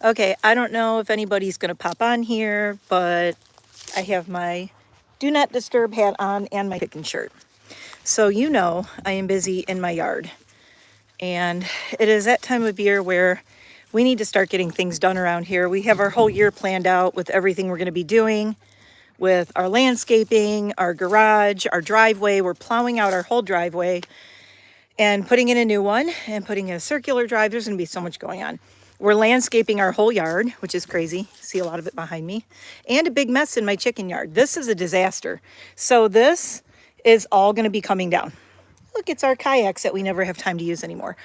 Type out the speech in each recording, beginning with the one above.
Okay, I don't know if anybody's going to pop on here, but I have my do not disturb hat on and my chicken shirt. So you know I am busy in my yard. And it is that time of year where we need to start getting things done around here. We have our whole year planned out with everything we're going to be doing with our landscaping, our garage, our driveway. We're plowing out our whole driveway and putting in a new one and putting in a circular drive. There's going to be so much going on. We're landscaping our whole yard, which is crazy. See a lot of it behind me. And a big mess in my chicken yard. This is a disaster. So this is all going to be coming down. Look, it's our kayaks that we never have time to use anymore.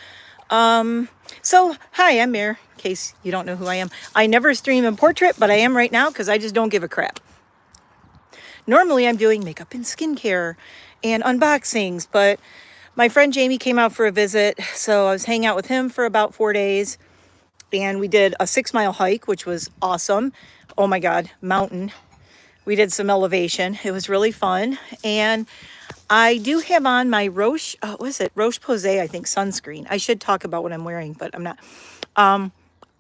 So hi, I'm Mare, in case you don't know who I am. I never stream in portrait, but I am right now because I just don't give a crap. Normally I'm doing makeup and skincare and unboxings, but my friend Jamie came out for a visit, so I was hanging out with him for about 4 days, and we did a 6-mile hike, which was awesome. Oh my God, mountain. We did some elevation. It was really fun, and I do have on my Roche, Roche-Posay, I think, sunscreen. I should talk about what I'm wearing, but I'm not.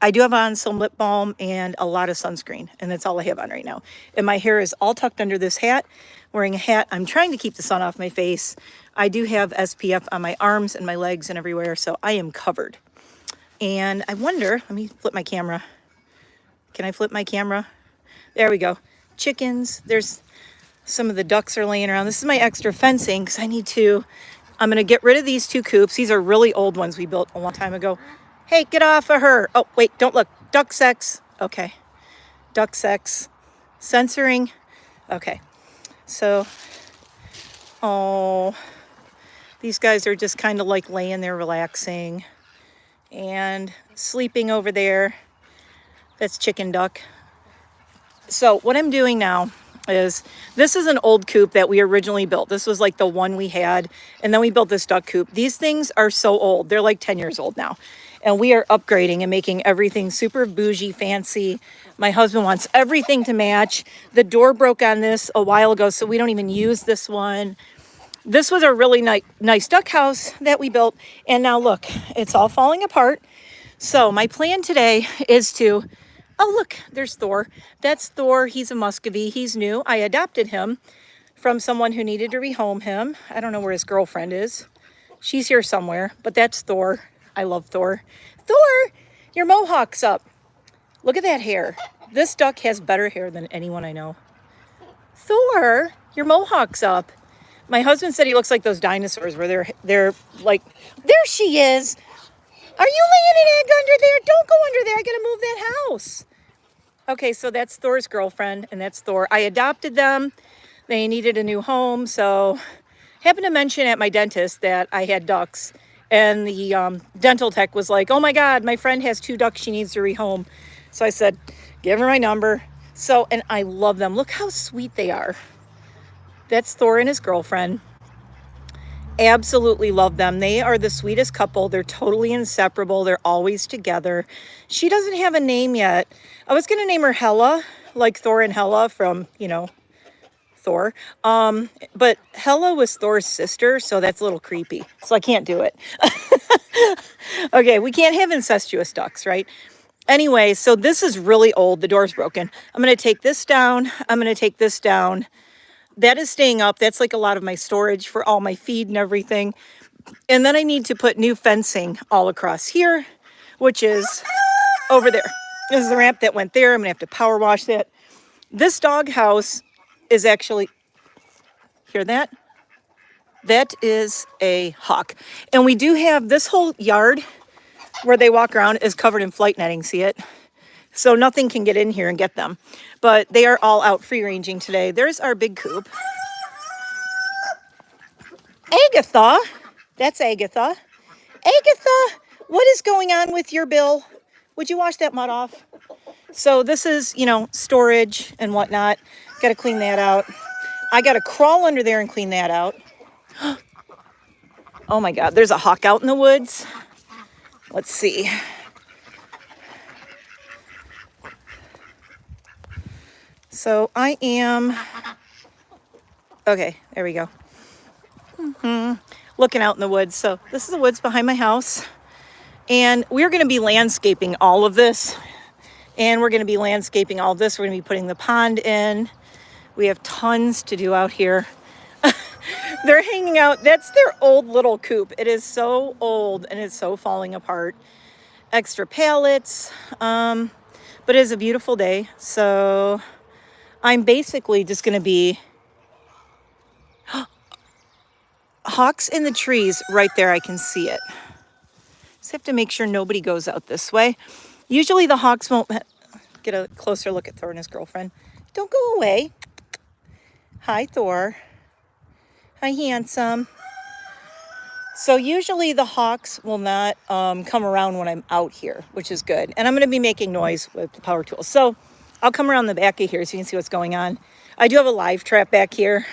I do have on some lip balm and a lot of sunscreen, and that's all I have on right now. And my hair is all tucked under this hat. Wearing a hat. I'm trying to keep the sun off my face. I do have SPF on my arms and my legs and everywhere, so I am covered. And I wonder, let me flip my camera. Can I flip my camera? There we go. Chickens. There's some of the ducks are laying around. This is my extra fencing because I'm going to get rid of these 2 coops. These are really old ones we built a long time ago. Hey, get off of her. Oh, wait, don't look. Duck sex. Okay. Duck sex. Censoring. Okay. So, oh, these guys are just kind of like laying there relaxing and sleeping over there. That's chicken duck. So what I'm doing now is, this is an old coop that we originally built. This was like the one we had, and then we built this duck coop. These things are so old. They're like 10 years old now. And we are upgrading and making everything super bougie, fancy. My husband wants everything to match. The door broke on this a while ago, so we don't even use this one. This was a really nice duck house that we built. And now look, it's all falling apart. So my plan today is to, oh look, there's Thor. That's Thor. He's a Muscovy. He's new. I adopted him from someone who needed to rehome him. I don't know where his girlfriend is. She's here somewhere, but that's Thor. I love Thor. Thor, your mohawk's up. Look at that hair. This duck has better hair than anyone I know. Thor, your mohawk's up. My husband said he looks like those dinosaurs where they're like, there she is. Are you laying an egg under there? Don't go under there. I gotta move that house. Okay, so that's Thor's girlfriend, and that's Thor. I adopted them. They needed a new home, so happened to mention at my dentist that I had ducks. And the dental tech was like, oh my God, my friend has 2 ducks she needs to rehome. So I said, give her my number. So, and I love them. Look how sweet they are. That's Thor and his girlfriend. Absolutely love them. They are the sweetest couple. They're totally inseparable. They're always together. She doesn't have a name yet. I was going to name her Hella, like Thor and Hella from, Thor. But Hella was Thor's sister, so that's a little creepy. So I can't do it. Okay, we can't have incestuous ducks, right? Anyway, so this is really old. The door's broken. I'm going to take this down. I'm going to take this down. That is staying up. That's like a lot of my storage for all my feed and everything. And then I need to put new fencing all across here, which is over there. This is the ramp that went there. I'm going to have to power wash that. This dog house is actually, hear that? That is a hawk. And we do have this whole yard where they walk around is covered in flight netting, see it? So nothing can get in here and get them. But they are all out free ranging today. There's our big coop. Agatha, that's Agatha. Agatha, what is going on with your bill? Would you wash that mud off? So this is, storage and whatnot. Got to clean that out. I got to crawl under there and clean that out. Oh my God, there's a hawk out in the woods. Let's see. So I am, okay, there we go. Looking out in the woods. So this is the woods behind my house. And we're going to be landscaping all of this. And we're going to be landscaping all this. We're going to be putting the pond in. We have tons to do out here. They're hanging out. That's their old little coop. It is so old and it's so falling apart. Extra pallets. But it is a beautiful day. So I'm basically just going to be hawks in the trees right there. I can see it. Just have to make sure nobody goes out this way. Usually the hawks won't. Get a closer look at Thor and his girlfriend. Don't go away. Hi, Thor. Hi, handsome. So usually the hawks will not come around when I'm out here, which is good. And I'm going to be making noise with the power tools. So I'll come around the back of here so you can see what's going on. I do have a live trap back here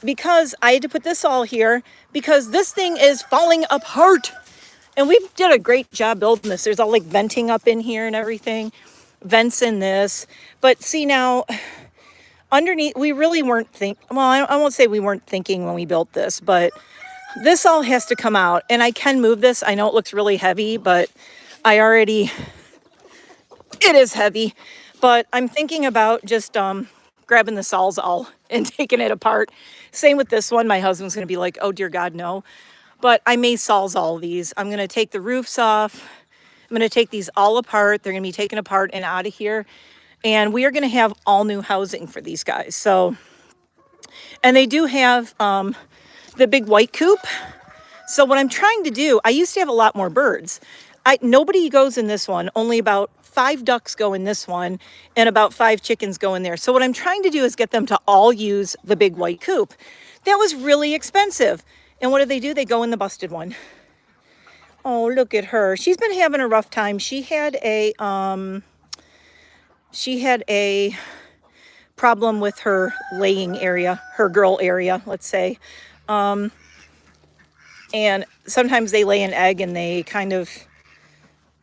because I had to put this all here because this thing is falling apart. And we did a great job building this. There's all like venting up in here and everything. Vents in this. But see now, underneath, we really weren't I won't say we weren't thinking when we built this, but this all has to come out. And I can move this. I know it looks really heavy, but it is heavy. But I'm thinking about just grabbing the Sawzall and taking it apart. Same with this one. My husband's going to be like, oh, dear God, no. But I may Sawzall these. I'm going to take the roofs off. I'm going to take these all apart. They're going to be taken apart and out of here. And we are going to have all new housing for these guys. So, and they do have the big white coop. So what I'm trying to do, I used to have a lot more birds. Nobody goes in this one. Only about 5 ducks go in this one and about 5 chickens go in there. So what I'm trying to do is get them to all use the big white coop. That was really expensive. And what do? They go in the busted one. Oh, look at her. She's been having a rough time. She had a problem with her laying area, her girl area, let's say. And sometimes they lay an egg and they kind of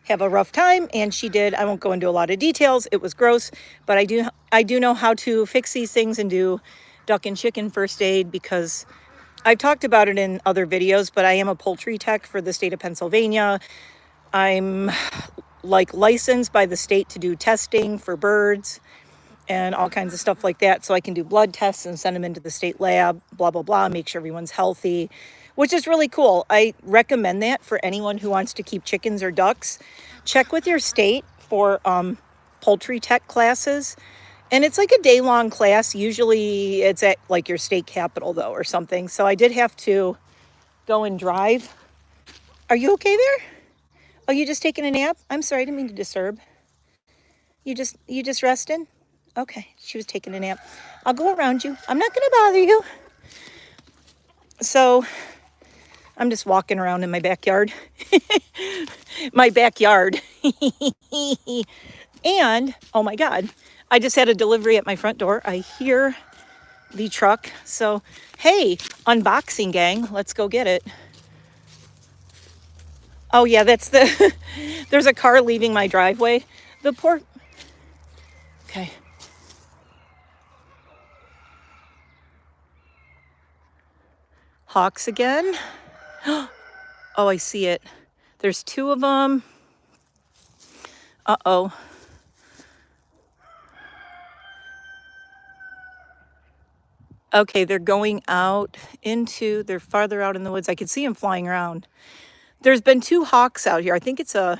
have a rough time, and she did. I won't go into a lot of details. It was gross, but I do know how to fix these things and do duck and chicken first aid because I've talked about it in other videos, but I am a poultry tech for the state of Pennsylvania. I'm like licensed by the state to do testing for birds and all kinds of stuff like that. So I can do blood tests and send them into the state lab, blah, blah, blah, make sure everyone's healthy, which is really cool. I recommend that for anyone who wants to keep chickens or ducks. Check with your state for poultry tech classes. And it's like a day-long class. Usually it's at like your state capitol though or something. So I did have to go and drive. Are you okay there? Oh, you just taking a nap? I'm sorry, I didn't mean to disturb. You just resting? Okay, she was taking a nap. I'll go around you. I'm not gonna bother you. So I'm just walking around in my backyard. My backyard. And, oh my God, I just had a delivery at my front door. I hear the truck. So, hey, unboxing gang, let's go get it. Oh yeah, that's there's a car leaving my driveway. Okay. Hawks again. Oh, I see it. There's 2 of them. Uh-oh. Okay, they're going out they're farther out in the woods. I can see them flying around. There's been 2 hawks out here. I think it's a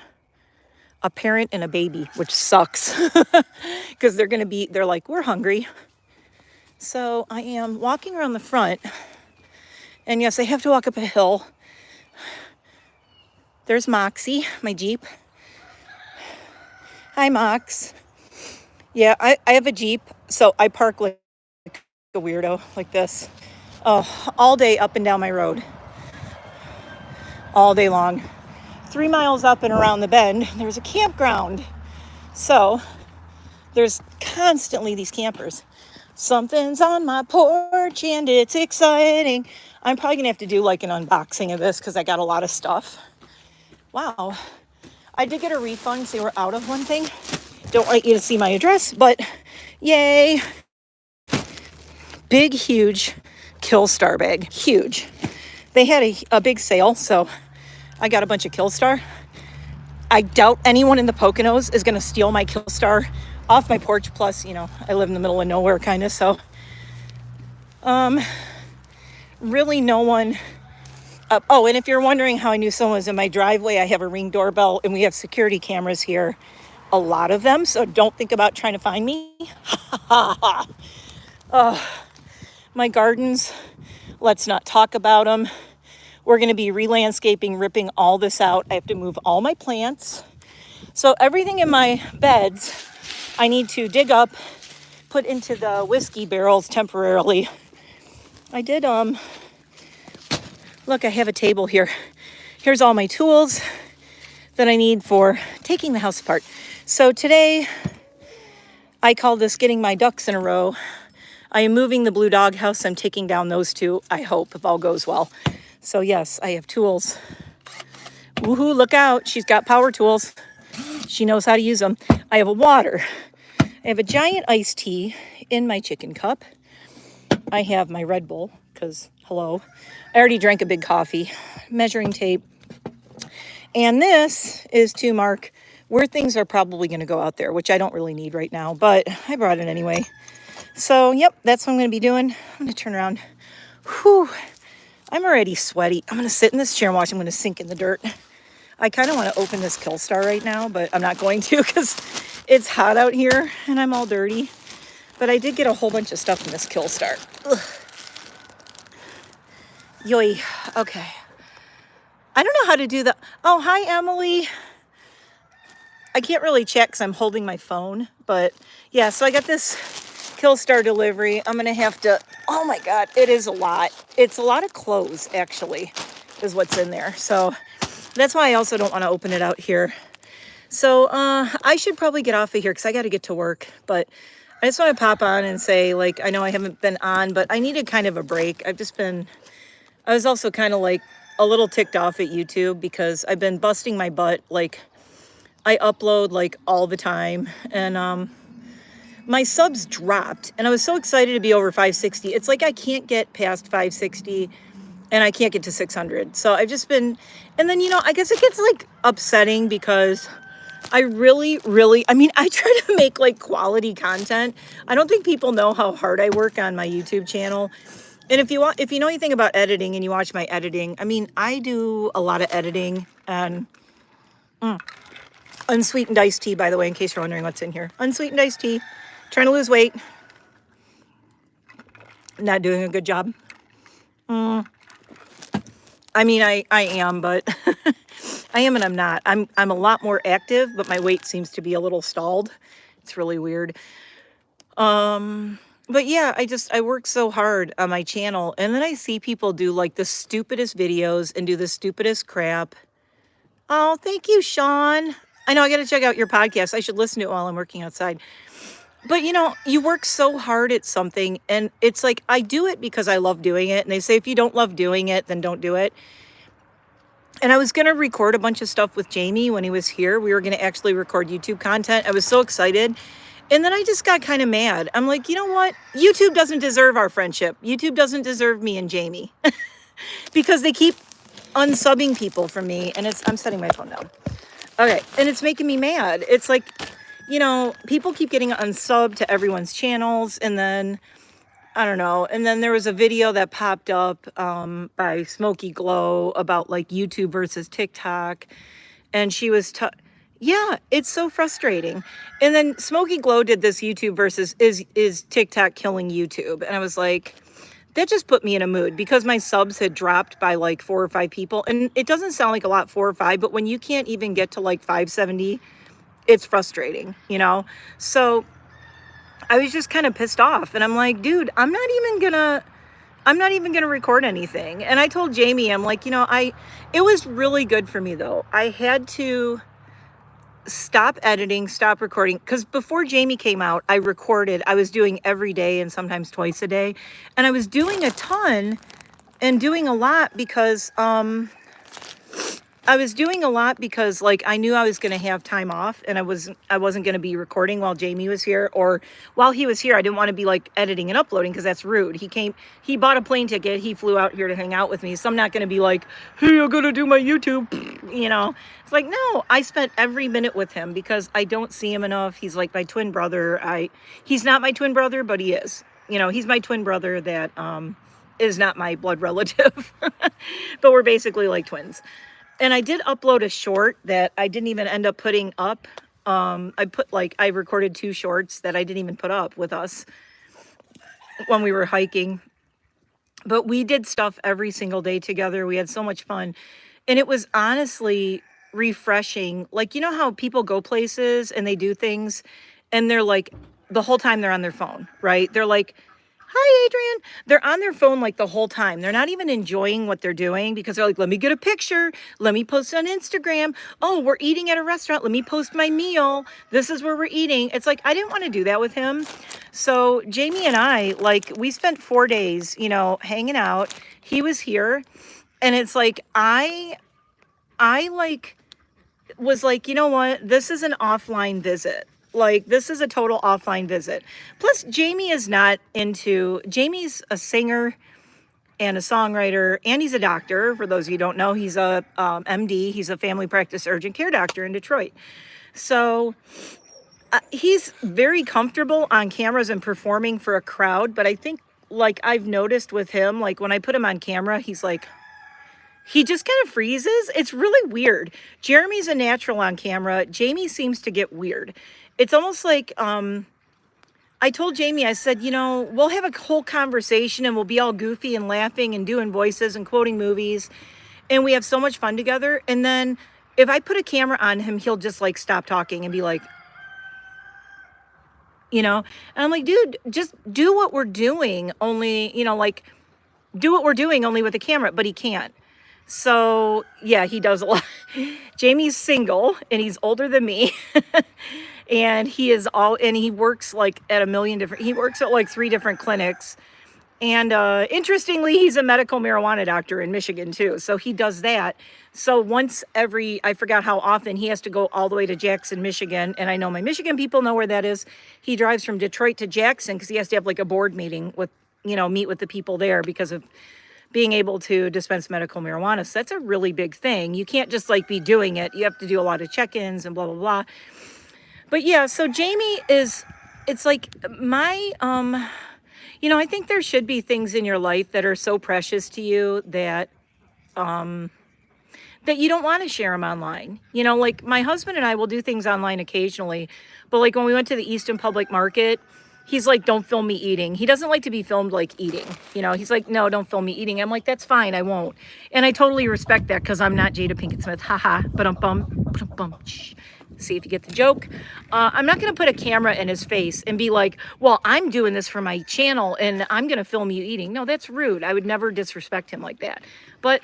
parent and a baby, which sucks because they're like, we're hungry. So I am walking around the front, and yes, I have to walk up a hill. There's Moxie, my Jeep. Hi, Mox. Yeah, I have a Jeep, so I park like a weirdo like this. Oh, all day up and down my road. All day long. 3 miles up and around the bend, there's a campground. So there's constantly these campers. Something's on my porch and it's exciting. I'm probably gonna have to do like an unboxing of this because I got a lot of stuff. Wow. I did get a refund, so we're out of one thing. Don't want you to see my address, but yay. Big, huge Killstar bag. Huge. They had a big sale, so I got a bunch of Killstar. I doubt anyone in the Poconos is going to steal my Killstar off my porch. Plus, you know, I live in the middle of nowhere kind of. So really no one. Oh, and if you're wondering how I knew someone was in my driveway, I have a Ring doorbell and we have security cameras here. A lot of them. So don't think about trying to find me. My gardens, let's not talk about them. We're going to be re-landscaping, ripping all this out. I have to move all my plants. So everything in my beds, I need to dig up, put into the whiskey barrels temporarily. I did, look, I have a table here. Here's all my tools that I need for taking the house apart. So today, I call this getting my ducks in a row. I am moving the blue dog house. I'm taking down those two, I hope, if all goes well. So yes, I have tools. Woohoo, look out. She's got power tools. She knows how to use them. I have a water. I have a giant iced tea in my chicken cup. I have my Red Bull, because, hello. I already drank a big coffee. Measuring tape. And this is to mark where things are probably going to go out there, which I don't really need right now, but I brought it anyway. So, yep, that's what I'm going to be doing. I'm going to turn around. Whew. I'm already sweaty. I'm going to sit in this chair and watch. I'm going to sink in the dirt. I kind of want to open this Killstar right now, but I'm not going to because it's hot out here and I'm all dirty. But I did get a whole bunch of stuff in this Killstar. Ugh. Yoy. Okay. I don't know how to do that. Oh, hi, Emily. I can't really check because I'm holding my phone. But yeah, so I got this Killstar delivery. I'm going to have to, oh my God, it is a lot. It's a lot of clothes, actually, is what's in there. So that's why I also don't want to open it out here. So I should probably get off of here because I got to get to work. But I just want to pop on and say, like, I know I haven't been on, but I needed kind of a break. I was also kind of like a little ticked off at YouTube because I've been busting my butt. Like, I upload like all the time and my subs dropped and I was so excited to be over 560. It's like I can't get past 560 and I can't get to 600. So I've just been, and then, you know, I guess it gets like upsetting because I really, I mean, I try to make like quality content. I don't think people know how hard I work on my YouTube channel. And if you know anything about editing and you watch my editing, I mean, I do a lot of editing and unsweetened iced tea, by the way, in case you're wondering what's in here. Unsweetened iced tea. Trying to lose weight. Not doing a good job. I mean, I am, but I am and I'm not. I'm a lot more active, but my weight seems to be a little stalled. It's really weird. But yeah, I work so hard on my channel, and then I see people do like the stupidest videos and do the stupidest crap. Oh, thank you, Sean. I know I got to check out your podcast. I should listen to it while I'm working outside. But, you know, you work so hard at something, and it's like, I do it because I love doing it. And they say, if you don't love doing it, then don't do it. And I was going to record a bunch of stuff with Jamie when he was here. We were going to actually record YouTube content. I was so excited. And then I just got kind of mad. I'm like, you know what? YouTube doesn't deserve our friendship. YouTube doesn't deserve me and Jamie. Because they keep unsubbing people from me. And I'm setting my phone down. Okay. And it's making me mad. It's like, you know, people keep getting unsubbed to everyone's channels. And then, I don't know. And then there was a video that popped up by Smoky Glow about like YouTube versus TikTok. And she was, yeah, it's so frustrating. And then Smoky Glow did this YouTube versus is TikTok killing YouTube? And I was like, that just put me in a mood because my subs had dropped by like 4 or 5 people. And it doesn't sound like a lot, 4 or 5, but when you can't even get to like 570, it's frustrating, you know? So I was just kind of pissed off and I'm like, dude, I'm not even gonna record anything. And I told Jamie, I'm like, you know, it was really good for me though. I had to stop editing, stop recording. Because before Jamie came out, I was doing every day and sometimes twice a day. And I was doing a ton and doing a lot because I was doing a lot because like I knew I was going to have time off, and I wasn't going to be recording while Jamie was here, or while he was here. I didn't want to be like editing and uploading because that's rude. He bought a plane ticket. He flew out here to hang out with me. So I'm not going to be like, hey, I'm going to do my YouTube. You know, it's like, no, I spent every minute with him because I don't see him enough. He's like my twin brother. He's not my twin brother, but he is. You know, he's my twin brother that is not my blood relative, but we're basically like twins. And I did upload a short that I didn't even end up putting up. I recorded 2 shorts that I didn't even put up with us when we were hiking. But we did stuff every single day together. We had so much fun. And it was honestly refreshing. Like, you know how people go places and they do things and they're like, the whole time they're on their phone, right? They're like, hi, Adrian. They're on their phone like the whole time. They're not even enjoying what they're doing because they're like, let me get a picture. Let me post on Instagram. Oh, we're eating at a restaurant. Let me post my meal. This is where we're eating. It's like, I didn't want to do that with him. So Jamie and I, like, we spent 4 days, you know, hanging out. He was here. And it's like, I like was like, you know what? This is an offline visit. Like, this is a total offline visit. Plus, Jamie's a singer and a songwriter, and he's a doctor. For those of you who don't know, he's a MD. He's a family practice urgent care doctor in Detroit. So he's very comfortable on cameras and performing for a crowd. But I think, like, I've noticed with him, like, when I put him on camera, he's like, he just kind of freezes. It's really weird. Jeremy's a natural on camera. Jamie seems to get weird. It's almost like, I told Jamie, I said, you know, we'll have a whole conversation and we'll be all goofy and laughing and doing voices and quoting movies. And we have so much fun together. And then if I put a camera on him, he'll just like stop talking and be like, you know, and I'm like, dude, just do what we're doing. Only, you know, like do what we're doing only with a camera, but he can't. So yeah, he does a lot. Jamie's single and he's older than me. And he works like at he works at like 3 different clinics. And interestingly, he's a medical marijuana doctor in Michigan too. So he does that. So I forgot how often, he has to go all the way to Jackson, Michigan. And I know my Michigan people know where that is. He drives from Detroit to Jackson because he has to have like a board meeting with, you know, meet with the people there because of being able to dispense medical marijuana. So that's a really big thing. You can't just like be doing it. You have to do a lot of check-ins and blah, blah, blah. But yeah, so Jamie it's like you know, I think there should be things in your life that are so precious to you that you don't want to share them online. You know, like my husband and I will do things online occasionally, but like when we went to the Easton Public Market, he's like, don't film me eating. He doesn't like to be filmed like eating. You know, he's like, no, don't film me eating. I'm like, that's fine, I won't. And I totally respect that because I'm not Jada Pinkett Smith. Haha, but see if you get the joke. I'm not going to put a camera in his face and be like, well, I'm doing this for my channel and I'm going to film you eating. No, that's rude. I would never disrespect him like that. But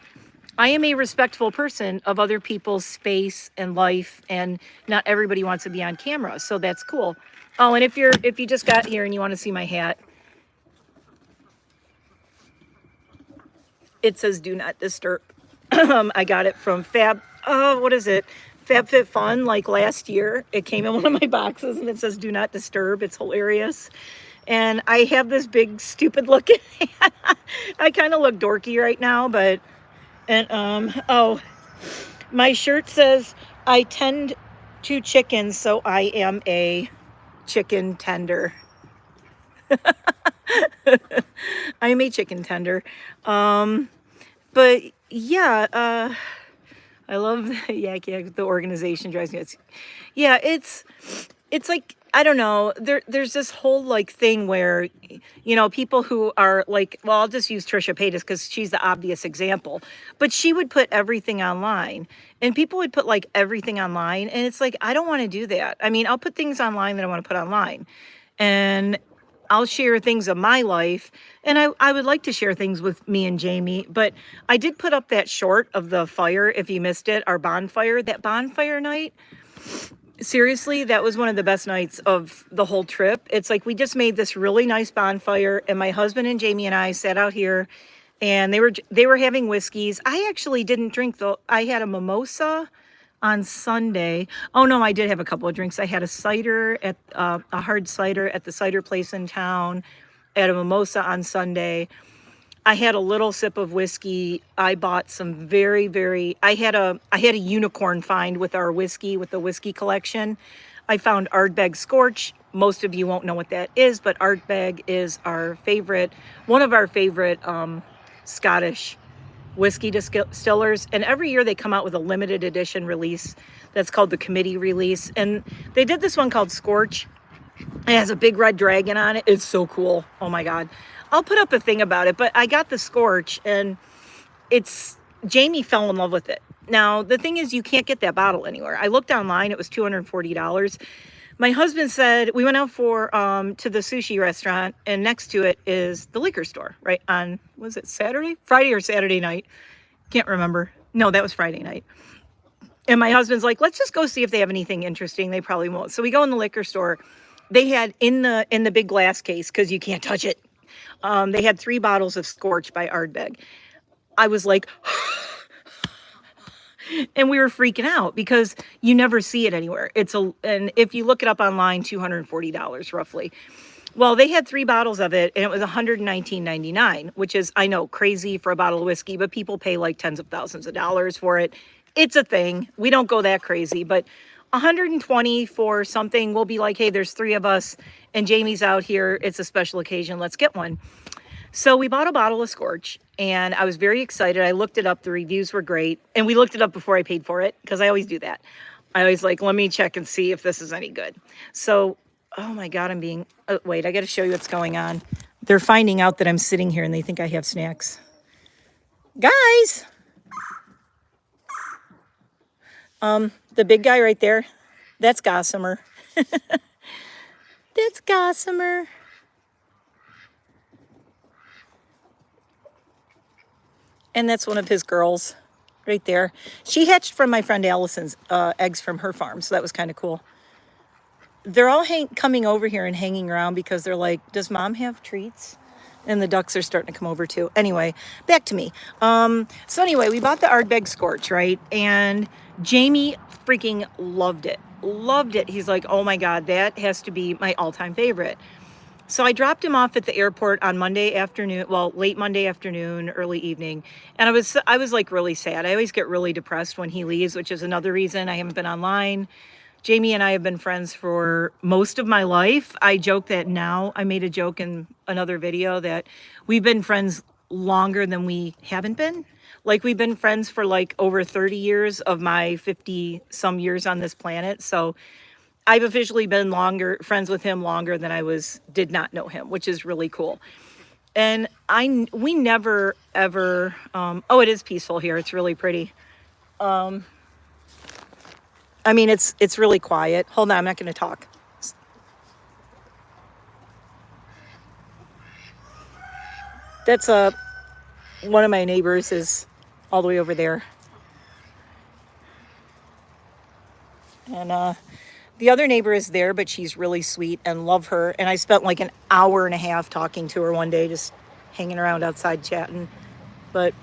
I am a respectful person of other people's space and life, and not everybody wants to be on camera. So that's cool. Oh, and if you just got here and you want to see my hat, it says do not disturb. I got it from what is it? FabFitFun, like last year. It came in one of my boxes and it says do not disturb. It's hilarious. And I have this big stupid looking hat. I kind of look dorky right now, but my shirt says I tend to chickens, so I am a chicken tender. I'm a chicken tender. But yeah, I love the organization drives me nuts. Yeah, it's like, I don't know, there's this whole like thing where, you know, people who are like, well, I'll just use Trisha Paytas because she's the obvious example, but she would put everything online and people would put like everything online. And it's like, I don't want to do that. I mean, I'll put things online that I want to put online, and I'll share things of my life, and I would like to share things with me and Jamie. But I did put up that short of the fire, if you missed it, our bonfire, that bonfire night. Seriously, that was one of the best nights of the whole trip. It's like we just made this really nice bonfire, and my husband and Jamie and I sat out here and they were having whiskeys. I actually didn't drink though. I had a mimosa on Sunday. Oh no, I did have a couple of drinks. I had a cider at a hard cider at the cider place in town. I had a mimosa on Sunday. I had a little sip of whiskey. I bought some I had a unicorn find with our whiskey, with the whiskey collection. I found Ardbeg Scorch. Most of you won't know what that is, but Ardbeg is one of our favorite Scottish whiskey distillers. And every year they come out with a limited edition release that's called the committee release. And they did this one called Scorch. It has a big red dragon on it. It's so cool. Oh my God. I'll put up a thing about it, but I got the Scorch and Jamie fell in love with it. Now, the thing is, you can't get that bottle anywhere. I looked online, it was $240. My husband said, we went out to the sushi restaurant, and next to it is the liquor store, right on, was it Friday or Saturday night? Can't remember. No, that was Friday night. And my husband's like, let's just go see if they have anything interesting. They probably won't. So we go in the liquor store. They had in the big glass case, because you can't touch it. They had 3 bottles of Scorch by Ardbeg. I was like, and we were freaking out because you never see it anywhere. And if you look it up online, $240 roughly. Well, they had 3 bottles of it, and it was $119.99, which is, I know, crazy for a bottle of whiskey, but people pay like tens of thousands of dollars for it. It's a thing. We don't go that crazy, but $120 for something, we'll be like, hey, there's 3 of us, and Jamie's out here. It's a special occasion. Let's get one. So we bought a bottle of Scorch, and I was very excited. I looked it up. The reviews were great, and we looked it up before I paid for it, because I always do that. I always like, let me check and see if this is any good. So, oh my God, wait, I got to show you what's going on. They're finding out that I'm sitting here, and they think I have snacks. Guys! The big guy right there, that's Gossamer. That's Gossamer. And that's one of his girls right there. She hatched from my friend Allison's eggs from her farm, so that was kind of cool. They're all coming over here and hanging around because they're like, does Mom have treats? And the ducks are starting to come over too. Anyway, back to me. So anyway, we bought the Ardbeg Scorch, right? And Jamie freaking loved it. Loved it. He's like, oh my God, that has to be my all-time favorite. So I dropped him off at the airport on Monday afternoon, well, late Monday afternoon, early evening. And I was like really sad. I always get really depressed when he leaves, which is another reason I haven't been online. Jamie and I have been friends for most of my life. I joke that now, I made a joke in another video that we've been friends longer than we haven't been. Like we've been friends for like over 30 years of my 50 some years on this planet. So I've officially been friends with him longer than did not know him, which is really cool. And we never ever, oh, it is peaceful here. It's really pretty. I mean, it's really quiet. Hold on, I'm not going to talk. That's one of my neighbors is all the way over there. And the other neighbor is there, but she's really sweet and love her. And I spent like an hour and a half talking to her one day, just hanging around outside chatting. But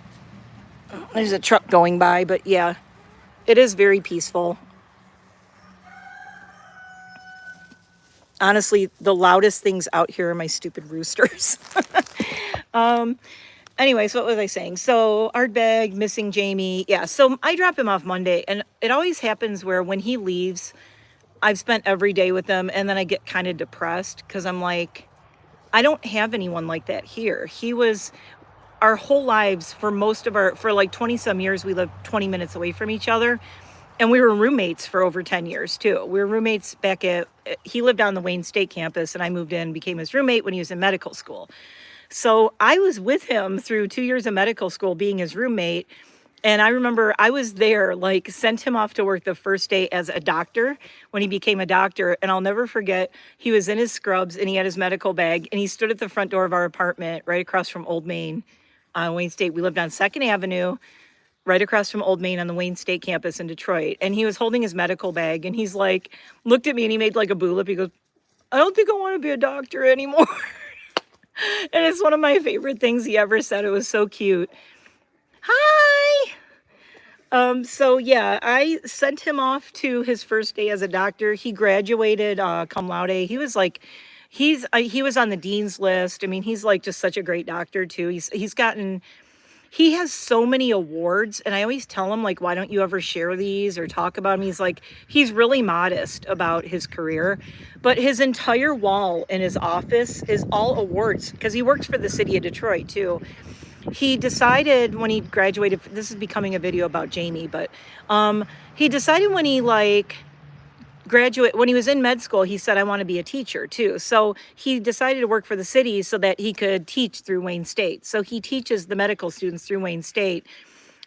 there's a truck going by. But yeah, it is very peaceful. Honestly, the loudest things out here are my stupid roosters. Anyways, what was I saying? So Ardbeg, missing Jamie. Yeah, so I drop him off Monday. And it always happens where when he leaves, I've spent every day with him. And then I get kind of depressed because I'm like, I don't have anyone like that here. He was our whole lives for like 20 some years, we lived 20 minutes away from each other. And we were roommates for over 10 years too. We were roommates he lived on the Wayne State campus and I moved in, became his roommate when he was in medical school. So I was with him through 2 years of medical school being his roommate. And I remember I was there, like sent him off to work the first day as a doctor when he became a doctor. And I'll never forget, he was in his scrubs and he had his medical bag and he stood at the front door of our apartment right across from Old Main on Wayne State. We lived on 2nd Avenue. Right across from Old Main on the Wayne State campus in Detroit. And he was holding his medical bag and he's like, looked at me and he made like a bulip. He goes, I don't think I want to be a doctor anymore. And it's one of my favorite things he ever said. It was so cute. Hi. So yeah, I sent him off to his first day as a doctor. He graduated cum laude. He was like, he was on the dean's list. I mean, he's like just such a great doctor too. He has so many awards, and I always tell him like, why don't you ever share these or talk about him? He's really modest about his career, but his entire wall in his office is all awards because he works for the city of Detroit too. He decided when he graduated, this is becoming a video about Jamie, but he decided when he when he was in med school, he said, I want to be a teacher too. So he decided to work for the city so that he could teach through Wayne State. So he teaches the medical students through Wayne State.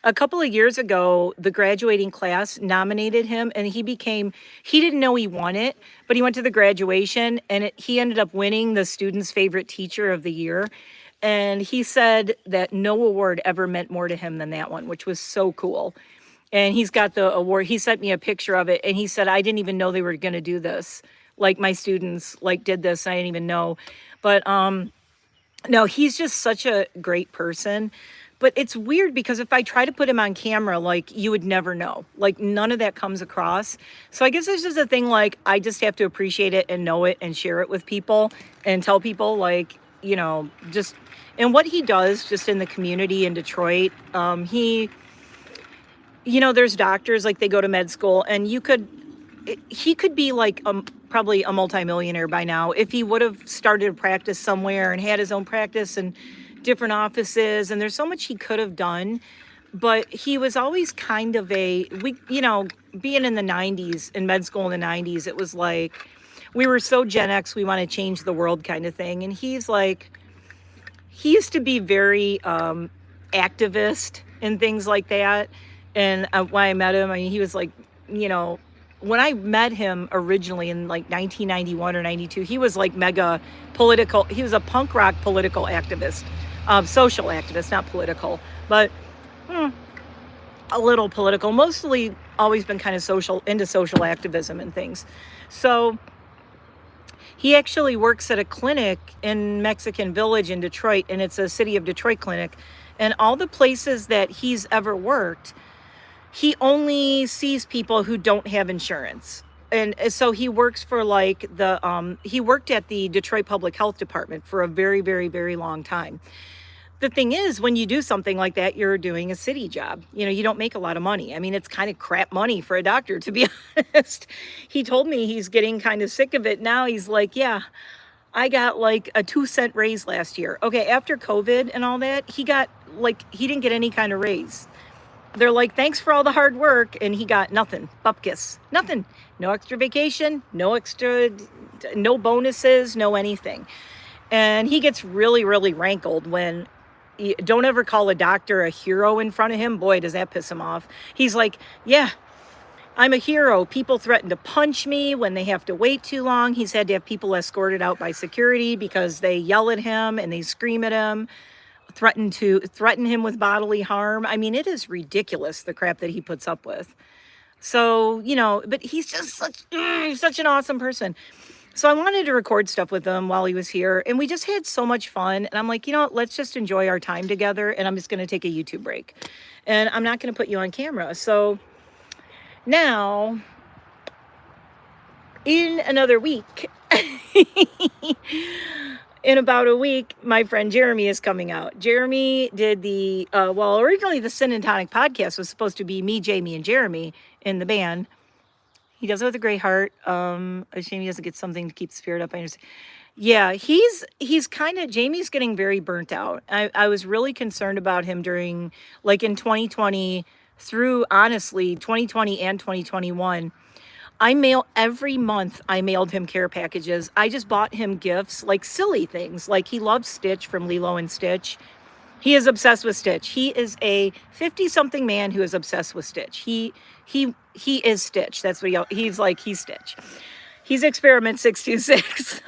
A couple of years ago, the graduating class nominated him, and he didn't know he won it, but he went to the graduation, and he ended up winning the student's favorite teacher of the year. And he said that no award ever meant more to him than that one, which was so cool. And he's got the award. He sent me a picture of it, and he said, I didn't even know they were going to do this. Like my students did this, and I didn't even know. But no, he's just such a great person. But it's weird because if I try to put him on camera, you would never know. None of that comes across. So I guess this is a thing, I just have to appreciate it and know it and share it with people and tell people, just, and what he does just in the community in Detroit, there's doctors, they go to med school, and he could be probably a multimillionaire by now if he would have started a practice somewhere and had his own practice and different offices. And there's so much he could have done, but he was always kind of being in the 90s, in med school in the 90s, it was we were so Gen X, we want to change the world kind of thing. And he used to be very activist and things like that. And when I met him, I mean, he was when I met him originally in 1991 or 92, he was mega political. He was a punk rock political activist, social activist, not political, but a little political, mostly always been kind of into social activism and things. So he actually works at a clinic in Mexican Village in Detroit, and it's a City of Detroit clinic. And all the places that he's ever worked, he only sees people who don't have insurance. And so he works for he worked at the Detroit Public Health Department for a very, very, very long time. The thing is, when you do something like that, you're doing a city job. You don't make a lot of money. I mean, it's kind of crap money for a doctor, to be honest. He told me he's getting kind of sick of it now. He's like, yeah, I got a 2-cent raise last year. Okay, after COVID and all that, he got he didn't get any kind of raise. They're like, thanks for all the hard work. And he got nothing, bupkis, nothing, no extra vacation, no bonuses, no anything. And he gets really, really rankled when don't ever call a doctor a hero in front of him. Boy, does that piss him off. He's like, yeah, I'm a hero. People threaten to punch me when they have to wait too long. He's had to have people escorted out by security because they yell at him and they scream at him, threaten him with bodily harm. I mean, it is ridiculous, the crap that he puts up with. So, but he's just such an awesome person. So I wanted to record stuff with him while he was here, and we just had so much fun. And I'm like, let's just enjoy our time together. And I'm just going to take a YouTube break, and I'm not going to put you on camera. So now, in another week, in about a week, my friend Jeremy is coming out. Jeremy did originally the Sin and Tonic podcast was supposed to be me, Jamie, and Jeremy in the band. He does it with a great heart. A shame he doesn't get something to keep the spirit up. I understand. Yeah, he's Jamie's getting very burnt out. I was really concerned about him during, in 2020 through, honestly, 2020 and 2021. Every month I mailed him care packages. I just bought him gifts, silly things. He loves Stitch from Lilo and Stitch. He is obsessed with Stitch. He is a 50-something man who is obsessed with Stitch. He is Stitch. That's what he's Stitch. He's Experiment 626.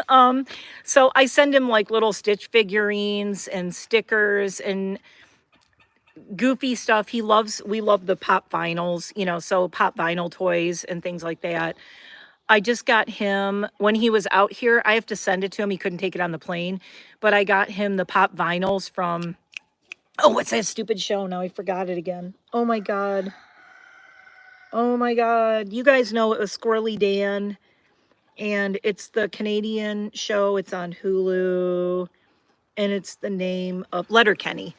So I send him little Stitch figurines and stickers and goofy stuff. We love the pop vinyls, so pop vinyl toys and things like that. I just got him when he was out here. I have to send it to him. He couldn't take it on the plane, but I got him the pop vinyls from, oh, what's that stupid show? Now I forgot it again. Oh my God. Oh my God. You guys know it was Squirrely Dan, and it's the Canadian show. It's on Hulu, and it's the name of Letterkenny.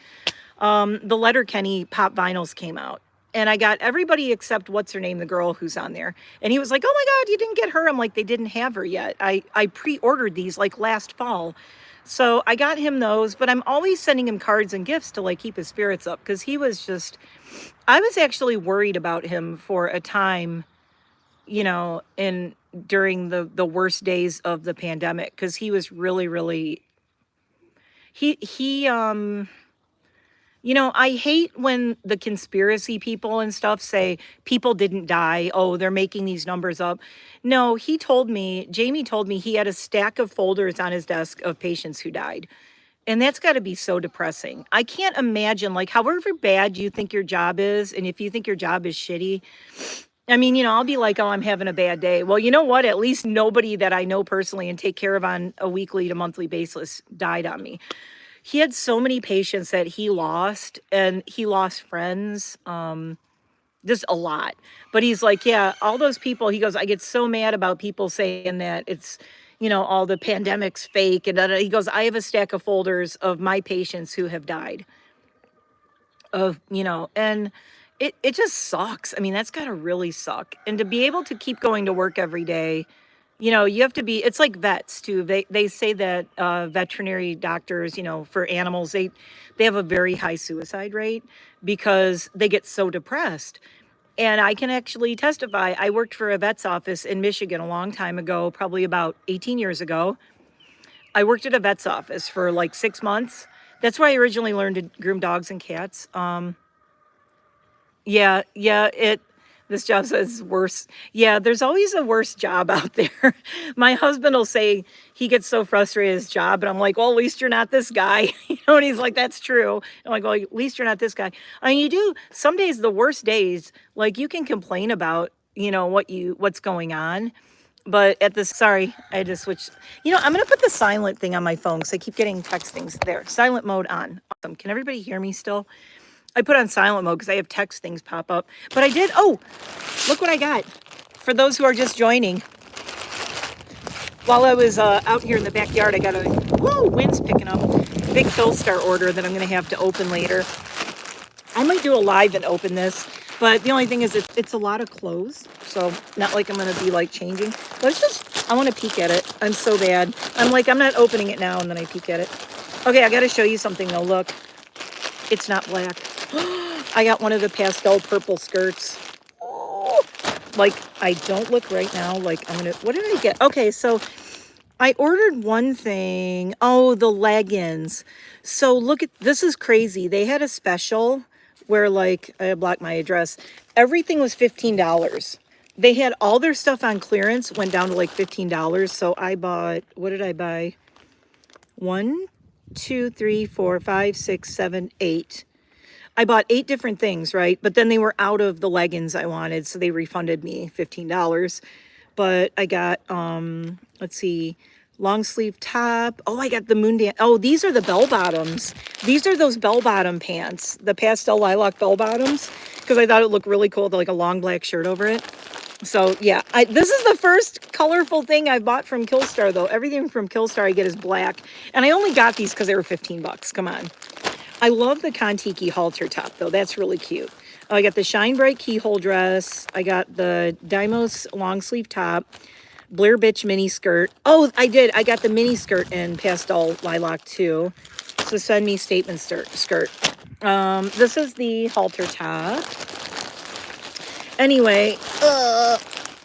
The Letterkenny pop vinyls came out. And I got everybody except what's her name, the girl who's on there. And he was like, oh my God, you didn't get her. I'm like, they didn't have her yet. I pre-ordered these like last fall. So I got him those, but I'm always sending him cards and gifts to like keep his spirits up, because he was just, I was actually worried about him for a time, you know, during the worst days of the pandemic, because he was really, really, he you know, I hate when the conspiracy people and stuff say people didn't die. Oh, they're making these numbers up. No, Jamie told me he had a stack of folders on his desk of patients who died. And that's got to be so depressing. I can't imagine, like, however bad you think your job is, and if you think your job is shitty, I mean, you know, I'll be like, oh, I'm having a bad day. Well, you know what? At least nobody that I know personally and take care of on a weekly to monthly basis died on me. He had so many patients that he lost, and he lost friends, just a lot. But he's like, yeah, all those people, he goes, I get so mad about people saying that it's, you know, all the pandemic's fake. And he goes, I have a stack of folders of my patients who have died of, you know, and it just sucks. I mean, that's gotta really suck. And to be able to keep going to work every day, you know, you have to be, it's like vets too. They say that veterinary doctors, you know, for animals, they have a very high suicide rate because they get so depressed. And I can actually testify. I worked for a vet's office in Michigan a long time ago, probably about 18 years ago. I worked at a vet's office for like 6 months. That's where I originally learned to groom dogs and cats. Yeah, yeah, this job says worse. Yeah, there's always a worse job out there. My husband will say he gets so frustrated at his job, and I'm like, well, at least you're not this guy. You know, and he's like, that's true. I'm like, well, at least you're not this guy. I mean, you do some days, the worst days, like you can complain about, you know, what's going on. But sorry, I had to switch. You know, I'm going to put the silent thing on my phone because I keep getting text things there. Silent mode on. Awesome. Can everybody hear me still? I put on silent mode because I have text things pop up. But I did, oh, look what I got. For those who are just joining, while I was out here in the backyard, I got a, whoa, wind's picking up. Big Killstar order that I'm going to have to open later. I might do a live and open this, but the only thing is it's a lot of clothes. So not like I'm going to be like changing. But it's just, I want to peek at it. I'm so bad. I'm like, I'm not opening it now, and then I peek at it. Okay, I got to show you something though. Look, it's not black. I got one of the pastel purple skirts. Oh, like, I don't look right now like I'm gonna, what did I get? Okay, so I ordered one thing. Oh, the leggings. So look at, this is crazy. They had a special where, like, I blocked my address. Everything was $15. They had all their stuff on clearance, went down to like $15. So I bought, what did I buy? 1, 2, 3, 4, 5, 6, 7, 8. I bought 8 different things, right? But then they were out of the leggings I wanted, so they refunded me $15. But I got, let's see, long sleeve top. Oh, I got the moon dance. Oh, these are the bell bottoms. These are those bell bottom pants, the pastel lilac bell bottoms, because I thought it looked really cool with like a long black shirt over it. So yeah, this is the first colorful thing I bought from Killstar though. Everything from Killstar I get is black. And I only got these because they were 15 bucks. Come on. I love the Kontiki halter top though. That's really cute. Oh, I got the Shine Bright keyhole dress. I got the Dimos long sleeve top. Blair Bitch mini skirt. Oh, I did. I got the mini skirt in pastel lilac too. So send me statement skirt. This is the halter top. Anyway,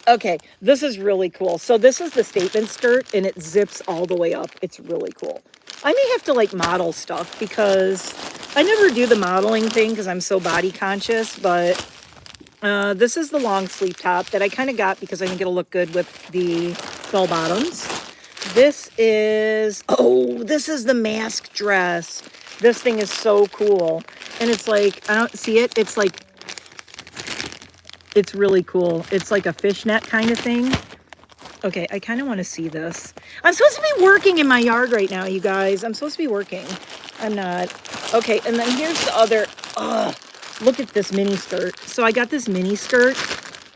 okay, this is really cool. So this is the statement skirt, and it zips all the way up. It's really cool. I may have to like model stuff because I never do the modeling thing because I'm so body conscious, but this is the long sleeve top that I kind of got because I think it'll look good with the bell bottoms. This is, oh, this is the mask dress. This thing is so cool. And it's like, I don't see it. It's like, it's really cool. It's like a fishnet kind of thing. Okay, I kind of want to see this. I'm supposed to be working in my yard right now, you guys. I'm supposed to be working. I'm not. Okay, and then here's the other. Look at this mini skirt. So I got this mini skirt,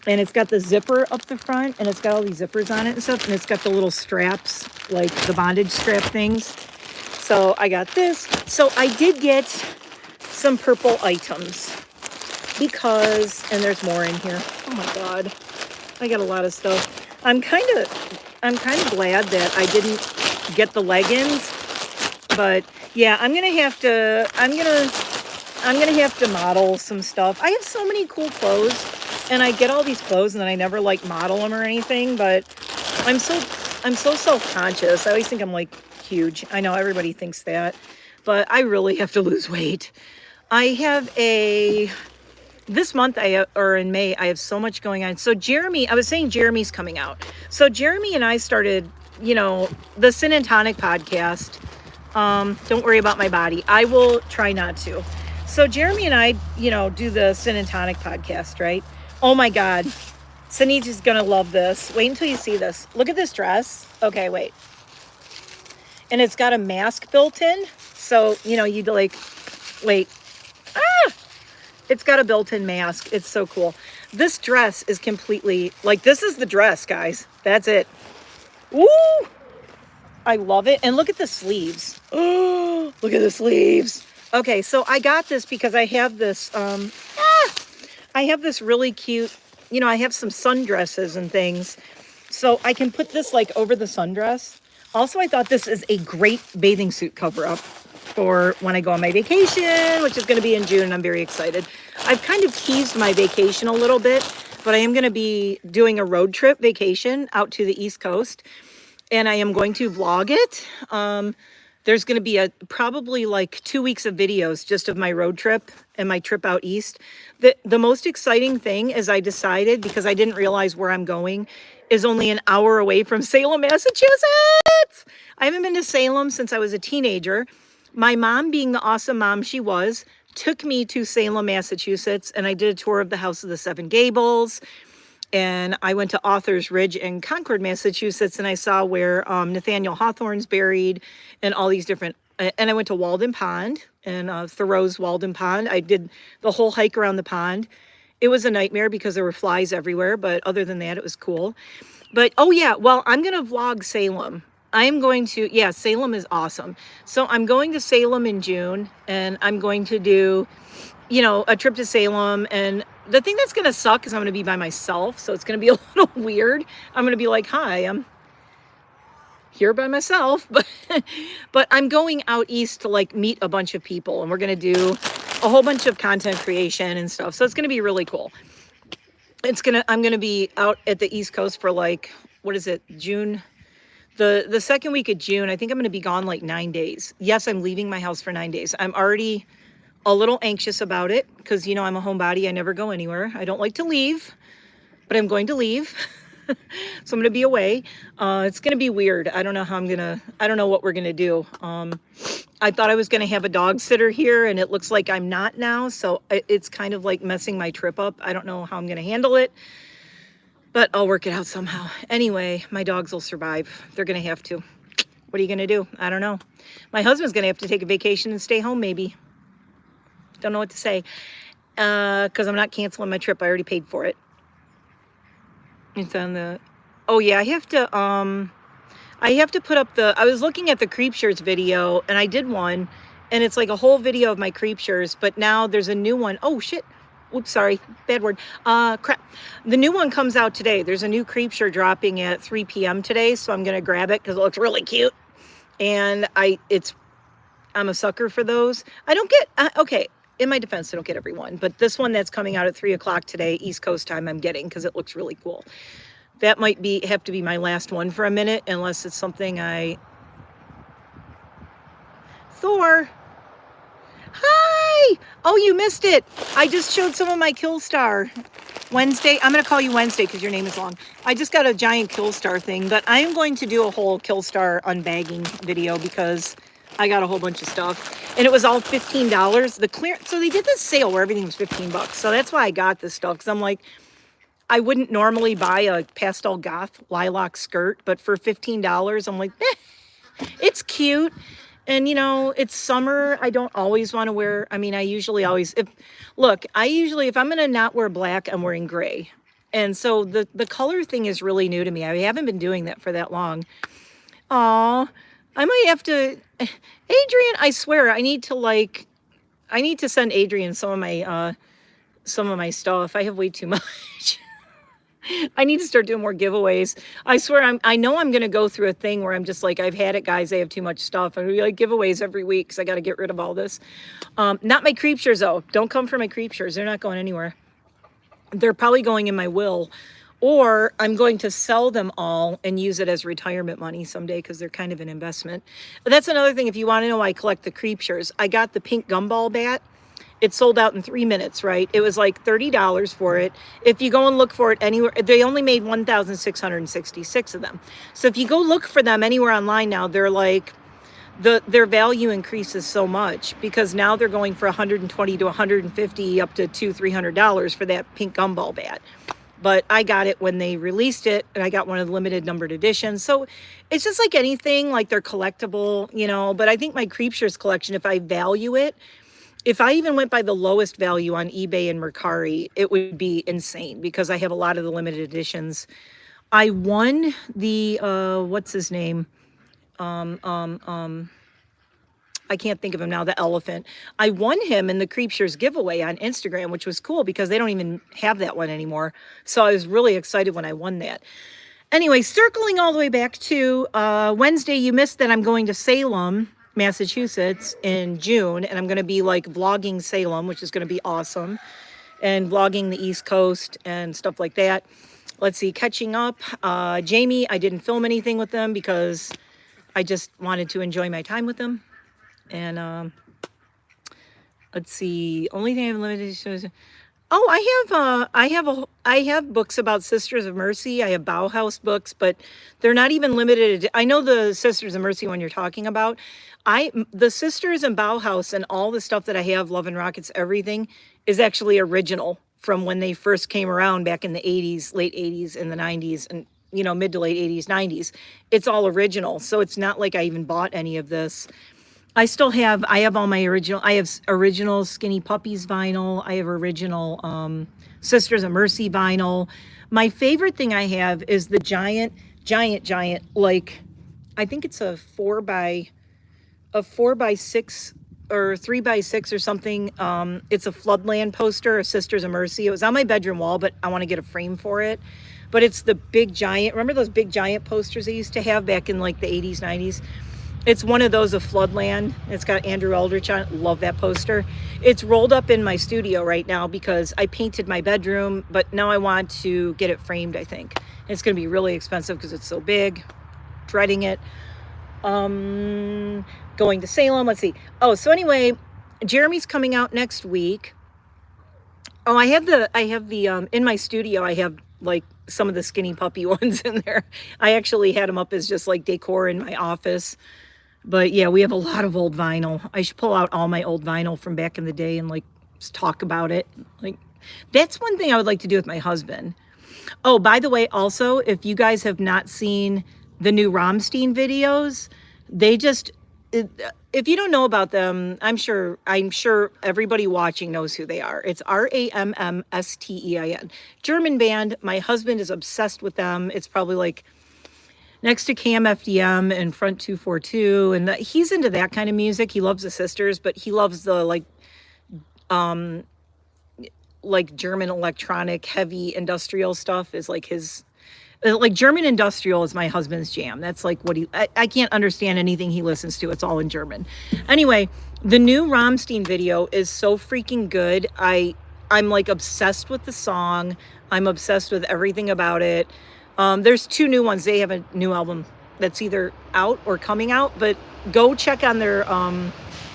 and it's got the zipper up the front, and it's got all these zippers on it and stuff, and it's got the little straps, like the bondage strap things. So I got this. So I did get some purple items because, and there's more in here. Oh my God, I got a lot of stuff. I'm kind of glad that I didn't get the leggings, but yeah, I'm gonna have to model some stuff. I have so many cool clothes, and I get all these clothes, and then I never like model them or anything. But I'm so self-conscious. I always think I'm like huge. I know everybody thinks that, but I really have to lose weight. I have this month, or in May, I have so much going on. So Jeremy, I was saying Jeremy's coming out. So Jeremy and I started, the Sin and Tonic podcast. Don't worry about my body. I will try not to. So Jeremy and I, do the Sin and Tonic podcast, right? Oh my God. Sanita's going to love this. Wait until you see this. Look at this dress. Okay, wait. And it's got a mask built in. So, you'd like, wait. It's got a built-in mask. It's so cool. This dress is completely, like, this is the dress, guys. That's it. Woo! I love it. And look at the sleeves. Oh, look at the sleeves. Okay, so I got this because I have this, I have this really cute, I have some sundresses and things. So I can put this, like, over the sundress. Also, I thought this is a great bathing suit cover-up for when I go on my vacation, which is going to be in June, and I'm very excited. I've kind of teased my vacation a little bit, but I am going to be doing a road trip vacation out to the East Coast, and I am going to vlog it. There's going to be probably like 2 weeks of videos just of my road trip and my trip out east. The most exciting thing is I decided, because I didn't realize where I'm going, is only an hour away from Salem, Massachusetts. I haven't been to Salem since I was a teenager. My mom, being the awesome mom she was, took me to Salem, Massachusetts, and I did a tour of the House of the Seven Gables, and I went to Author's Ridge in Concord, Massachusetts, and I saw where Nathaniel Hawthorne's buried, and all these different, and I went to Walden Pond, and Thoreau's Walden Pond. I did the whole hike around the pond. It was a nightmare because there were flies everywhere, but other than that, it was cool. But, oh yeah, well, I'm going to vlog Salem. I am going to, yeah, Salem is awesome. So I'm going to Salem in June, and I'm going to do, a trip to Salem. And the thing that's going to suck is I'm going to be by myself. So it's going to be a little weird. I'm going to be like, hi, I'm here by myself. But I'm going out east to like meet a bunch of people, and we're going to do a whole bunch of content creation and stuff. So it's going to be really cool. I'm going to be out at the East Coast for like, what is it, June? The second week of June. I think I'm going to be gone like 9 days. Yes, I'm leaving my house for 9 days. I'm already a little anxious about it because, I'm a homebody. I never go anywhere. I don't like to leave, but I'm going to leave. So I'm going to be away. It's going to be weird. I don't know I don't know what we're going to do. I thought I was going to have a dog sitter here, and it looks like I'm not now. So it's kind of like messing my trip up. I don't know how I'm going to handle it. But I'll work it out somehow. Anyway, my dogs will survive. They're going to have to. What are you going to do? I don't know. My husband's going to have to take a vacation and stay home, maybe. Don't know what to say. Because I'm not canceling my trip. I already paid for it. It's on the... Oh, yeah, I have to put up I was looking at the Creep Shirts video, and I did one. And it's like a whole video of my Creep Shirts. But now there's a new one. Oh, shit. Oops, sorry, bad word. Crap. The new one comes out today. There's a new Creepshirt dropping at 3 p.m. today, so I'm going to grab it because it looks really cute. And I'm a sucker for those. I don't get, okay, in my defense, I don't get every one, but this one that's coming out at 3 o'clock today, East Coast time, I'm getting because it looks really cool. That might have to be my last one for a minute, unless it's something Thor. Hi! Oh, you missed it. I just showed some of my Killstar. Wednesday. I'm going to call you Wednesday because your name is long. I just got a giant Killstar thing, but I am going to do a whole Killstar unbagging video because I got a whole bunch of stuff. And it was all $15. So they did this sale where everything was $15. So that's why I got this stuff, because I'm like, I wouldn't normally buy a pastel goth lilac skirt, but for $15, I'm like, it's cute. And, you know, it's summer. I don't always want to wear, I mean, I usually always, if I'm going to not wear black, I'm wearing gray. And so the color thing is really new to me. I haven't been doing that for that long. Aw, I might have to, Adrian, I swear, I need to send Adrian some of my stuff. I have way too much. I need to start doing more giveaways. I swear, I know I'm going to go through a thing where I'm just like, I've had it, guys. I have too much stuff. I'm going to be like giveaways every week because I got to get rid of all this. Not my creepshires, though. Don't come for my creepshires. They're not going anywhere. They're probably going in my will. Or I'm going to sell them all and use it as retirement money someday because they're kind of an investment. But that's another thing. If you want to know why I collect the creepshires, I got the pink gumball bat. It sold out in 3 minutes, right? It was like $30 for it. If you go and look for it anywhere, they only made 1,666 of them. So if you go look for them anywhere online now, they're like, their value increases so much because now they're going for $120 to $150 up to $200-$300 for that pink gumball bat. But I got it when they released it, and I got one of the limited numbered editions. So it's just like anything, like they're collectible, you know. But I think my creepshires collection, if I value it, if I even went by the lowest value on eBay and Mercari, it would be insane because I have a lot of the limited editions. I won the, what's his name? I can't think of him now, the elephant. I won him in the Creepshires giveaway on Instagram, which was cool because they don't even have that one anymore. So I was really excited when I won that. Anyway, circling all the way back to Wednesday, you missed that I'm going to Salem, Massachusetts in June, and I'm going to be like vlogging Salem, which is going to be awesome, and vlogging the East Coast and stuff like that. Let's see, catching up. Jamie, I didn't film anything with them because I just wanted to enjoy my time with them. And let's see, only thing I have limited shows. Oh, I have books about Sisters of Mercy. I have Bauhaus books, but they're not even limited. I know the Sisters of Mercy one you're talking about. The Sisters and Bauhaus and all the stuff that I have, Love and Rockets, everything is actually original from when they first came around back in the 80s, late 80s and the 90s, and you know, mid to late 80s, 90s. It's all original. So it's not like I even bought any of this. I have all my original, I have original Skinny Puppies vinyl. I have original Sisters of Mercy vinyl. My favorite thing I have is the giant, like, I think it's a 4x6 or 3x6 or something. It's a Floodland poster, a Sisters of Mercy. It was on my bedroom wall, but I want to get a frame for it. But it's the big giant, remember those big giant posters I used to have back in like the 80s, 90s? It's one of those of Floodland. It's got Andrew Eldritch on it. Love that poster. It's rolled up in my studio right now because I painted my bedroom, but now I want to get it framed, I think. It's going to be really expensive because it's so big. Dreading it. Going to Salem. Let's see. Oh, so anyway, Jeremy's coming out next week. Oh, I have the in my studio, I have like some of the Skinny Puppy ones in there. I actually had them up as just like decor in my office. But yeah, we have a lot of old vinyl. I should pull out all my old vinyl from back in the day and like just talk about it. Like, that's one thing I would like to do with my husband. Oh, by the way, also, if you guys have not seen the new Rammstein videos, if you don't know about them, I'm sure everybody watching knows who they are. It's Rammstein, German band. My husband is obsessed with them. It's probably like next to Cam FDM and Front 242, and he's into that kind of music. He loves the Sisters, but he loves the like German electronic heavy industrial stuff is like his. Like German industrial is my husband's jam. That's like what I can't understand anything he listens to. It's all in German. Anyway, the new Rammstein video is so freaking good. I'm like obsessed with the song. I'm obsessed with everything about it. There's 2 new ones. They have a new album that's either out or coming out, but go check on their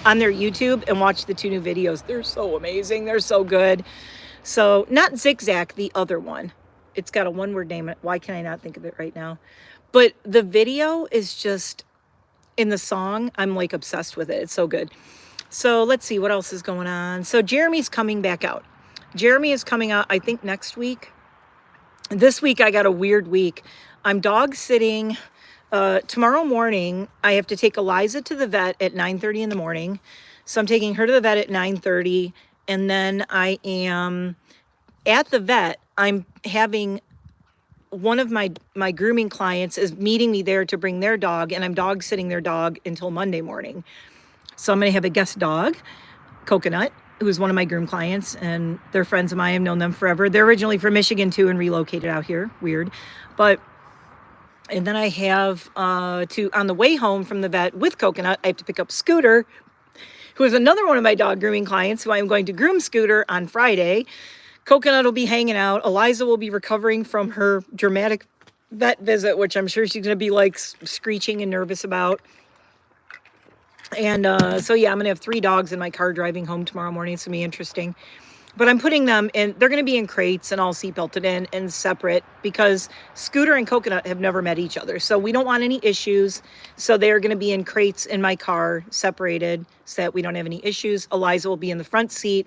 YouTube and watch the 2 new videos. They're so amazing. They're so good. So not Zigzag, the other one. It's got a one-word name. Why can I not think of it right now? But the video is just, in the song, I'm like obsessed with it. It's so good. So let's see what else is going on. So Jeremy's coming back out. Jeremy is coming out, I think, next week. This week I got a weird week. I'm dog sitting. Tomorrow morning, I have to take Eliza to the vet at 9:30 in the morning. So I'm taking her to the vet at 9:30. And then I am at the vet. I'm having one of my grooming clients is meeting me there to bring their dog. And I'm dog sitting their dog until Monday morning. So I'm going to have a guest dog, Coconut, who's one of my groom clients. And they're friends of mine. I've known them forever. They're originally from Michigan, too, and relocated out here. Weird. And then I have on the way home from the vet with Coconut, I have to pick up Scooter, who is another one of my dog grooming clients, who I'm going to groom Scooter on Friday. Coconut will be hanging out. Eliza will be recovering from her dramatic vet visit, which I'm sure she's going to be like screeching and nervous about. And so, yeah, I'm going to have 3 dogs in my car driving home tomorrow morning. It's going to be interesting. But I'm putting them in, they're going to be in crates and all seatbelted in and separate because Scooter and Coconut have never met each other. So we don't want any issues. So they're going to be in crates in my car, separated, so that we don't have any issues. Eliza will be in the front seat,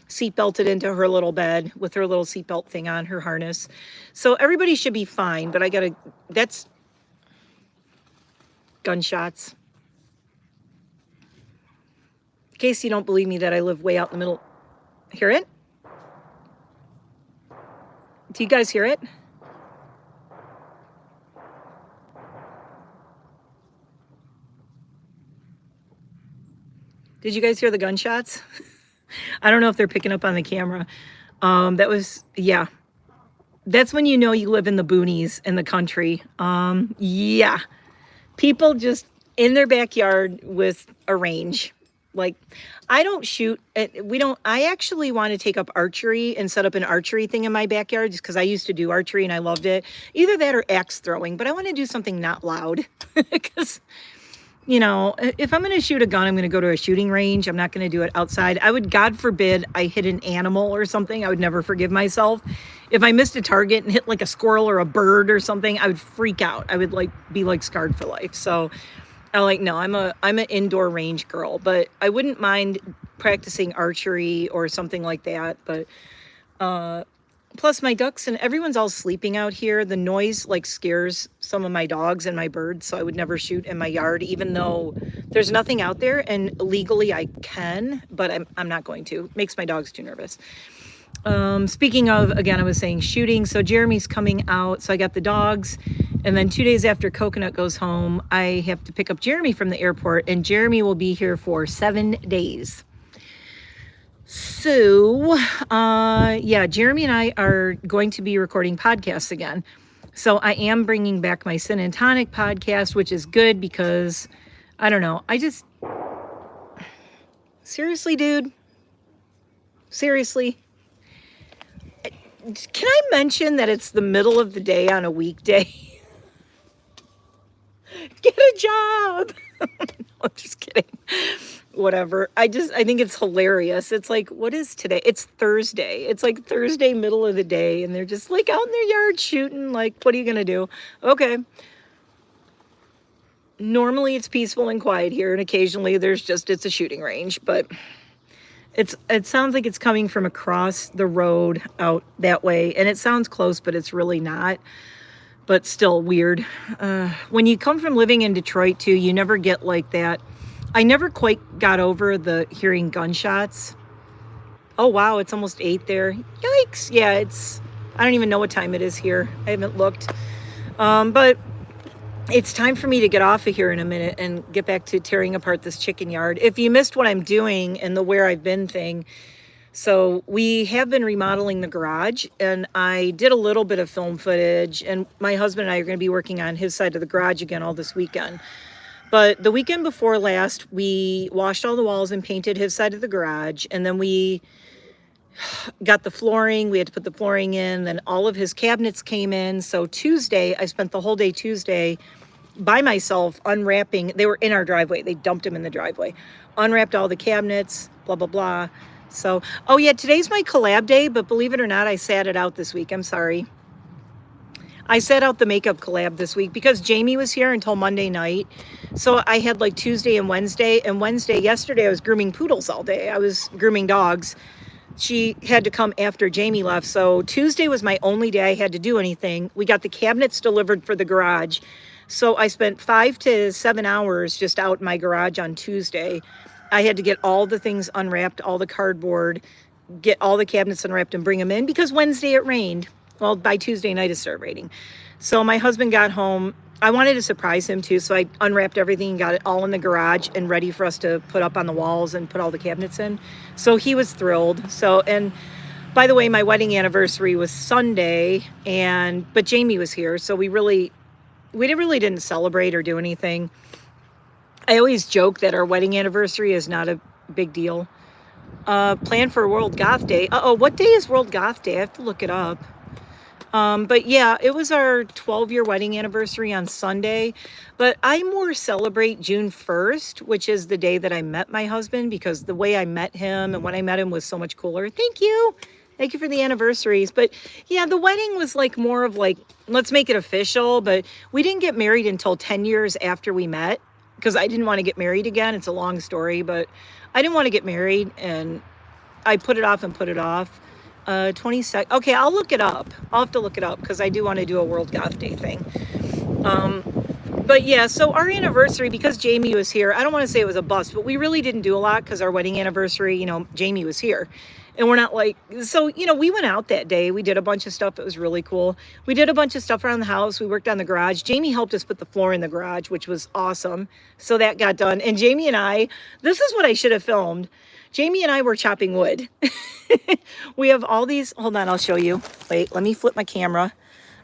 seatbelted into her little bed with her little seatbelt thing on, her harness. So everybody should be fine, but that's gunshots. In case you don't believe me that I live way out in the middle. Hear it? Do you guys hear it? Did you guys hear the gunshots? I don't know if they're picking up on the camera. Yeah. That's when you know you live in the boonies in the country. Yeah. People just in their backyard with a range. Like, I don't shoot. I actually want to take up archery and set up an archery thing in my backyard just because I used to do archery and I loved it. Either that or axe throwing, but I want to do something not loud because, if I'm going to shoot a gun, I'm going to go to a shooting range. I'm not going to do it outside. God forbid I hit an animal or something. I would never forgive myself. If I missed a target and hit like a squirrel or a bird or something, I would freak out. I would be scarred for life. So no, I'm an indoor range girl, but I wouldn't mind practicing archery or something like that. But plus my ducks and everyone's all sleeping out here. The noise scares some of my dogs and my birds, so I would never shoot in my yard, even though there's nothing out there and legally I can, but I'm not going to. It makes my dogs too nervous. Speaking of, again, I was saying shooting. So Jeremy's coming out. So I got the dogs. And then 2 days after Coconut goes home, I have to pick up Jeremy from the airport. And Jeremy will be here for 7 days. So, yeah, Jeremy and I are going to be recording podcasts again. So I am bringing back my Sin and Tonic podcast, which is good because, I don't know. Seriously, dude? Seriously? Can I mention that it's the middle of the day on a weekday? Get a job. No, I'm just kidding. Whatever. I think it's hilarious. It's like, what is today? It's Thursday. It's like Thursday, middle of the day. And they're just out in their yard shooting. What are you going to do? Okay. Normally it's peaceful and quiet here. And occasionally it's a shooting range. But it sounds like it's coming from across the road out that way. And it sounds close, but it's really not. But still weird. When you come from living in Detroit too, you never get like that. I never quite got over the hearing gunshots. Oh wow, it's almost 8 there. Yikes. Yeah, I don't even know what time it is here. I haven't looked. But it's time for me to get off of here in a minute and get back to tearing apart this chicken yard. If you missed what I'm doing and the where I've been thing, so we have been remodeling the garage, and I did a little bit of film footage, and my husband and I are going to be working on his side of the garage again all this weekend. But the weekend before last, we washed all the walls and painted his side of the garage, and then we got the flooring. We had to put the flooring in. Then all of his cabinets came in. So Tuesday, I spent the whole day Tuesday by myself unwrapping. They were in our driveway. They dumped them in the driveway. Unwrapped all the cabinets, blah, blah, blah. So, oh yeah, today's my collab day, but believe it or not, I sat it out this week. I'm sorry. I sat out the makeup collab this week because Jamie was here until Monday night. So I had Tuesday and Wednesday. And yesterday, I was grooming poodles all day. I was grooming dogs. she had to come after Jamie left. So Tuesday was my only day I had to do anything. We got the cabinets delivered for the garage. So I spent 5 to 7 hours just out in my garage on Tuesday. I had to get all the things unwrapped, all the cardboard, get all the cabinets unwrapped and bring them in because Wednesday it rained. Well, by Tuesday night it started raining. So my husband got home. I wanted to surprise him too, so I unwrapped everything and got it all in the garage and ready for us to put up on the walls and put all the cabinets in. So he was thrilled. So, and by the way, my wedding anniversary was Sunday, but Jamie was here, so we really didn't celebrate or do anything. I always joke that our wedding anniversary is not a big deal. Plan for World Goth Day. Uh-oh, what day is World Goth Day? I have to look it up. But yeah, it was our 12-year wedding anniversary on Sunday, but I more celebrate June 1st, which is the day that I met my husband, because the way I met him and when I met him was so much cooler. Thank you. Thank you for the anniversaries. But yeah, the wedding was like more of like, let's make it official, but we didn't get married until 10 years after we met because I didn't want to get married again. It's a long story, but I didn't want to get married and I put it off and put it off. 22nd. Okay, I'll look it up. I'll have to look it up because I do want to do a World Goth Day thing. But yeah, so our anniversary, because Jamie was here, I don't want to say it was a bust, but we really didn't do a lot because our wedding anniversary, you know, Jamie was here. And we're not like, so, you know, we went out that day. We did a bunch of stuff. It was really cool. We did a bunch of stuff around the house. We worked on the garage. Jamie helped us put the floor in the garage, which was awesome. So that got done. And Jamie and I, this is what I should have filmed. Jamie and I were chopping wood. We have all these, hold on, I'll show you. Wait, let me flip my camera.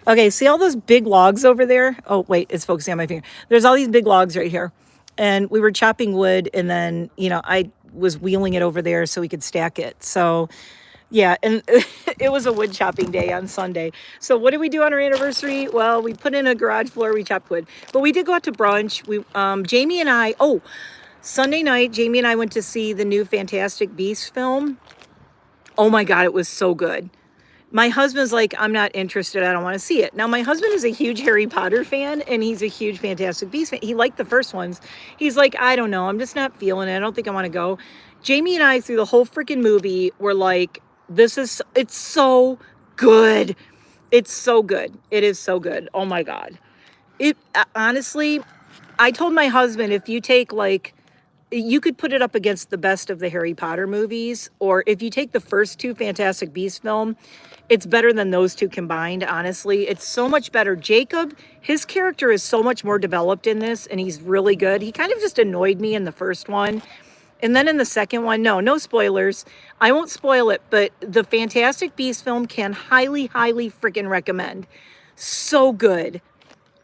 Okay, see all those big logs over there? Oh, wait, it's focusing on my finger. There's all these big logs right here. And we were chopping wood and then, you know, I was wheeling it over there so we could stack it. So yeah, and it was a wood chopping day on Sunday. So what did we do on our anniversary? Well, we put in a garage floor, we chopped wood. But we did go out to brunch. Jamie and I, Sunday night, Jamie and I went to see the new Fantastic Beasts film. Oh my God, it was so good. My husband's like, I'm not interested. I don't want to see it. Now, my husband is a huge Harry Potter fan, and he's a huge Fantastic Beasts fan. He liked the first ones. He's like, I don't know. I'm just not feeling it. I don't think I want to go. Jamie and I, through the whole freaking movie, were like, it's so good. It's so good. It is so good. Oh my God. Honestly, I told my husband, if you take you could put it up against the best of the Harry Potter movies, or if you take the first two Fantastic Beasts film, it's better than those two combined, honestly. It's so much better. Jacob, his character is so much more developed in this, and he's really good. He kind of just annoyed me in the first one. And then in the second one, no spoilers. I won't spoil it, but the Fantastic Beasts film can highly, highly freaking recommend. So good.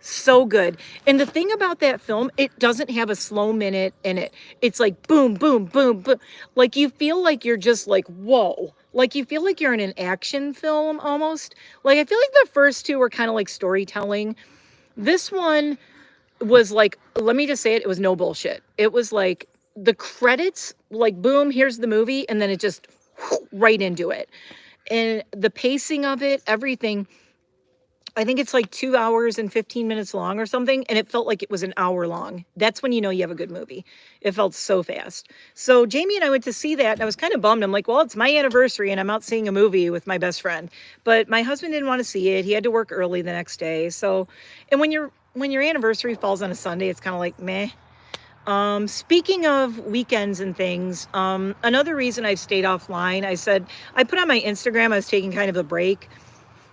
So good. And the thing about that film, it doesn't have a slow minute in it. It's like boom, boom, boom, boom. Like you feel like you're just like, whoa. Like you feel like you're in an action film almost. Like I feel like the first two were kind of like storytelling. This one was like, let me just say it, it was no bullshit. It was like the credits, like boom, here's the movie. And then it just right into it. And the pacing of it, everything. I think it's like 2 hours and 15 minutes long or something. And it felt like it was an hour long. That's when you know you have a good movie. It felt so fast. So Jamie and I went to see that and I was kind of bummed. I'm like, well, it's my anniversary and I'm out seeing a movie with my best friend. But my husband didn't want to see it. He had to work early the next day. So, and when your anniversary falls on a Sunday, it's kind of like, meh. Speaking of weekends and things, another reason I've stayed offline, I put on my Instagram, I was taking kind of a break,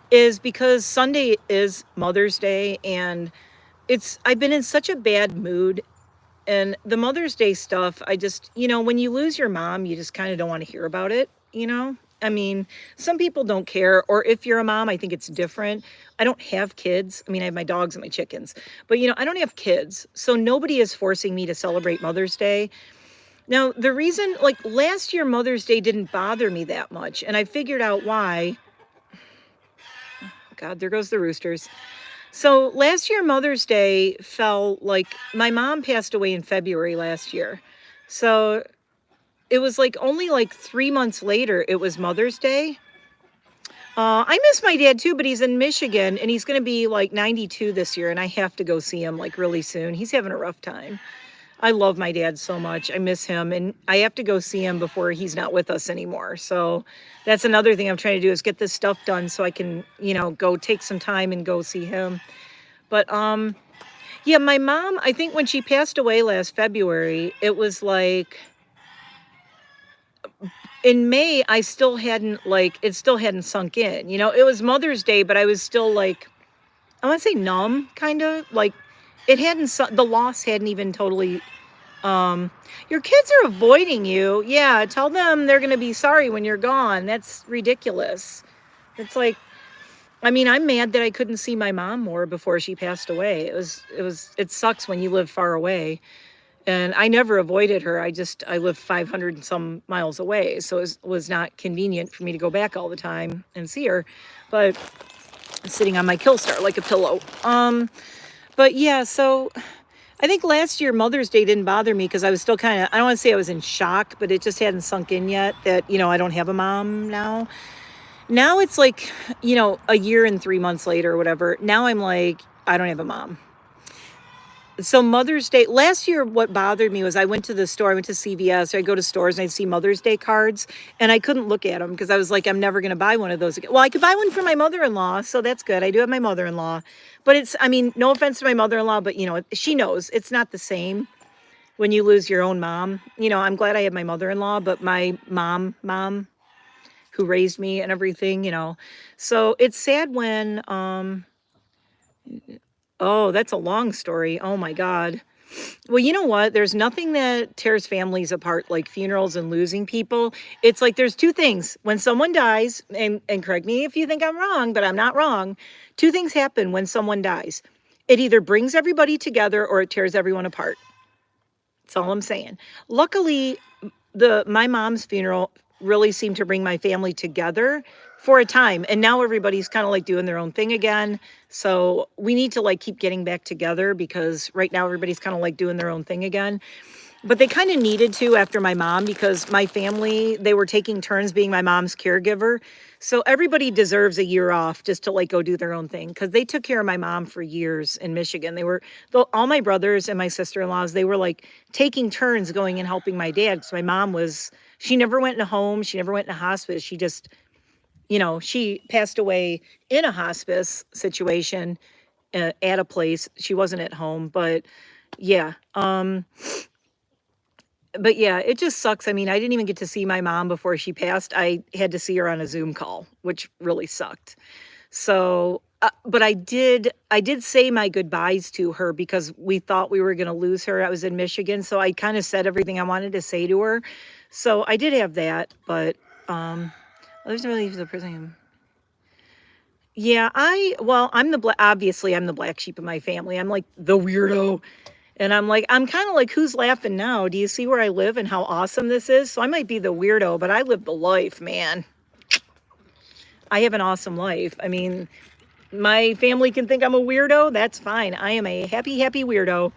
is because Sunday is Mother's Day and I've been in such a bad mood, and the Mother's Day stuff, I just, when you lose your mom, you just kind of don't want to hear about it, I mean, some people don't care, or if you're a mom, I think it's different. I don't have kids. I mean, I have my dogs and my chickens, but I don't have kids. So nobody is forcing me to celebrate Mother's Day. Now, the reason, last year, Mother's Day didn't bother me that much, and I figured out why. God, there goes the roosters. So last year, Mother's Day fell my mom passed away in February last year. So it was only 3 months later, it was Mother's Day. I miss my dad too, but he's in Michigan and he's going to be 92 this year. And I have to go see him really soon. He's having a rough time. I love my dad so much. I miss him, and I have to go see him before he's not with us anymore. So that's another thing I'm trying to do is get this stuff done so I can, go take some time and go see him. But yeah, my mom, I think when she passed away last February, it was like in May, I still hadn't it still hadn't sunk in. It was Mother's Day, but I was still like, I want to say numb, kind of like it hadn't, the loss hadn't even totally. Your kids are avoiding you. Yeah, tell them they're going to be sorry when you're gone. That's ridiculous. It's like, I mean, I'm mad that I couldn't see my mom more before she passed away. It sucks when you live far away. And I never avoided her. I lived 500 and some miles away. So it was not convenient for me to go back all the time and see her. But sitting on my Killstar like a pillow. But yeah, so I think last year Mother's Day didn't bother me because I was still kind of, I don't want to say I was in shock, but it just hadn't sunk in yet that, I don't have a mom now. Now it's like, a year and 3 months later or whatever. Now I'm like, I don't have a mom. So Mother's Day, last year, what bothered me was I went to the store, I went to CVS, or I go to stores and I'd see Mother's Day cards and I couldn't look at them because I was like, I'm never going to buy one of those again. Well, I could buy one for my mother-in-law, so that's good. I do have my mother-in-law, but I mean, no offense to my mother-in-law, but she knows it's not the same when you lose your own mom. I'm glad I have my mother-in-law, but my mom who raised me and everything, so it's sad when, oh, that's a long story. Oh my God. Well, you know what? There's nothing that tears families apart like funerals and losing people. It's like there's two things. When someone dies, and correct me if you think I'm wrong, but I'm not wrong. Two things happen when someone dies. It either brings everybody together or it tears everyone apart. That's all I'm saying. Luckily, my mom's funeral really seemed to bring my family together for a time. And now everybody's kind of like doing their own thing again. So we need to keep getting back together because right now everybody's kind of doing their own thing again. But they kind of needed to after my mom because my family, they were taking turns being my mom's caregiver. So everybody deserves a year off just to go do their own thing because they took care of my mom for years in Michigan. All my brothers and my sister-in-laws, they were taking turns going and helping my dad because my mom she never went in a home. She never went in a hospice. She just, she passed away in a hospice situation at a place. She wasn't at home, but yeah. But yeah, it just sucks. I mean, I didn't even get to see my mom before she passed. I had to see her on a Zoom call, which really sucked. So, but I did say my goodbyes to her because we thought we were going to lose her. I was in Michigan, so I kind of said everything I wanted to say to her. So I did have that, but there's really the prison. Yeah, obviously I'm the black sheep of my family. I'm like the weirdo. And I'm kind of who's laughing now? Do you see where I live and how awesome this is? So I might be the weirdo, but I live the life, man. I have an awesome life. I mean, my family can think I'm a weirdo. That's fine. I am a happy, happy weirdo.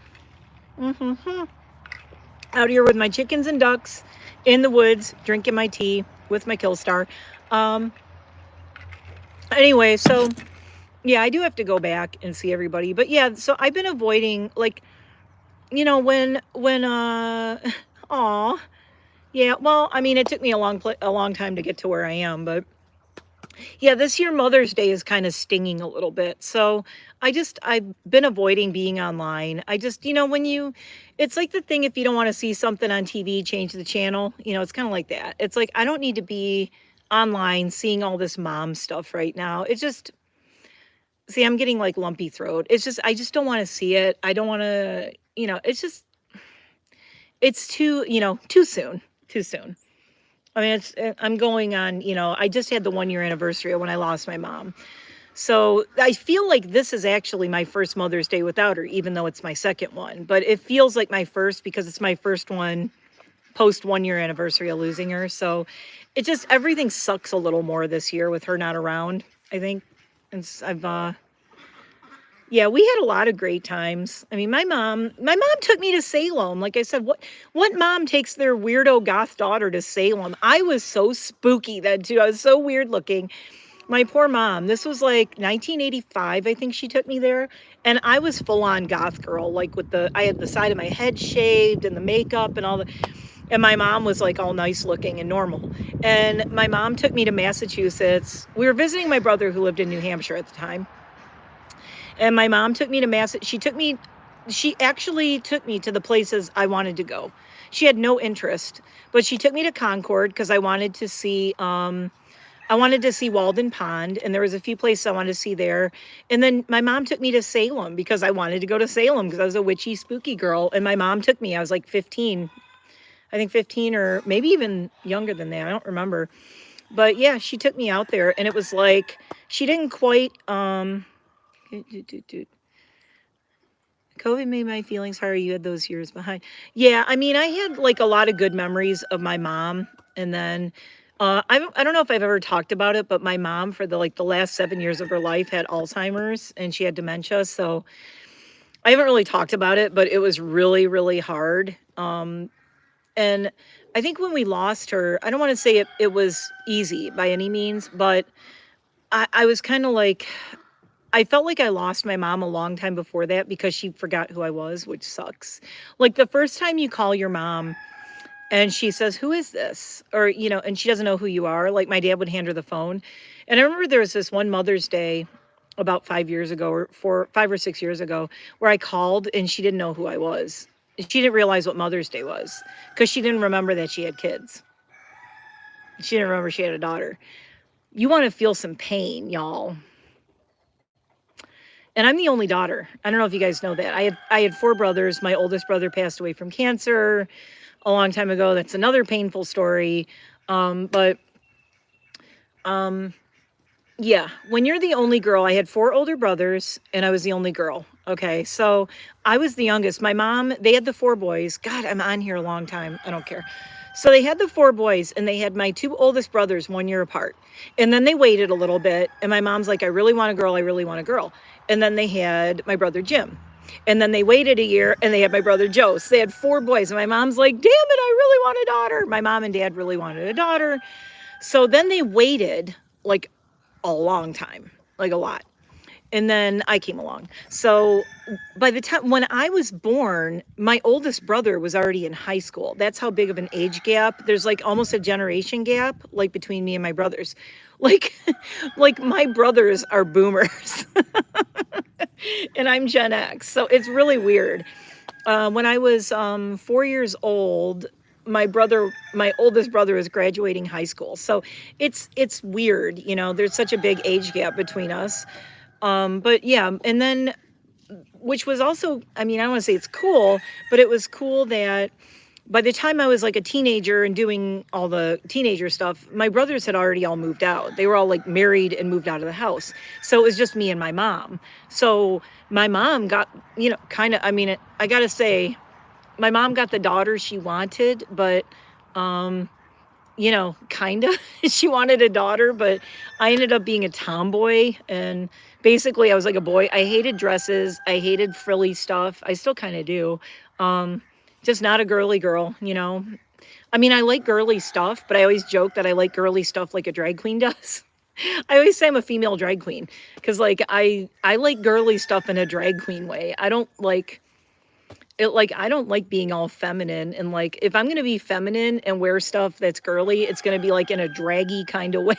Out here with my chickens and ducks in the woods, drinking my tea with my Killstar. Anyway, so yeah, I do have to go back and see everybody. But yeah, so I've been avoiding aw, yeah, well, I mean, it took me a long time to get to where I am, but yeah, this year Mother's Day is kind of stinging a little bit. So I've been avoiding being online. It's like the thing, if you don't want to see something on TV, change the channel, it's kind of like that. It's like, I don't need to be online seeing all this mom stuff right now. It's just, see, I'm getting lumpy throat. It's just, I just don't want to see it. I don't want to, it's too soon. I mean, I'm going on, I just had the 1-year anniversary of when I lost my mom. So I feel like this is actually my first Mother's Day without her, even though it's my second one. But it feels like my first because it's my first one post 1-year anniversary of losing her. So it just, everything sucks a little more this year with her not around, I think. And yeah, we had a lot of great times. I mean, my mom took me to Salem. Like I said, what mom takes their weirdo goth daughter to Salem? I was so spooky then too. I was so weird looking. My poor mom. This was like 1985, I think she took me there. And I was full on goth girl, like I had the side of my head shaved and the makeup and all the, and my mom was like all nice looking and normal. And my mom took me to Massachusetts. We were visiting my brother who lived in New Hampshire at the time. And my mom took me to she actually took me to the places I wanted to go. She had no interest, but she took me to Concord because I wanted to see Walden Pond, and there was a few places I wanted to see there. And then my mom took me to Salem because I wanted to go to Salem because I was a witchy, spooky girl. And my mom took me. I was like 15, I think 15 or maybe even younger than that. I don't remember. But yeah, she took me out there, and it was like she didn't quite. COVID made my feelings harder. You had those years behind. Yeah, I mean, I had like a lot of good memories of my mom, and then I don't know if I've ever talked about it, but my mom for the last 7 years of her life had Alzheimer's and she had dementia. So I haven't really talked about it, but it was really, really hard. And I think when we lost her, I don't want to say it was easy by any means, but I was kind of like, I felt like I lost my mom a long time before that because she forgot who I was, which sucks. Like the first time you call your mom and she says, "Who is this?" Or, and she doesn't know who you are. Like my dad would hand her the phone. And I remember there was this one Mother's Day about 5 years ago, or 5 or 6 years ago, where I called and she didn't know who I was. She didn't realize what Mother's Day was because she didn't remember that she had kids. She didn't remember she had a daughter. You want to feel some pain, y'all. And I'm the only daughter. I don't know if you guys know that. I had four brothers. My oldest brother passed away from cancer a long time ago. That's another painful story. But yeah, when you're the only girl, I had four older brothers and I was the only girl. Okay, so I was the youngest. My mom, they had the four boys. God, I'm on here a long time. I don't care. So they had the four boys and they had my two oldest brothers 1 year apart. And then they waited a little bit. And my mom's like, I really want a girl. I really want a girl. And then they had my brother Jim. And then they waited a year and they had my brother Joe. So they had four boys. And my mom's like, damn it, I really want a daughter. My mom and dad really wanted a daughter. So then they waited like a long time, like a lot. And then I came along. So by the time when I was born, my oldest brother was already in high school. That's how big of an age gap. There's like almost a generation gap, like between me and my brothers. Like, like my brothers are boomers and I'm Gen X. So it's really weird. When I was 4 years old, my oldest brother was graduating high school. So it's weird, there's such a big age gap between us. But yeah, and then, which was also, I mean, I don't want to say it's cool, but it was cool that by the time I was like a teenager and doing all the teenager stuff, my brothers had already all moved out. They were all like married and moved out of the house. So it was just me and my mom. So my mom got, kind of, I mean, I got to say, my mom got the daughter she wanted, but, kind of, she wanted a daughter, but I ended up being a tomboy. And basically I was like a boy. I hated dresses. I hated frilly stuff. I still kind of do. Just not a girly girl, I mean, I like girly stuff, but I always joke that I like girly stuff like a drag queen does. I always say I'm a female drag queen because like I like girly stuff in a drag queen way. I don't like it, like I don't like being all feminine, and like if I'm gonna be feminine and wear stuff that's girly, it's gonna be like in a draggy kind of way.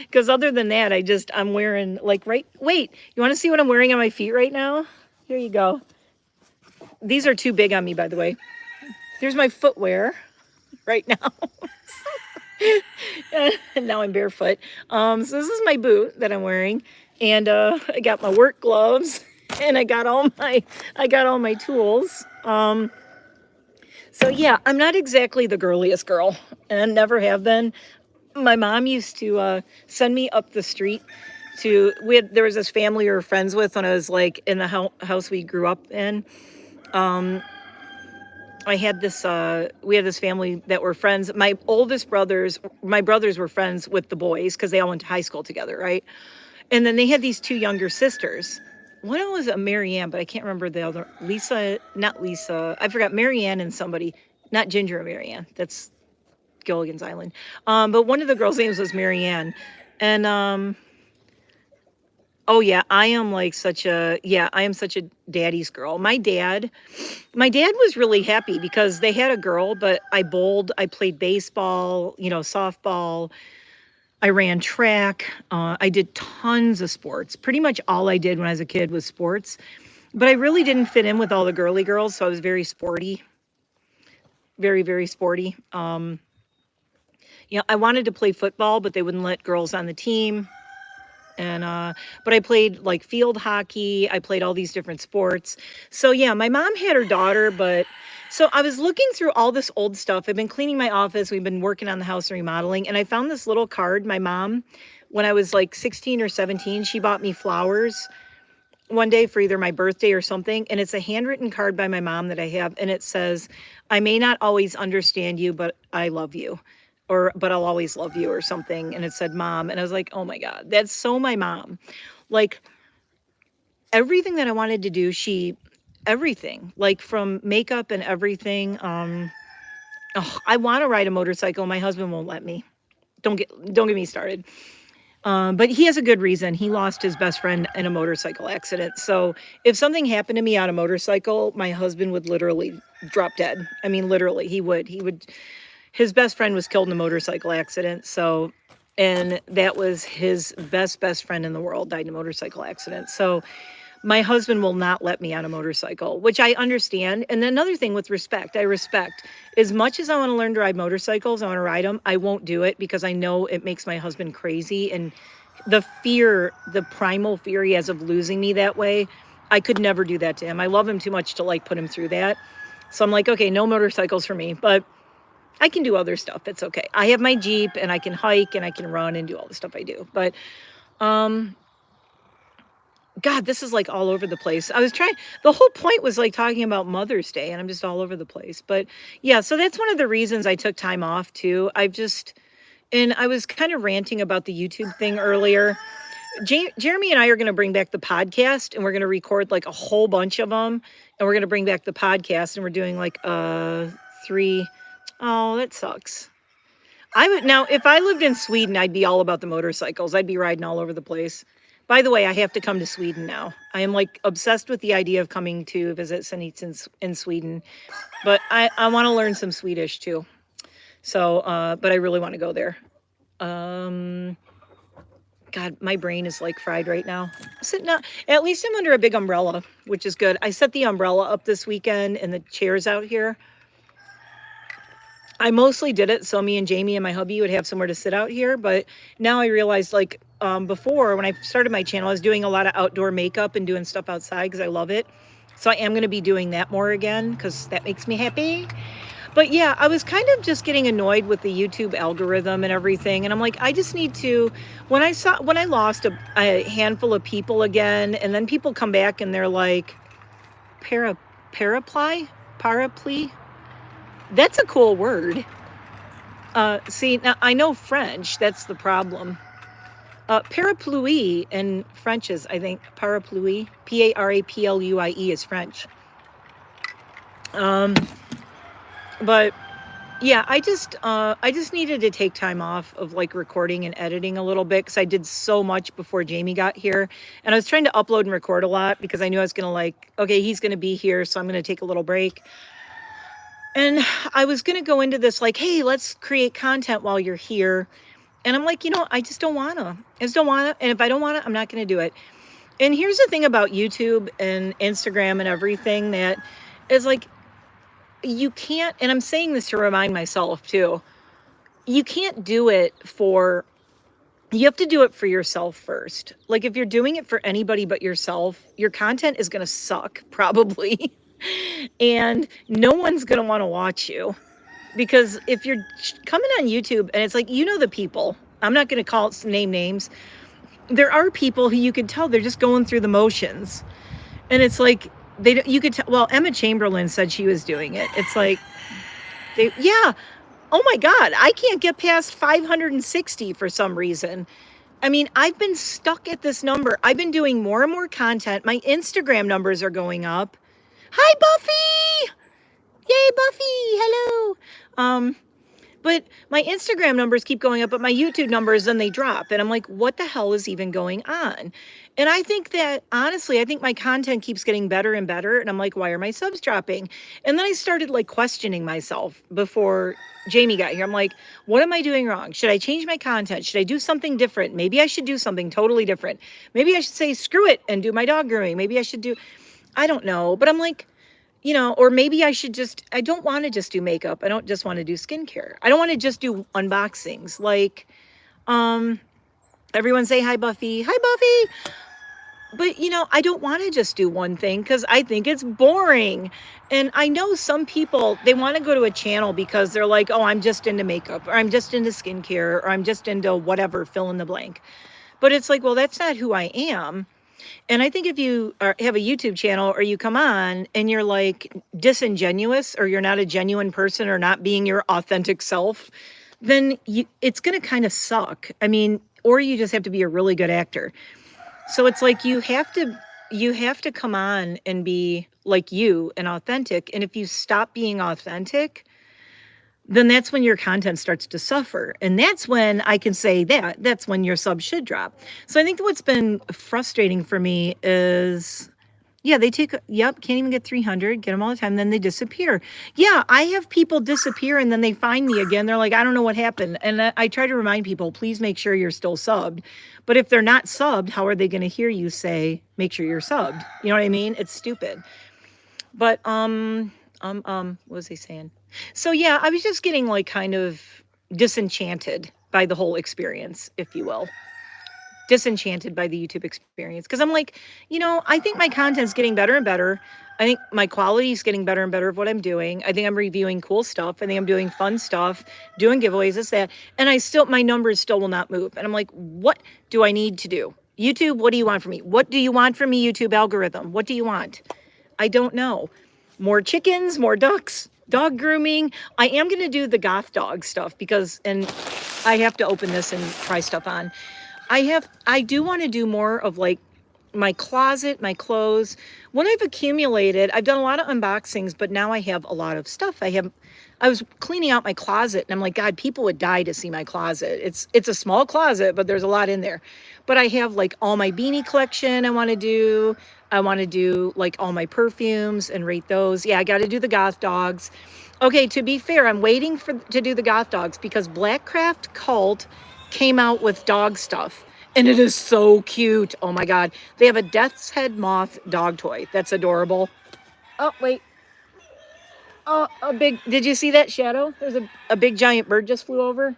Because other than that, I'm wearing like wait, you want to see what I'm wearing on my feet right now? Here you go. These are too big on me, by the way. There's my footwear right now. And now I'm barefoot. So this is my boot that I'm wearing, and I got my work gloves, and I got all my tools. So yeah, I'm not exactly the girliest girl, and never have been. My mom used to send me up the street there was this family we were friends with when I was like in the house we grew up in. We had this family that were friends. My brothers were friends with the boys because they all went to high school together, right? And then they had these two younger sisters. One was a Marianne, but I can't remember the other. Not Lisa. I forgot Marianne and somebody, not Ginger and Marianne. That's Gilligan's Island. But one of the girls' names was Marianne. And oh yeah, I am like such a I am such a daddy's girl. My dad was really happy because they had a girl, but I bowled, I played baseball, softball, I ran track. I did tons of sports. Pretty much all I did when I was a kid was sports. But I really didn't fit in with all the girly girls, so I was very sporty, very, very sporty. I wanted to play football, but they wouldn't let girls on the team. And but I played like field hockey. I played all these different sports. So yeah, my mom had her daughter, but so I was looking through all this old stuff. I've been cleaning my office. We've been working on the house and remodeling, and I found this little card. My mom, when I was like 16 or 17, she bought me flowers one day for either my birthday or something, and it's a handwritten card by my mom that I have, and it says, "I may not always understand you, but I love you." Or, but I'll always love you or something. And it said mom. And I was like, oh my God, that's so my mom. Like everything that I wanted to do, everything, like from makeup and everything. I want to ride a motorcycle. My husband won't let me. Don't get me started. But he has a good reason. He lost his best friend in a motorcycle accident. So if something happened to me on a motorcycle, my husband would literally drop dead. I mean, literally, he would. His best friend was killed in a motorcycle accident. So, and that was his best friend in the world, died in a motorcycle accident. So my husband will not let me on a motorcycle, which I understand. And another thing with respect, I respect as much as I want to learn to ride motorcycles, I want to ride them. I won't do it because I know it makes my husband crazy. And the primal fear he has of losing me that way, I could never do that to him. I love him too much to like put him through that. So I'm like, okay, no motorcycles for me, but I can do other stuff. It's okay. I have my Jeep and I can hike and I can run and do all the stuff I do. But, God, this is like all over the place. The whole point was like talking about Mother's Day and I'm just all over the place. But yeah, so that's one of the reasons I took time off too. And I was kind of ranting about the YouTube thing earlier. Jeremy and I are going to bring back the podcast and we're going to record like a whole bunch of them. And we're going to bring back the podcast and we're doing like 3. Oh, that sucks. Now, if I lived in Sweden, I'd be all about the motorcycles. I'd be riding all over the place. By the way, I have to come to Sweden now. I am like obsessed with the idea of coming to visit Sanit's in Sweden, but I want to learn some Swedish too. So, but I really want to go there. God, my brain is like fried right now. At least I'm under a big umbrella, which is good. I set the umbrella up this weekend and the chairs out here. I mostly did it so me and Jamie and my hubby would have somewhere to sit out here. But now I realized like before when I started my channel, I was doing a lot of outdoor makeup and doing stuff outside because I love it. So I am going to be doing that more again because that makes me happy. But yeah, I was kind of just getting annoyed with the YouTube algorithm and everything. And I'm like, I just need to, when I lost a handful of people again, and then people come back and they're like, paraply? That's a cool word. See, now I know French. That's the problem. Parapluie in French is, I think, parapluie. Parapluie is French. But yeah, I just needed to take time off of like recording and editing a little bit because I did so much before Jamie got here. And I was trying to upload and record a lot because I knew I was going to okay, he's going to be here, so I'm going to take a little break. And I was going to go into this like, hey, let's create content while you're here. And I'm like, I just don't want to. And if I don't want to, I'm not going to do it. And here's the thing about YouTube and Instagram and everything that is like, you can't, and I'm saying this to remind myself too, you can't do it you have to do it for yourself first. Like if you're doing it for anybody but yourself, your content is going to suck probably. And no one's going to want to watch you because if you're coming on YouTube and it's like, the people, I'm not going to name names. There are people who you could tell they're just going through the motions. And it's like, you could tell, well, Emma Chamberlain said she was doing it. It's like, oh my God, I can't get past 560 for some reason. I mean, I've been stuck at this number. I've been doing more and more content. My Instagram numbers are going up. Hi, Buffy. Yay, Buffy. Hello. But my Instagram numbers keep going up, but my YouTube numbers, then they drop. And I'm like, what the hell is even going on? And I think that, honestly, I think my content keeps getting better and better. And I'm like, why are my subs dropping? And then I started like questioning myself before Jamie got here. I'm like, what am I doing wrong? Should I change my content? Should I do something different? Maybe I should do something totally different. Maybe I should say, screw it and do my dog grooming. Maybe I should do, I don't know. But I'm like, you know, or maybe I should just, I don't want to just do makeup. I don't just want to do skincare. I don't want to just do unboxings. Like, everyone say hi, Buffy. Hi, Buffy. But, you know, I don't want to just do one thing because I think it's boring. And I know some people, they want to go to a channel because they're like, oh, I'm just into makeup, or I'm just into skincare, or I'm just into whatever, fill in the blank. But it's like, well, that's not who I am. And I think if you have a YouTube channel or you come on and you're like disingenuous, or you're not a genuine person, or not being your authentic self, then it's going to kind of suck. I mean, or you just have to be a really good actor. So it's like you have to come on and be like you and authentic. And if you stop being authentic, then that's when your content starts to suffer. And that's when I can say that's when your sub should drop. So I think what's been frustrating for me is, yeah, they take, yep, can't even get 300, get them all the time, then they disappear. Yeah, I have people disappear and then they find me again. They're like, I don't know what happened. And I try to remind people, please make sure you're still subbed. But if they're not subbed, how are they going to hear you say, make sure you're subbed? You know what I mean? It's stupid. But, what was he saying? So yeah, I was just getting like kind of disenchanted by the whole experience, if you will. Disenchanted by the YouTube experience. Because I'm like, you know, I think my content's getting better and better. I think my quality is getting better and better of what I'm doing. I think I'm reviewing cool stuff. I think I'm doing fun stuff, doing giveaways, this, that. And my numbers still will not move. And I'm like, what do I need to do? YouTube, what do you want from me? What do you want from me, YouTube algorithm? What do you want? I don't know. More chickens, more ducks, dog grooming. I am going to do the goth dog stuff and I have to open this and try stuff on. I do want to do more of like my closet, my clothes. When I've accumulated, I've done a lot of unboxings, but now I have a lot of stuff. I was cleaning out my closet and I'm like, God, people would die to see my closet. It's a small closet, but there's a lot in there. But I have like all my beanie collection I want to do. I want to do like all my perfumes and rate those. Yeah, I got to do the goth dogs. Okay, to be fair, I'm waiting to do the goth dogs because Blackcraft Cult came out with dog stuff. And it is so cute. Oh my God. They have a death's head moth dog toy. That's adorable. Oh, wait. Oh, did you see that shadow? There's a big giant bird just flew over.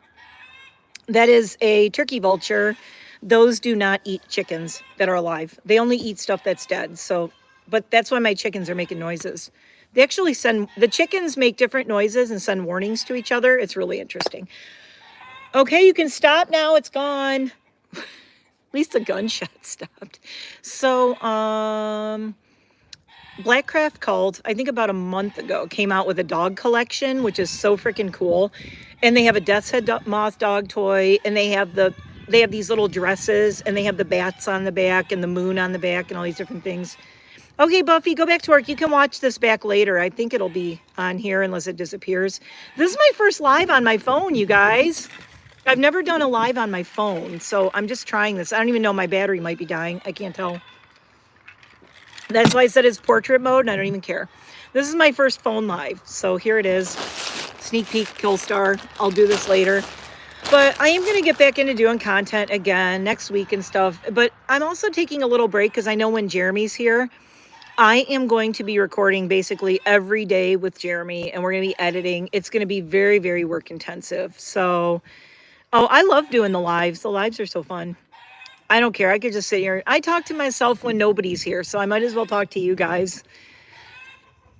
That is a turkey vulture. Those do not eat chickens that are alive. They only eat stuff that's dead. So, but that's why my chickens are making noises. They actually the chickens make different noises and send warnings to each other. It's really interesting. Okay, you can stop now. It's gone. At least the gunshot stopped. So, Blackcraft Cult, I think about a month ago, came out with a dog collection, which is so freaking cool. And they have a death's head moth dog toy, and they have these little dresses, and they have the bats on the back and the moon on the back and all these different things. Okay, Buffy, go back to work. You can watch this back later. I think it'll be on here unless it disappears. This is my first live on my phone, you guys. I've never done a live on my phone, so I'm just trying this. I don't even know, my battery might be dying. I can't tell. That's why I said it's portrait mode, and I don't even care. This is my first phone live, so here it is. Sneak peek, Kill Star. I'll do this later. But I am going to get back into doing content again next week and stuff. But I'm also taking a little break because I know when Jeremy's here, I am going to be recording basically every day with Jeremy, and we're going to be editing. It's going to be very, very work intensive. So, oh, I love doing the lives. The lives are so fun. I don't care. I could just sit here. I talk to myself when nobody's here, so I might as well talk to you guys.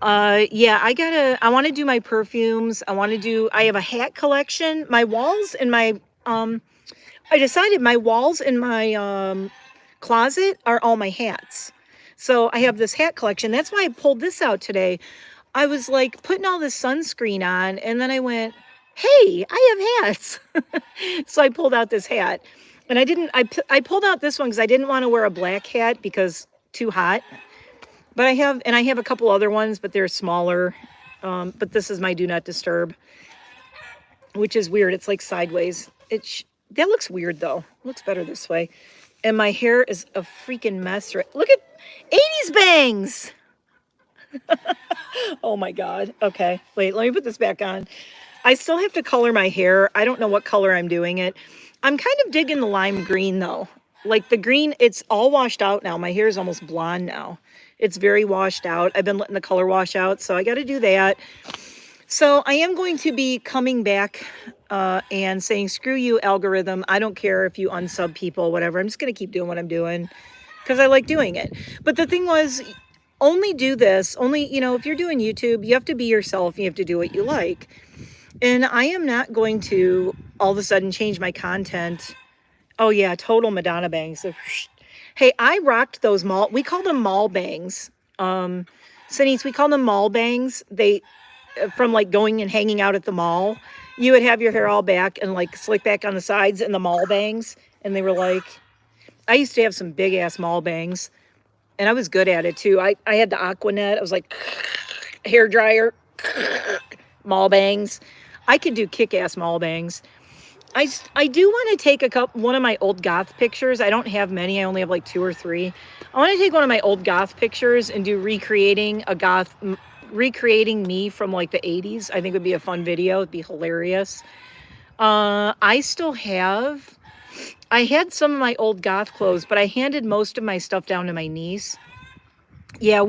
Yeah, I want to do my perfumes. I have a hat collection. My walls and I decided my walls in my, closet are all my hats. So I have this hat collection. That's why I pulled this out today. I was like putting all this sunscreen on, and then I went, hey, I have hats. So I pulled out this hat, and I pulled out this one because I didn't want to wear a black hat because too hot. But I have a couple other ones, but they're smaller. But this is my Do Not Disturb. which is weird. It's like sideways. That looks weird though. It looks better this way. And my hair is a freaking mess. Look at 80s bangs. Oh my God. Okay, wait, let me put this back on. I still have to color my hair. I don't know what color I'm doing it. I'm kind of digging the lime green though. Like the green, it's all washed out now. My hair is almost blonde now. It's very washed out. I've been letting the color wash out, so I got to do that. So I am going to be coming back and saying, screw you, algorithm. I don't care if you unsub people, whatever. I'm just going to keep doing what I'm doing because I like doing it. But the thing was, only do this. Only, if you're doing YouTube, you have to be yourself. You have to do what you like. And I am not going to all of a sudden change my content. Oh, yeah, total Madonna bangs. Hey, I rocked those we call them mall bangs. Sinies, we call them mall bangs. From like going and hanging out at the mall, you would have your hair all back and like slick back on the sides and the mall bangs. And they were like, I used to have some big ass mall bangs and I was good at it too. I had the Aquanet. I was like, hair dryer, mall bangs. I could do kick-ass mall bangs. I do want to take one of my old goth pictures. I don't have many. I only have like 2 or 3. I want to take one of my old goth pictures and do recreating me from like the 80s. I think would be a fun video. It'd be hilarious. I had some of my old goth clothes, but I handed most of my stuff down to my niece. Yeah,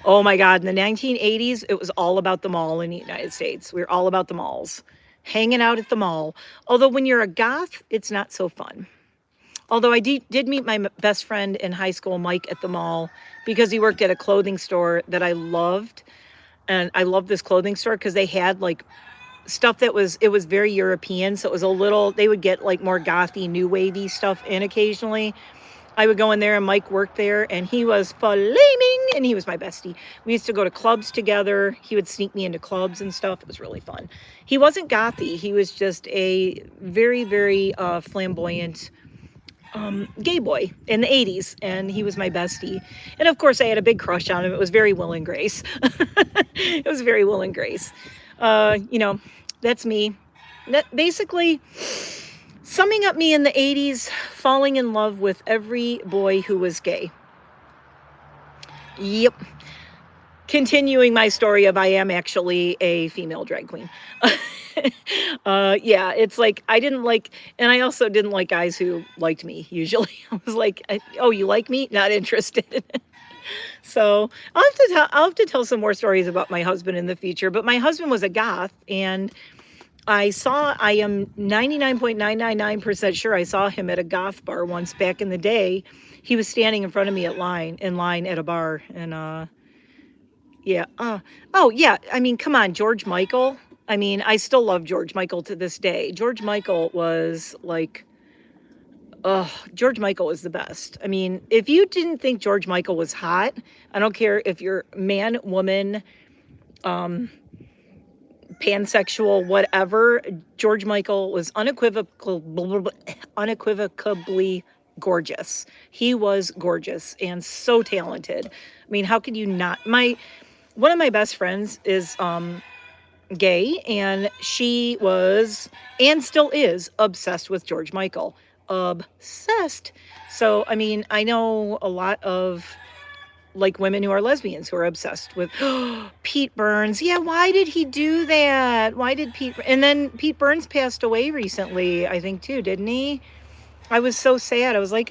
oh my God, in the 1980s, it was all about the mall in the United States. We were all about the malls, hanging out at the mall. Although when you're a goth, it's not so fun. Although I did meet my best friend in high school, Mike, at the mall because he worked at a clothing store that I loved. And I loved this clothing store because they had like stuff it was very European. So it was they would get like more gothy, new wavy stuff in occasionally. I would go in there and Mike worked there and he was flaming and he was my bestie. We used to go to clubs together. He would sneak me into clubs and stuff. It was really fun. He wasn't gothy. He was just a very, very flamboyant gay boy in the 80s, and he was my bestie. And of course I had a big crush on him. It was very Will and Grace. It was very Will and Grace. That's me. Basically summing up me in the 80s, falling in love with every boy who was gay. Yep. Continuing my story of I am actually a female drag queen. Yeah, it's like and I also didn't like guys who liked me usually. I was like, oh, you like me? Not interested. So I'll have to tell some more stories about my husband in the future. But my husband was a goth, and I am 99.999% sure I saw him at a goth bar once back in the day. He was standing in front of me in line at a bar, and yeah. Oh yeah. I mean, come on, George Michael. I mean, I still love George Michael to this day. George Michael was like, George Michael was the best. I mean, if you didn't think George Michael was hot, I don't care if you're man, woman, pansexual, whatever, George Michael was unequivocally gorgeous. He was gorgeous and so talented. I mean, how could you not? One of my best friends is gay, and she was and still is obsessed with George Michael. Obsessed. So, I mean, I know a lot of like women who are lesbians who are obsessed with Pete Burns. Yeah, why did he do that? And then Pete Burns passed away recently, I think too, didn't he? I was so sad. I was like,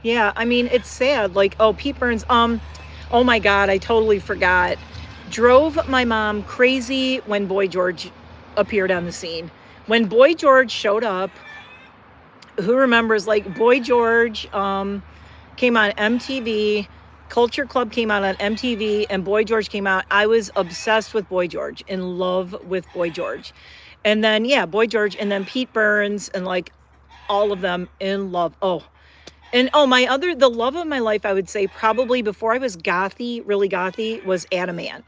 yeah, I mean, it's sad. Like, oh, Pete Burns, oh my God, I totally forgot. Drove my mom crazy when Boy George appeared on the scene. When Boy George showed up, who remembers, like, Boy George came on MTV, Culture Club came out on MTV, and Boy George came out. I was obsessed with Boy George, in love with Boy George. And then, yeah, Boy George, and then Pete Burns, and like all of them in love. Oh, and the love of my life, I would say probably before I was really gothy, was Adam Ant.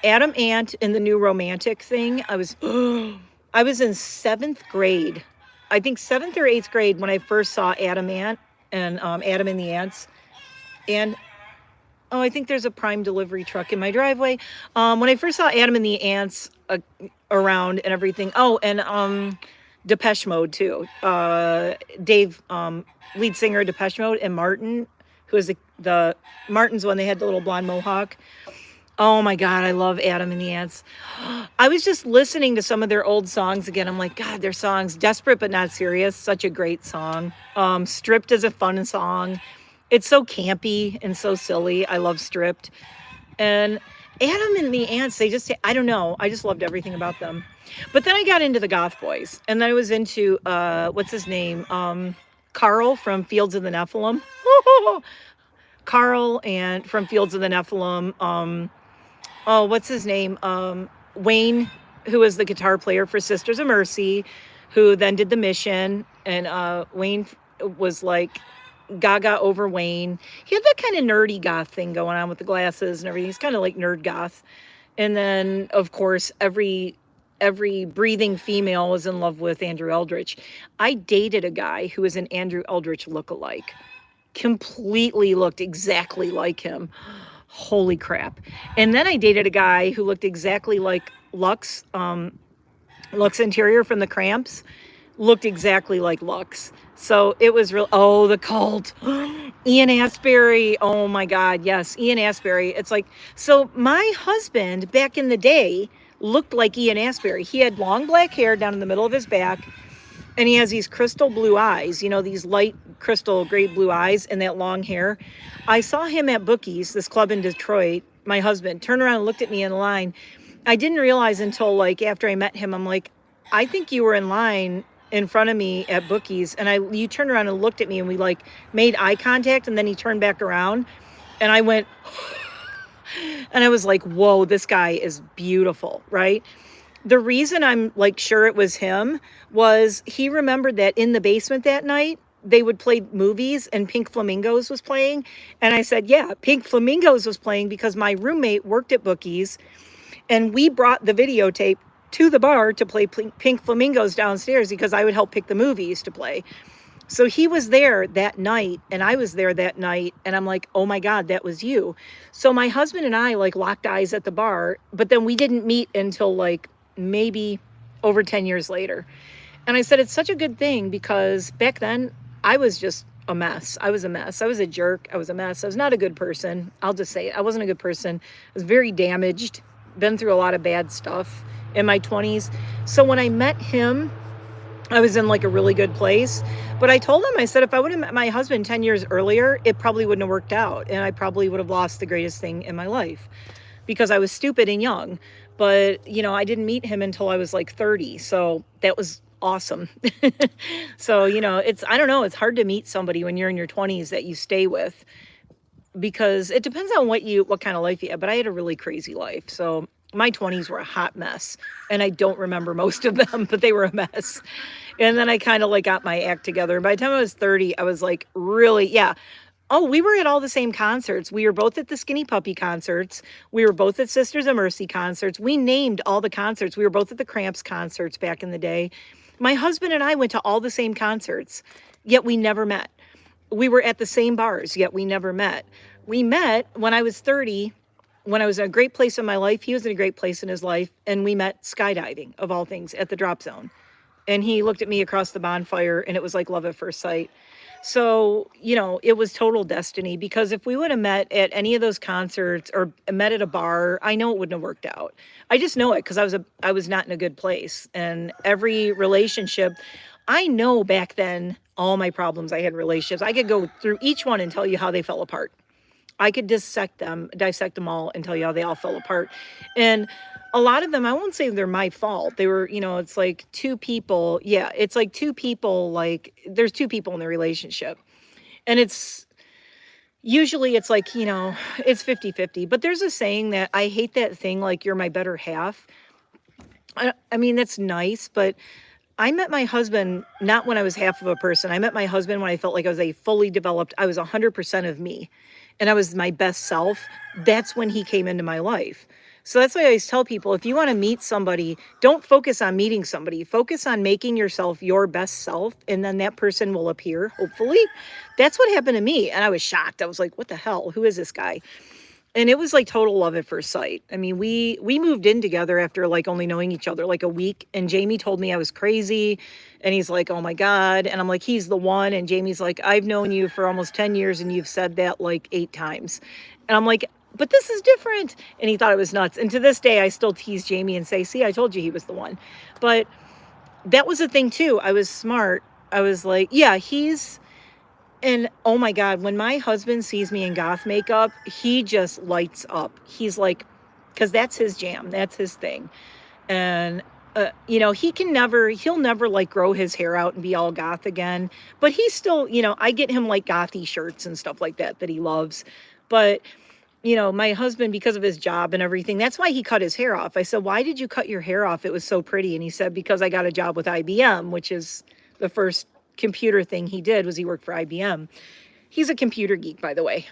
Adam Ant in the New Romantic thing. I was in 7th grade. I think 7th or 8th grade when I first saw Adam Ant and Adam and the Ants. And Oh, I think there's a Prime delivery truck in my driveway. When I first saw Adam and the Ants around and everything. Oh, and Depeche Mode too. Dave, lead singer of Depeche Mode, and Martin, who is the Martin's one. They had the little blonde mohawk. Oh my God, I love Adam and the Ants. I was just listening to some of their old songs again. I'm like, God, their songs, Desperate But Not Serious, such a great song. Stripped is a fun song. It's so campy and so silly. I love Stripped. And Adam and the Ants, they just, I don't know. I just loved everything about them. But then I got into the Goth Boys. And then I was into, what's his name? Carl from Fields of the Nephilim. Carl and from Fields of the Nephilim. Oh, what's his name? Wayne, who was the guitar player for Sisters of Mercy, who then did The Mission. And Wayne was like gaga over Wayne. He had that kind of nerdy goth thing going on with the glasses and everything. He's kind of like nerd goth. And then, of course, every breathing female was in love with Andrew Eldritch. I dated a guy who was an Andrew Eldritch lookalike. Completely looked exactly like him. Holy crap. And then I dated a guy who looked exactly like Lux, Lux Interior from the Cramps, looked exactly like Lux. So it was real. Oh, the cult. Ian Astbury. Oh my God. Yes. Ian Astbury. It's like, so my husband back in the day looked like Ian Astbury. He had long black hair down in the middle of his back. And he has these crystal blue eyes, you know, these light crystal gray blue eyes and that long hair. I saw him at Bookies, this club in Detroit. My husband turned around and looked at me in line. I didn't realize until like after I met him, I'm like, I think you were in line in front of me at Bookies. And you turned around and looked at me and we like made eye contact. And then he turned back around and I went, and I was like, whoa, this guy is beautiful, right? The reason I'm like sure it was him was he remembered that in the basement that night, they would play movies and Pink Flamingos was playing. And I said, yeah, Pink Flamingos was playing because my roommate worked at Bookies and we brought the videotape to the bar to play Pink Flamingos downstairs because I would help pick the movies to play. So he was there that night and I was there that night and I'm like, oh my God, that was you. So my husband and I like locked eyes at the bar, but then we didn't meet until like maybe over 10 years later. And I said, it's such a good thing because back then I was just a mess. I was a mess. I was a jerk. I was a mess. I was not a good person. I'll just say it. I wasn't a good person. I was very damaged, been through a lot of bad stuff in my 20s. So when I met him, I was in like a really good place. But I told him, I said, if I would have met my husband 10 years earlier, it probably wouldn't have worked out. And I probably would have lost the greatest thing in my life because I was stupid and young. But, you know, I didn't meet him until I was like 30. So that was awesome. So, you know, I don't know, it's hard to meet somebody when you're in your 20s that you stay with because it depends on what kind of life you have. But I had a really crazy life. So my 20s were a hot mess and I don't remember most of them, but they were a mess. And then I kind of like got my act together. By the time I was 30, I was like really, yeah. Oh, we were at all the same concerts. We were both at the Skinny Puppy concerts. We were both at Sisters of Mercy concerts. We named all the concerts. We were both at the Cramps concerts back in the day. My husband and I went to all the same concerts, yet we never met. We were at the same bars, yet we never met. We met when I was 30, when I was in a great place in my life. He was in a great place in his life. And we met skydiving, of all things, at the drop zone. And he looked at me across the bonfire and it was like love at first sight. So, you know, it was total destiny because if we would have met at any of those concerts or met at a bar, I know it wouldn't have worked out. I just know it because I was not in a good place. And every relationship, I know back then, all my problems, I had relationships. I could go through each one and tell you how they fell apart. I could dissect them all and tell you how they all fell apart. And a lot of them, I won't say they're my fault. They were, you know, it's like two people. Yeah, it's like two people, like there's two people in the relationship. And it's usually it's like, you know, it's 50-50. But there's a saying that I hate that thing, like you're my better half. I mean, that's nice, but I met my husband not when I was half of a person. I met my husband when I felt like I was a fully developed, I was 100% of me. And I was my best self. That's when he came into my life. So that's why I always tell people, if you want to meet somebody, don't focus on meeting somebody. Focus on making yourself your best self, and then that person will appear, hopefully. That's what happened to me, and I was shocked. I was like, what the hell? Who is this guy? And it was like total love at first sight. I mean, we moved in together after like only knowing each other like a week, and Jamie told me I was crazy, and he's like, "Oh my God." And I'm like, "He's the one." And Jamie's like, "I've known you for almost 10 years and you've said that like 8 times." And I'm like, "But this is different." And he thought it was nuts. And to this day, I still tease Jamie and say, "See, I told you he was the one." But that was the thing too. I was smart. I was like, "Yeah, he's..." And oh my God, when my husband sees me in goth makeup, he just lights up. He's like, because that's his jam, that's his thing. And, you know, he'll never like grow his hair out and be all goth again. But he's still, you know, I get him like gothy shirts and stuff like that he loves. But, you know, my husband, because of his job and everything, that's why he cut his hair off. I said, "Why did you cut your hair off? It was so pretty." And he said, "Because I got a job with IBM," which is the first computer thing he did, was he worked for IBM. He's a computer geek, by the way.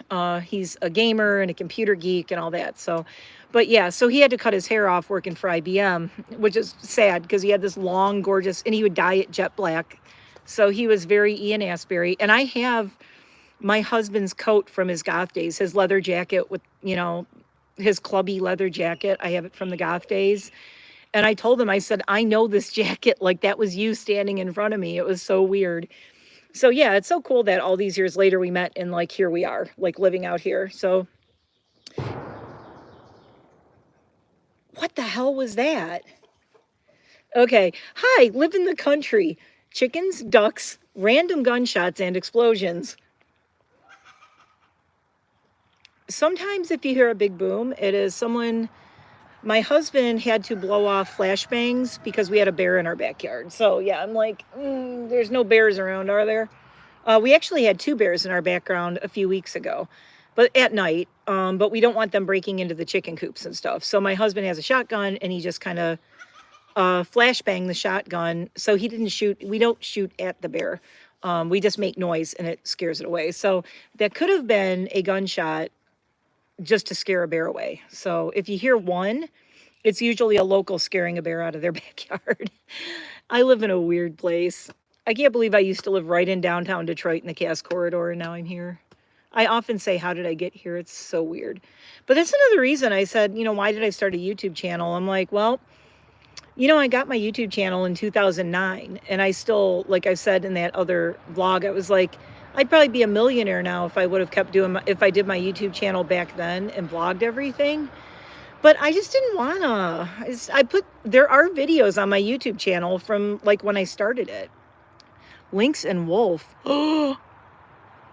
He's a gamer and a computer geek and all that. So, but yeah, so he had to cut his hair off working for IBM, which is sad because he had this long, gorgeous, and he would dye it jet black. So he was very Ian Astbury. And I have my husband's coat from his goth days, his leather jacket with, you know, his clubby leather jacket. I have it from the goth days. And I told him, I said, "I know this jacket, like that was you standing in front of me." It was so weird. So yeah, it's so cool that all these years later we met and like here we are, like living out here. So what the hell was that? Okay. Hi, live in the country. Chickens, ducks, random gunshots, and explosions. Sometimes if you hear a big boom, it is someone... My husband had to blow off flashbangs because we had a bear in our backyard. So yeah, I'm like, there's no bears around, are there? We actually had 2 bears in our background a few weeks ago, but at night. But we don't want them breaking into the chicken coops and stuff. So my husband has a shotgun, and he just kind of flashbang the shotgun. So he didn't shoot. We don't shoot at the bear. We just make noise and it scares it away. So that could have been a gunshot just to scare a bear away. So if you hear one, it's usually a local scaring a bear out of their backyard. I live in a weird place. I can't believe I used to live right in downtown Detroit in the Cass Corridor, and now I'm here. I often say, how did I get here? It's so weird. But that's another reason I said, you know, why did I start a YouTube channel? I'm like, well, you know, I got my YouTube channel in 2009, and I still, like I said in that other vlog, I was like, I'd probably be a millionaire now if I would have kept doing if I did my YouTube channel back then and vlogged everything. But I just didn't wanna. There are videos on my YouTube channel from like when I started it. Lynx and wolf. Oh,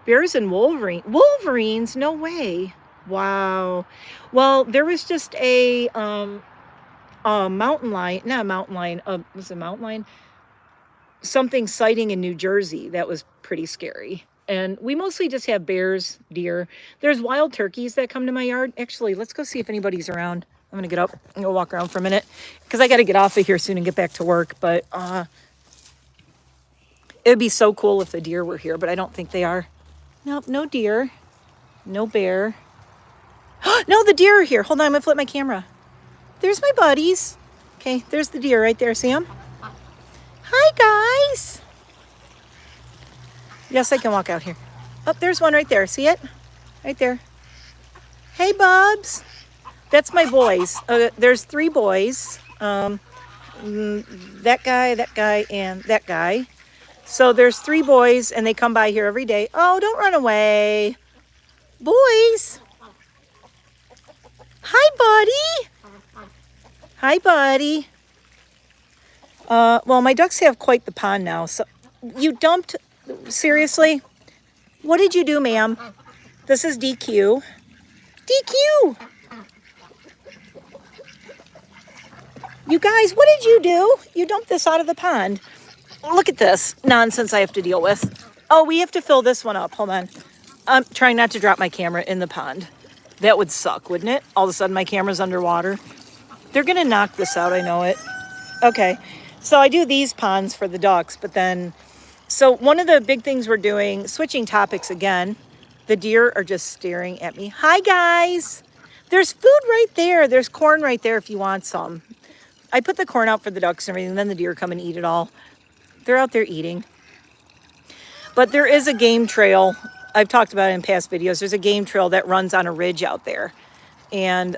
bears and Wolverines? No way. Wow. Well, there was just a mountain lion, not a mountain lion, was it a mountain lion? Something sighting in New Jersey that was pretty scary. And we mostly just have bears, deer. There's wild turkeys that come to my yard. Actually, let's go see if anybody's around. I'm going to get up and go walk around for a minute because I got to get off of here soon and get back to work. But it would be so cool if the deer were here, but I don't think they are. Nope, no deer. No bear. No, the deer are here. Hold on, I'm going to flip my camera. There's my buddies. Okay, there's the deer right there. See them? Hi, guys. Yes, I can walk out here. Oh, there's one right there. See it? Right there. Hey, Bubs. That's my boys. There's 3 boys. That guy, and that guy. So there's 3 boys, and they come by here every day. Oh, don't run away. Boys. Hi, buddy. Hi, buddy. Well, my ducks have quite the pond now. So you dumped... Seriously? What did you do, ma'am? This is DQ. DQ! You guys, what did you do? You dumped this out of the pond. Look at this nonsense I have to deal with. Oh, we have to fill this one up. Hold on. I'm trying not to drop my camera in the pond. That would suck, wouldn't it? All of a sudden my camera's underwater. They're going to knock this out. I know it. Okay. So I do these ponds for the ducks, but then... So one of the big things we're doing, switching topics again, the deer are just staring at me. Hi, guys. There's food right there. There's corn right there if you want some. I put the corn out for the ducks and everything, and then the deer come and eat it all. They're out there eating. But there is a game trail. I've talked about it in past videos. There's a game trail that runs on a ridge out there. And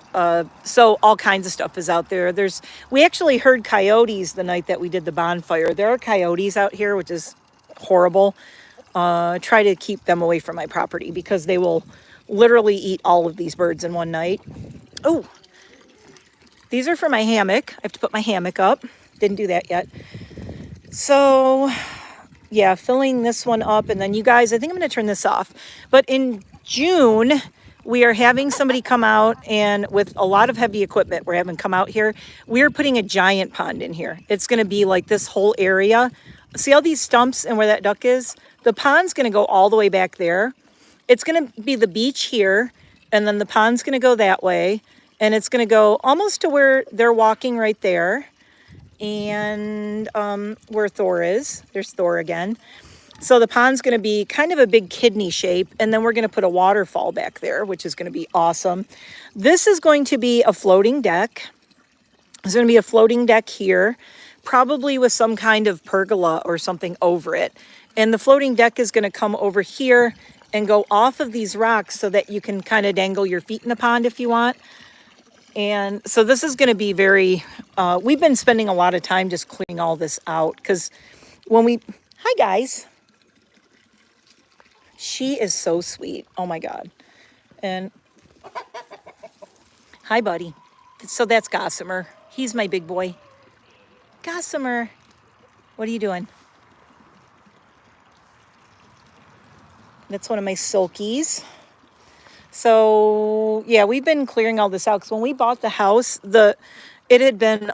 so all kinds of stuff is out there. We actually heard coyotes the night that we did the bonfire. There are coyotes out here, which is horrible. Try to keep them away from my property because they will literally eat all of these birds in one night. Oh, these are for my hammock. I have to put my hammock up. Didn't do that yet. So yeah, filling this one up. And then you guys, I think I'm going to turn this off. But in June, we are having somebody come out, and with a lot of heavy equipment, we're having come out here. We're putting a giant pond in here. It's going to be like this whole area. See all these stumps and where that duck is? The pond's going to go all the way back there. It's going to be the beach here, and then the pond's going to go that way, and it's going to go almost to where they're walking right there, and where Thor is. There's Thor again. So the pond's going to be kind of a big kidney shape, and then we're going to put a waterfall back there, which is going to be awesome. This is going to be a floating deck. There's going to be a floating deck here, probably with some kind of pergola or something over it. And the floating deck is going to come over here and go off of these rocks so that you can kind of dangle your feet in the pond if you want. And so this is going to be very, we've been spending a lot of time just cleaning all this out because hi guys. She is so sweet. Oh my God. And hi, buddy. So that's Gossamer. He's my big boy. Gossamer, what are you doing? That's one of my silkies. So yeah, we've been clearing all this out because when we bought the house, it had been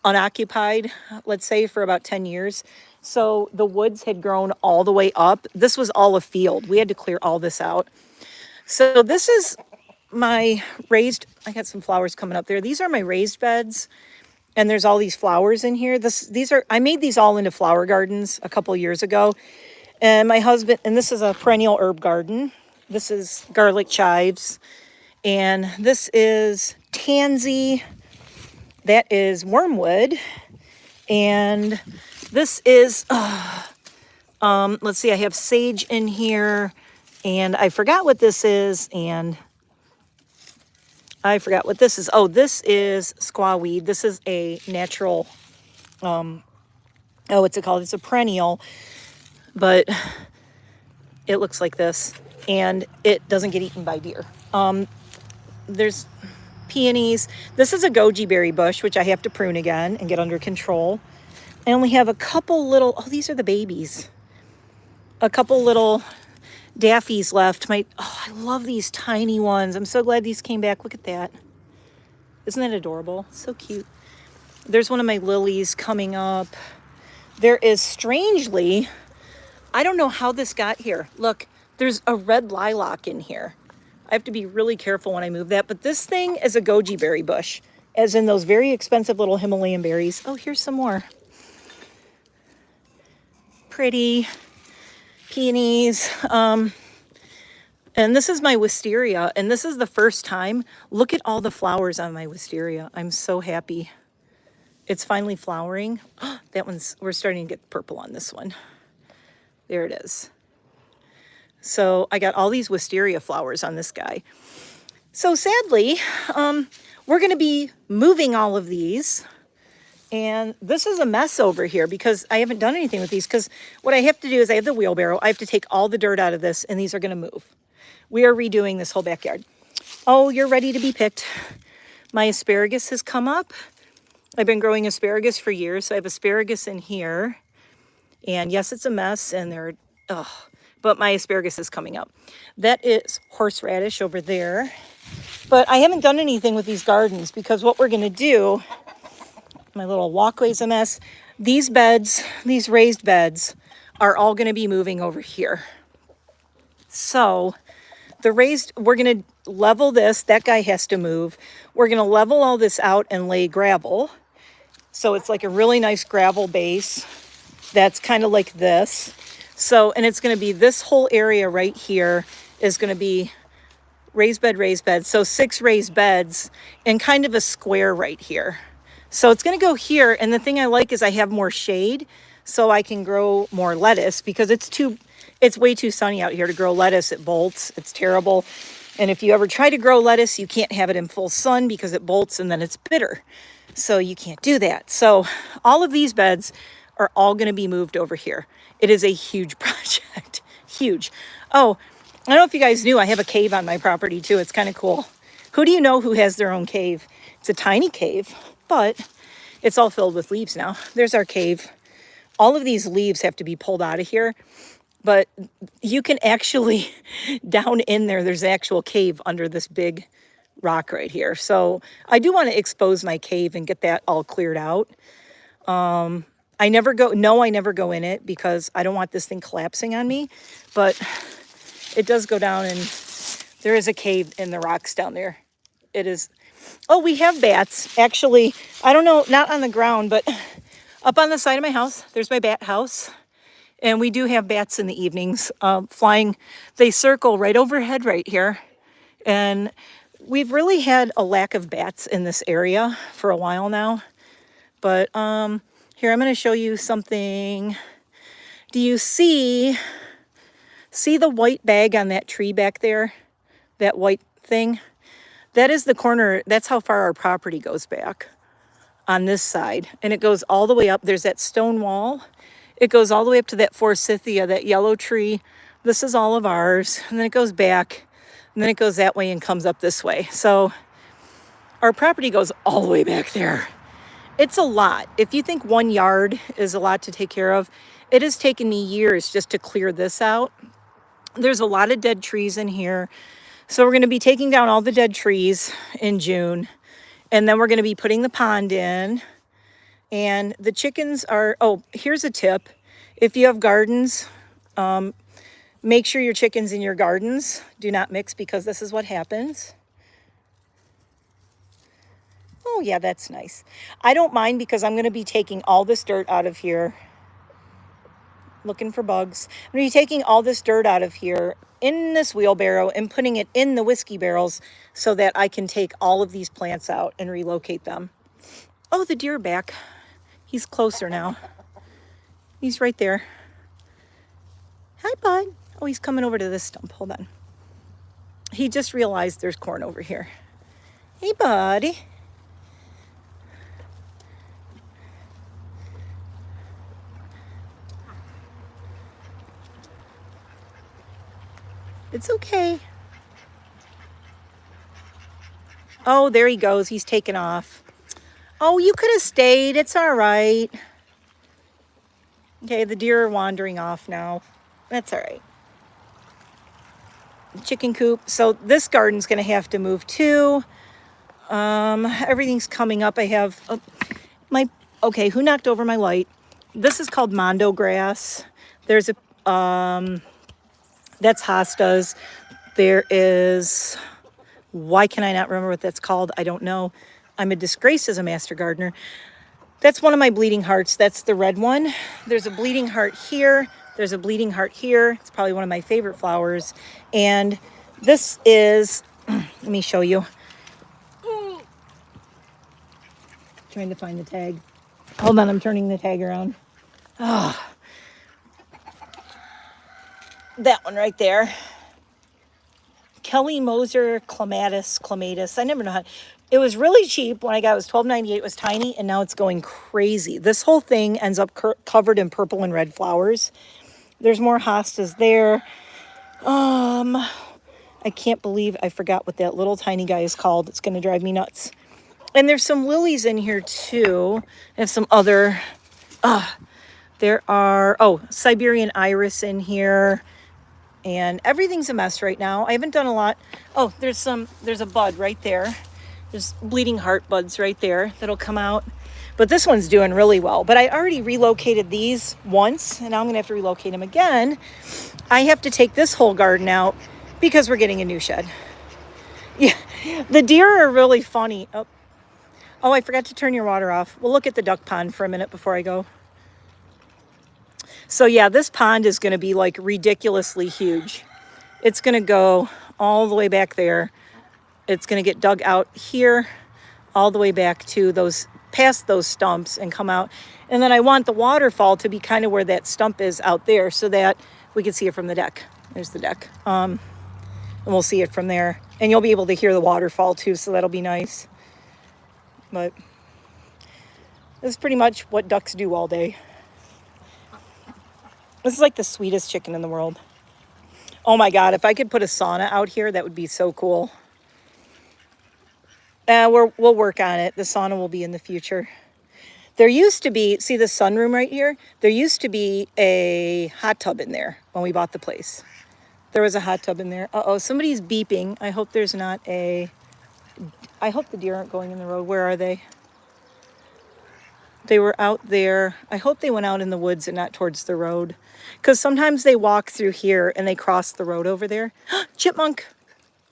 unoccupied, let's say, for about 10 years. So the woods had grown all the way up. This was all a field. We had to clear all this out. So this is my raised, I got some flowers coming up there. These are my raised beds. And there's all these flowers in here. I made these all into flower gardens a couple years ago. And my husband, and this is a perennial herb garden. This is garlic chives. And this is tansy. That is wormwood. And this is, let's see, I have sage in here, and I forgot what this is, and I forgot what this is. Oh, this is squaw weed. This is a natural, what's it called? It's a perennial, but it looks like this, and it doesn't get eaten by deer. There's peonies. This is a goji berry bush, which I have to prune again and get under control. I only have a couple little, these are the babies. A couple little daffies left. I love these tiny ones. I'm so glad these came back. Look at that. Isn't that adorable? So cute. There's one of my lilies coming up. There is, strangely, I don't know how this got here. Look, there's a red lilac in here. I have to be really careful when I move that. But this thing is a goji berry bush, as in those very expensive little Himalayan berries. Oh, here's some more. Pretty peonies. And this is my wisteria, and this is the first time. Look at all the flowers on my wisteria. I'm so happy. It's finally flowering. We're starting to get purple on this one. There it is. So I got all these wisteria flowers on this guy. So sadly, we're going to be moving all of these. And this is a mess over here because I haven't done anything with these, because what I have to do is I have the wheelbarrow. I have to take all the dirt out of this, and these are going to move. We are redoing this whole backyard. Oh, you're ready to be picked. My asparagus has come up. I've been growing asparagus for years. So I have asparagus in here. And yes, it's a mess, and but my asparagus is coming up. That is horseradish over there. But I haven't done anything with these gardens because what we're going to do, my little walkway's a mess. These beds, these raised beds, are all going to be moving over here. So we're going to level this. That guy has to move. We're going to level all this out and lay gravel. So it's like a really nice gravel base. That's kind of like this. So, and it's going to be this whole area right here is going to be raised bed. So 6 raised beds and kind of a square right here. So it's going to go here. And the thing I like is I have more shade so I can grow more lettuce, because it's way too sunny out here to grow lettuce. It bolts. It's terrible. And if you ever try to grow lettuce, you can't have it in full sun because it bolts and then it's bitter. So you can't do that. So all of these beds are all going to be moved over here. It is a huge project. Huge. Oh, I don't know if you guys knew I have a cave on my property too. It's kind of cool. Who do you know who has their own cave? It's a tiny cave, but it's all filled with leaves now. There's our cave. All of these leaves have to be pulled out of here, but you can actually, down in there, there's an actual cave under this big rock right here. So I do want to expose my cave and get that all cleared out. I never go in it because I don't want this thing collapsing on me, but it does go down and there is a cave in the rocks down there. It is, oh, we have bats. Actually, I don't know, not on the ground, but up on the side of my house, there's my bat house. And we do have bats in the evenings flying. They circle right overhead right here. And we've really had a lack of bats in this area for a while now. But here, I'm going to show you something. Do you see the white bag on that tree back there? That white thing? That is the corner. That's how far our property goes back on this side. And it goes all the way up. There's that stone wall. It goes all the way up to that forsythia, that yellow tree. This is all of ours. And then it goes back. And then it goes that way and comes up this way. So our property goes all the way back there. It's a lot. If you think 1 yard is a lot to take care of, it has taken me years just to clear this out. There's a lot of dead trees in here. So we're going to be taking down all the dead trees in June. And then we're going to be putting the pond in. And the chickens are, oh, here's a tip. If you have gardens, make sure your chickens in your gardens do not mix because this is what happens. Oh, yeah, that's nice. I don't mind because I'm going to be taking all this dirt out of here. Looking for bugs. I'm going to be taking all this dirt out of here in this wheelbarrow and putting it in the whiskey barrels so that I can take all of these plants out and relocate them. Oh, the deer back. He's closer now. He's right there. Hi, bud. Oh, he's coming over to this stump. Hold on. He just realized there's corn over here. Hey, buddy. It's okay. Oh, there he goes. He's taken off. Oh, you could have stayed. It's all right. Okay, the deer are wandering off now. That's all right. Chicken coop. So this garden's going to have to move too. Everything's coming up. I have okay, who knocked over my light? This is called mondo grass. There's a, that's hostas. There is, why can I not remember what that's called? I don't know. I'm a disgrace as a master gardener. That's one of my bleeding hearts. That's the red one. There's a bleeding heart here. There's a bleeding heart here. It's probably one of my favorite flowers. And this is, let me show you. Trying to find the tag. Hold on, I'm turning the tag around. Oh. That one right there. Kelly Moser clematis. I never know how. It was really cheap when I got it. Was $12.98. It was tiny, and now it's going crazy. This whole thing ends up covered in purple and red flowers. There's more hostas there. I can't believe I forgot what that little tiny guy is called. It's going to drive me nuts. And there's some lilies in here too. And some other. There are Siberian Iris in here. And everything's a mess right now. I haven't done a lot. Oh, there's a bud right there. There's bleeding heart buds right there that'll come out. But this one's doing really well. But I already relocated these once, and now I'm going to have to relocate them again. I have to take this whole garden out because we're getting a new shed. Yeah, the deer are really funny. Oh, I forgot to turn your water off. We'll look at the duck pond for a minute before I go. So yeah, this pond is going to be like ridiculously huge. It's going to go all the way back there. It's going to get dug out here, all the way back to past those stumps and come out. And then I want the waterfall to be kind of where that stump is out there so that we can see it from the deck. There's the deck. and we'll see it from there. And you'll be able to hear the waterfall too, so that'll be nice. But this is pretty much what ducks do all day. This is like the sweetest chicken in the world. Oh my God, if I could put a sauna out here, that would be so cool. We'll work on it. The sauna will be in the future. There used to be, see the sunroom right here? There used to be a hot tub in there when we bought the place. There was a hot tub in there. Uh-oh, somebody's beeping. I hope there's not a... I hope the deer aren't going in the road. Where are they? They were out there. I hope they went out in the woods and not towards the road. Because sometimes they walk through here and they cross the road over there. Chipmunk!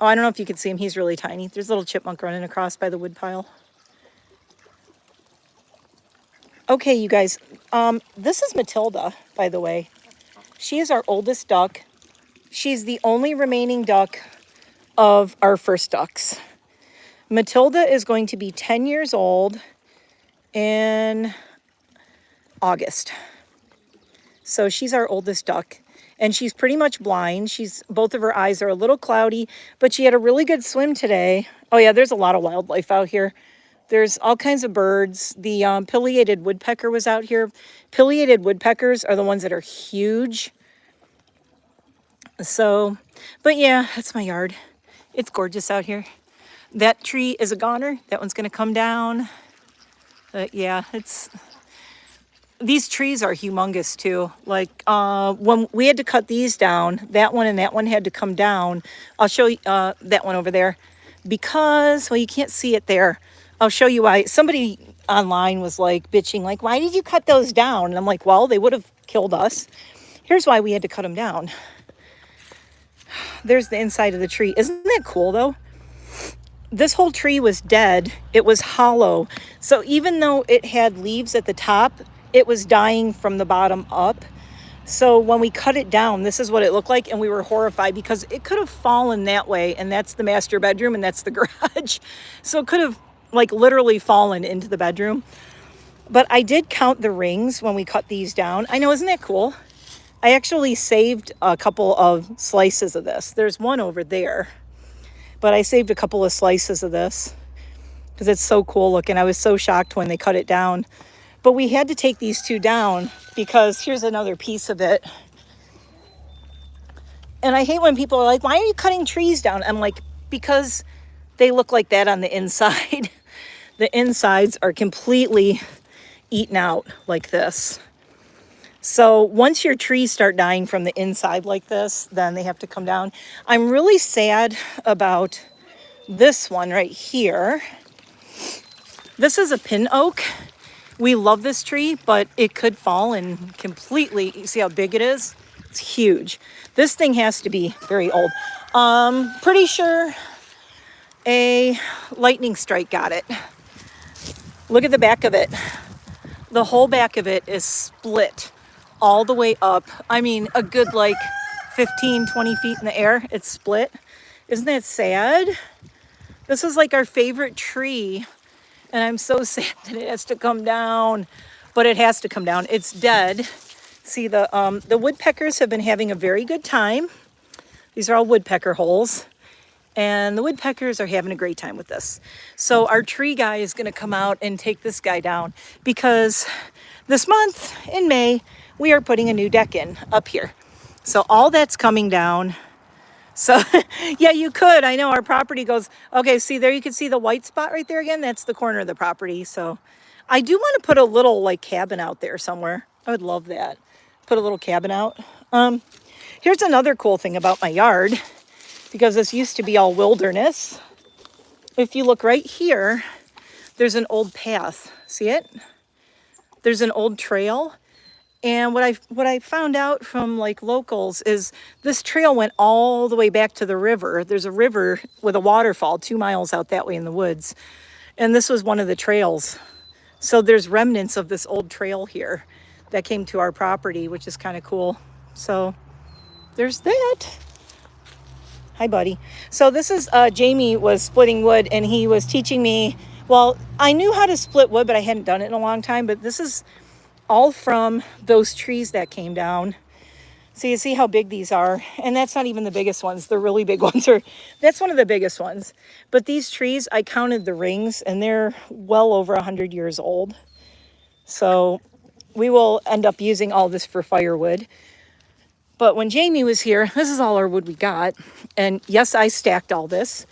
Oh, I don't know if you can see him. He's really tiny. There's a little chipmunk running across by the wood pile. Okay, you guys. This is Matilda, by the way. She is our oldest duck. She's the only remaining duck of our first ducks. Matilda is going to be 10 years old in August. So she's our oldest duck. And she's pretty much blind. Both of her eyes are a little cloudy, but she had a really good swim today. Oh yeah, there's a lot of wildlife out here. There's all kinds of birds. The pileated woodpecker was out here. Pileated woodpeckers are the ones that are huge. So, but yeah, that's my yard. It's gorgeous out here. That tree is a goner. That one's going to come down. But yeah, these trees are humongous too. Like when we had to cut these down, that one and that one had to come down. I'll show you that one over there because, well, you can't see it there. I'll show you why. Somebody online was like bitching, like, why did you cut those down? And I'm like, well, they would have killed us. Here's why we had to cut them down. There's the inside of the tree. Isn't that cool though? This whole tree was dead. It was hollow. So even though it had leaves at the top, it was dying from the bottom up. So when we cut it down, this is what it looked like. And we were horrified because it could have fallen that way. And that's the master bedroom and that's the garage. So it could have like literally fallen into the bedroom. But I did count the rings when we cut these down. I know, isn't that cool? I actually saved a couple of slices of this. There's one over there. But I saved a couple of slices of this because it's so cool looking. I was so shocked when they cut it down. But we had to take these two down because here's another piece of it. And I hate when people are like, why are you cutting trees down? I'm like, because they look like that on the inside. The insides are completely eaten out like this. So once your trees start dying from the inside like this, then they have to come down. I'm really sad about this one right here. This is a pin oak. We love this tree, but it could fall and completely, you see how big it is? It's huge. This thing has to be very old. Pretty sure a lightning strike got it. Look at the back of it. The whole back of it is split all the way up. I mean, a good like 15, 20 feet in the air. It's split. Isn't that sad? This is like our favorite tree. And I'm so sad that it has to come down, but it has to come down. It's dead. See, the woodpeckers have been having a very good time. These are all woodpecker holes. And the woodpeckers are having a great time with this. So our tree guy is going to come out and take this guy down because this month in May, we are putting a new deck in up here. So all that's coming down. So, yeah, you could. I know our property goes, okay, see there, you can see the white spot right there again. That's the corner of the property. So I do want to put a little like cabin out there somewhere. I would love that. Put a little cabin out. Here's another cool thing about my yard, because this used to be all wilderness. If you look right here, there's an old path. See it? There's an old trail. And what I found out from like locals is this trail went all the way back to the river. There's a river with a waterfall 2 miles out that way in the woods. And this was one of the trails. So there's remnants of this old trail here that came to our property, which is kind of cool. So there's that. Hi, buddy. So this is Jamie was splitting wood and he was teaching me. Well, I knew how to split wood, but I hadn't done it in a long time. But this is all from those trees that came down. So you see how big these are, and that's not even the biggest ones. The really big ones are, that's one of the biggest ones. But these trees, I counted the rings, and they're well over 100 years old. So we will end up using all this for firewood. But when Jamie was here, this is all our wood we got. And yes, I stacked all this,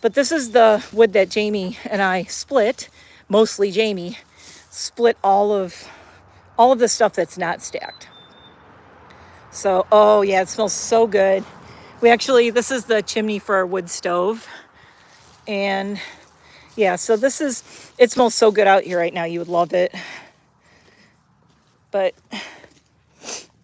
but this is the wood that Jamie and I split. Mostly Jamie split all of the stuff that's not stacked. So, oh yeah, it smells so good. This is the chimney for our wood stove. And yeah, so it smells so good out here right now. You would love it. But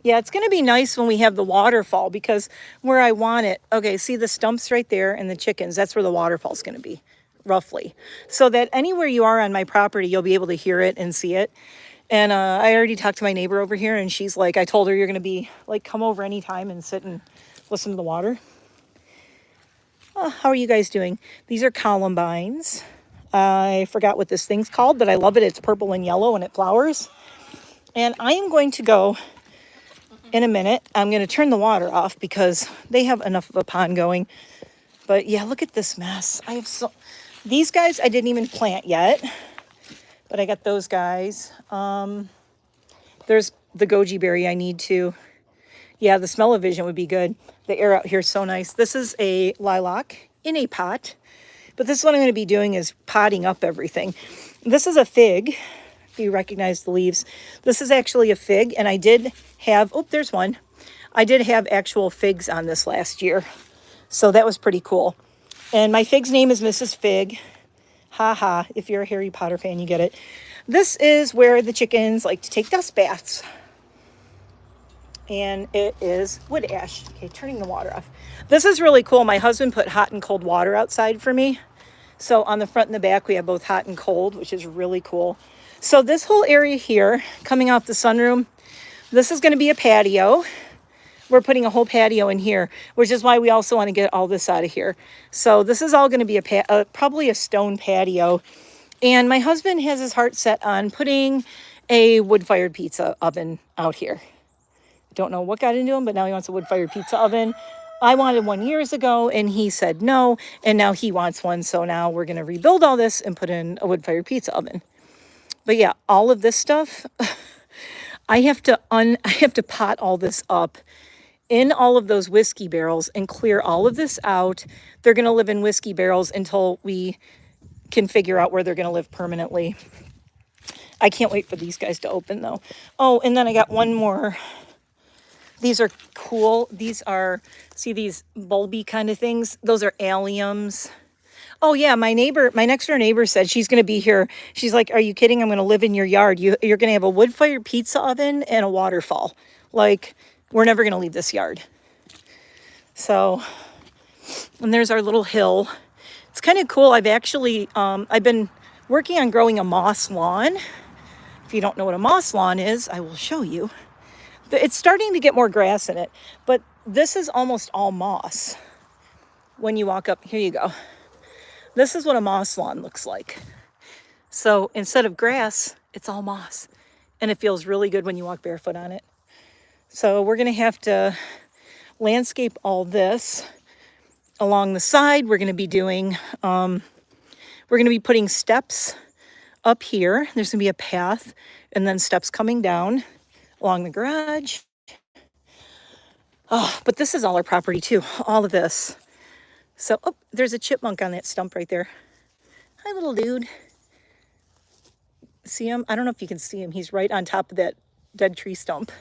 yeah, it's going to be nice when we have the waterfall, because where I want it, okay, see the stumps right there and the chickens, that's where the waterfall is going to be, roughly. So that anywhere you are on my property, you'll be able to hear it and see it. And I already talked to my neighbor over here, and she's like, I told her you're going to be like, come over anytime and sit and listen to the water. How are you guys doing? These are columbines. I forgot what this thing's called, but I love it. It's purple and yellow and it flowers. And I am going to go in a minute. I'm going to turn the water off because they have enough of a pond going. But yeah, look at this mess. These guys I didn't even plant yet. But I got those guys. There's the Goji Berry I need to. Yeah, the smell-o-vision would be good. The air out here is so nice. This is a lilac in a pot. But this is what I'm going to be doing, is potting up everything. This is a fig, if you recognize the leaves. This is actually a fig, and I did have, oh, there's one. I did have actual figs on this last year. So that was pretty cool. And my fig's name is Mrs. Fig. Ha ha, if you're a Harry Potter fan, you get it. This is where the chickens like to take dust baths. And it is wood ash. Okay, turning the water off. This is really cool. My husband put hot and cold water outside for me. So on the front and the back, we have both hot and cold, which is really cool. So this whole area here, coming off the sunroom, this is going to be a patio. We're putting a whole patio in here, which is why we also want to get all this out of here. So this is all going to be probably a stone patio. And my husband has his heart set on putting a wood-fired pizza oven out here. Don't know what got into him, but now he wants a wood-fired pizza oven. I wanted one years ago, and he said no, and now he wants one. So now we're going to rebuild all this and put in a wood-fired pizza oven. But yeah, all of this stuff, I have to pot all this up in all of those whiskey barrels and clear all of this out. They're going to live in whiskey barrels until we can figure out where they're going to live permanently. I can't wait for these guys to open, though. Oh, and then I got one more. These are cool. These are, see these bulby kind of things? Those are alliums. Oh yeah, my next door neighbor said she's going to be here. She's like, are you kidding? I'm going to live in your yard. You're going to have a wood-fired pizza oven and a waterfall. Like, we're never going to leave this yard. So, and there's our little hill. It's kind of cool. I've actually, I've been working on growing a moss lawn. If you don't know what a moss lawn is, I will show you. It's starting to get more grass in it, but this is almost all moss. When you walk up, here you go. This is what a moss lawn looks like. So instead of grass, it's all moss. And it feels really good when you walk barefoot on it. So we're going to have to landscape all this along the side. We're going to be doing, we're going to be putting steps up here. There's going to be a path and then steps coming down along the garage. Oh, but this is all our property too, all of this. So, oh, there's a chipmunk on that stump right there. Hi, little dude. See him? I don't know if you can see him. He's right on top of that dead tree stump.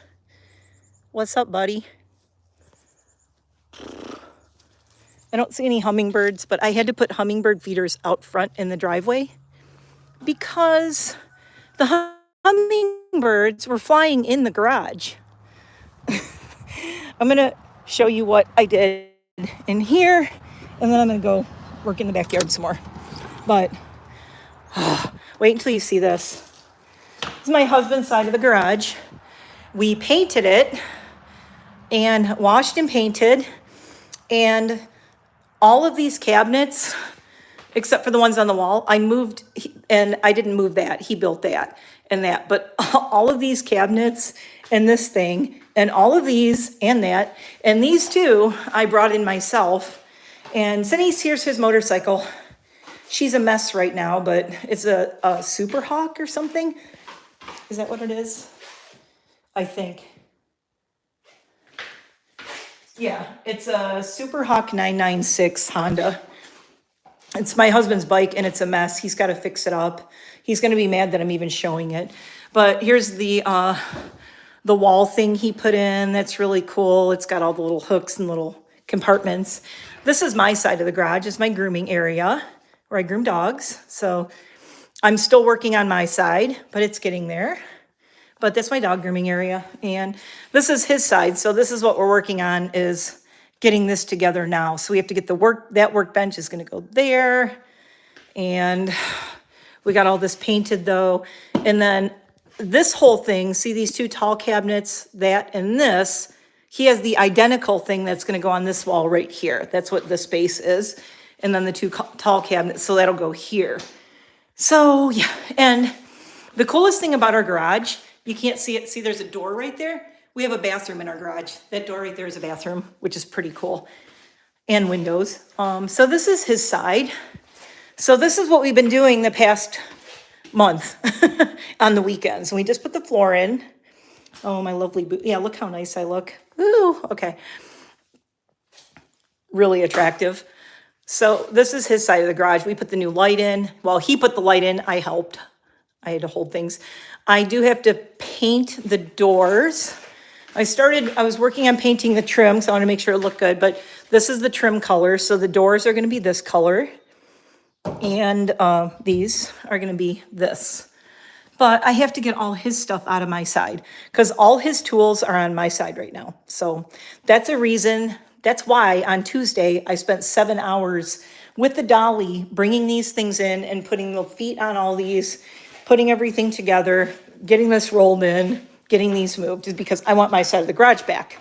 What's up, buddy? I don't see any hummingbirds, but I had to put hummingbird feeders out front in the driveway because the hummingbirds were flying in the garage. I'm going to show you what I did in here, and then I'm going to go work in the backyard some more. But wait until you see this. This is my husband's side of the garage. We painted it and washed and painted, and all of these cabinets, except for the ones on the wall, I moved, And I didn't move that. He built that and that. But all of these cabinets and this thing and all of these and that and these two, I brought in myself. And Cindy's, here's his motorcycle. She's a mess right now, but it's a Super Hawk or something. Is that what it is? I think. Yeah, it's a Super Hawk 996 Honda. It's my husband's bike and it's a mess. He's got to fix it up. He's going to be mad that I'm even showing it. But here's the wall thing he put in. That's really cool. It's got all the little hooks and little compartments. This is my side of the garage. It's my grooming area where I groom dogs. So I'm still working on my side, but it's getting there. But that's my dog grooming area. And this is his side. So this is what we're working on, is getting this together now. So we have to get that workbench is going to go there. And we got all this painted though. And then this whole thing, see these two tall cabinets, that and this, he has the identical thing that's going to go on this wall right here. That's what the space is. And then the two tall cabinets, so that'll go here. So yeah, and the coolest thing about our garage, you can't see it. See, there's a door right there. We have a bathroom in our garage. That door right there is a bathroom, which is pretty cool. And windows. So this is his side. So this is what we've been doing the past month on the weekends. We just put the floor in. Oh, my lovely boot. Yeah, look how nice I look. Ooh, okay. Really attractive. So this is his side of the garage. We put the new light in. Well, he put the light in. I helped. I had to hold things. I do have to paint the doors. I was working on painting the trim, so I want to make sure it looked good, but this is the trim color. So the doors are going to be this color, and these are going to be this. But I have to get all his stuff out of my side because all his tools are on my side right now. So that's a reason. That's why on Tuesday, I spent 7 hours with the dolly, bringing these things in and putting the feet on all these, putting everything together, getting this rolled in, getting these moved, is because I want my side of the garage back.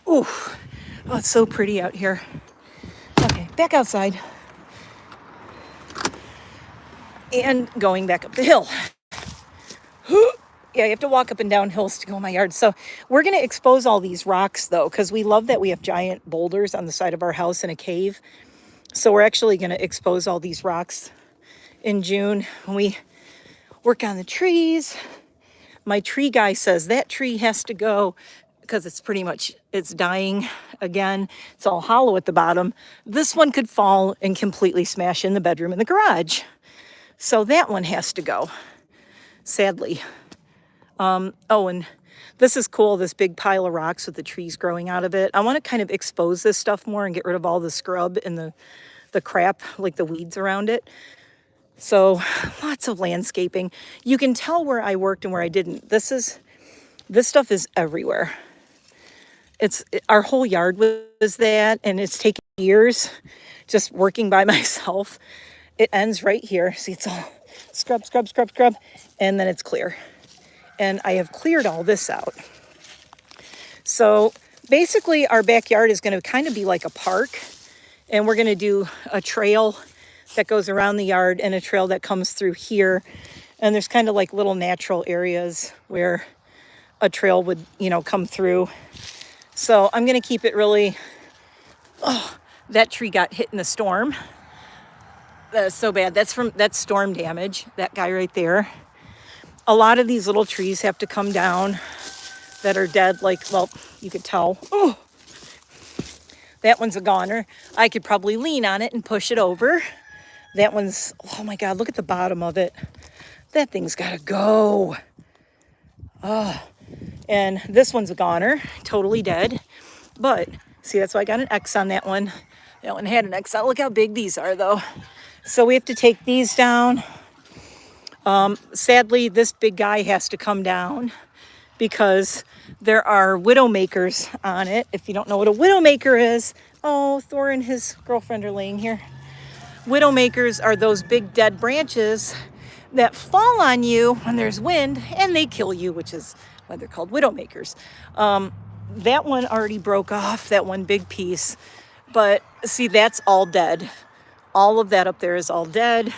Ooh, oh, it's so pretty out here. Okay, back outside. And going back up the hill. Yeah, you have to walk up and down hills to go in my yard. So we're going to expose all these rocks, though, because we love that we have giant boulders on the side of our house in a cave. So we're actually going to expose all these rocks in June when we work on the trees. My tree guy says that tree has to go because it's dying again. It's all hollow at the bottom. This one could fall and completely smash in the bedroom and the garage. So that one has to go, sadly. Oh, and this is cool, this big pile of rocks with the trees growing out of it. I want to kind of expose this stuff more and get rid of all the scrub and the crap, like the weeds around it. So lots of landscaping. You can tell where I worked and where I didn't. This stuff is everywhere. Our whole yard was that, and it's taken years just working by myself. It ends right here. See, it's all scrub, scrub, scrub, scrub, and then it's clear. And I have cleared all this out. So basically our backyard is going to kind of be like a park, and we're going to do a trail that goes around the yard and a trail that comes through here. And there's kind of like little natural areas where a trail would, come through. So I'm going to keep it really, that tree got hit in the storm. That is so bad. That's storm damage, that guy right there. A lot of these little trees have to come down that are dead, you could tell. Oh, that one's a goner. I could probably lean on it and push it over. That one's, oh my God, look at the bottom of it. That thing's gotta go. And this one's a goner, totally dead. But see, that's why I got an X on that one. That one had an X on. Look how big these are though. So we have to take these down. Sadly, this big guy has to come down because there are widowmakers on it. If you don't know what a widowmaker is, Thor and his girlfriend are laying here. Widowmakers are those big dead branches that fall on you when there's wind and they kill you, which is why they're called widowmakers. That one already broke off, that one big piece. But see, that's all dead. All of that up there is all dead.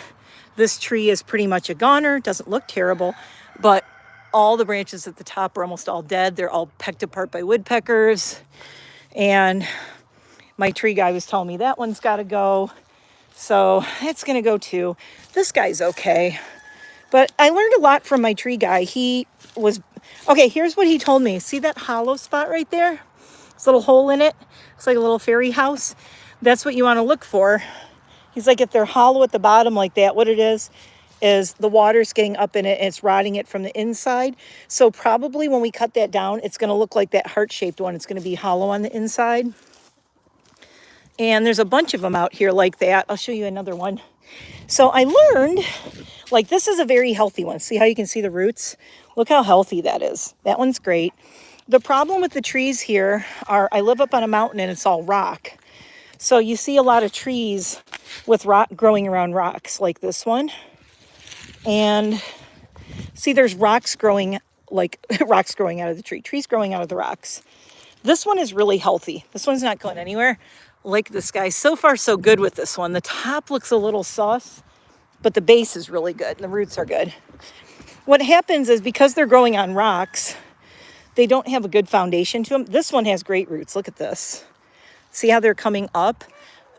This tree is pretty much a goner, doesn't look terrible, but all the branches at the top are almost all dead. They're all pecked apart by woodpeckers. And my tree guy was telling me that one's got to go. So it's going to go too. This guy's okay. But I learned a lot from my tree guy. He was, okay, here's what he told me. See that hollow spot right there? This little hole in it. It's like a little fairy house. That's what you want to look for. He's like, if they're hollow at the bottom like that, what it is the water's getting up in it and it's rotting it from the inside. So probably when we cut that down, it's going to look like that heart-shaped one. It's going to be hollow on the inside. And there's a bunch of them out here like that. I'll show you another one. So I learned, like, this is a very healthy one. See how you can see the roots? Look how healthy that is. That one's great. The problem with the trees here are, I live up on a mountain and it's all rock. So you see a lot of trees with rock growing around rocks, like this one. And see, there's rocks growing, like rocks growing out of the tree, trees growing out of the rocks. This one is really healthy. This one's not going anywhere. Like this guy. So far, so good with this one. The top looks a little sus, but the base is really good and the roots are good. What happens is because they're growing on rocks, they don't have a good foundation to them. This one has great roots. Look at this. See how they're coming up?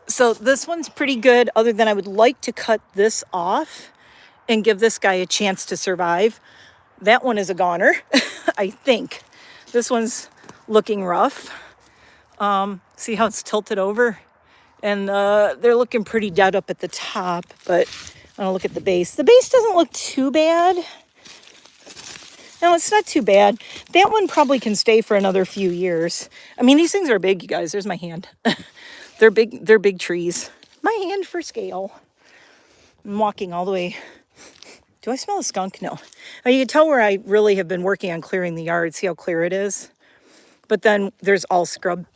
So this one's pretty good, other than I would like to cut this off and give this guy a chance to survive. That one is a goner, I think. This one's looking rough. See how it's tilted over? And they're looking pretty dead up at the top, but I don't look at the base. The base doesn't look too bad. No, it's not too bad. That one probably can stay for another few years. I mean, these things are big, you guys. There's my hand. They're big trees. My hand for scale. I'm walking all the way. Do I smell a skunk? No. Now, you can tell where I really have been working on clearing the yard. See how clear it is? But then there's all scrub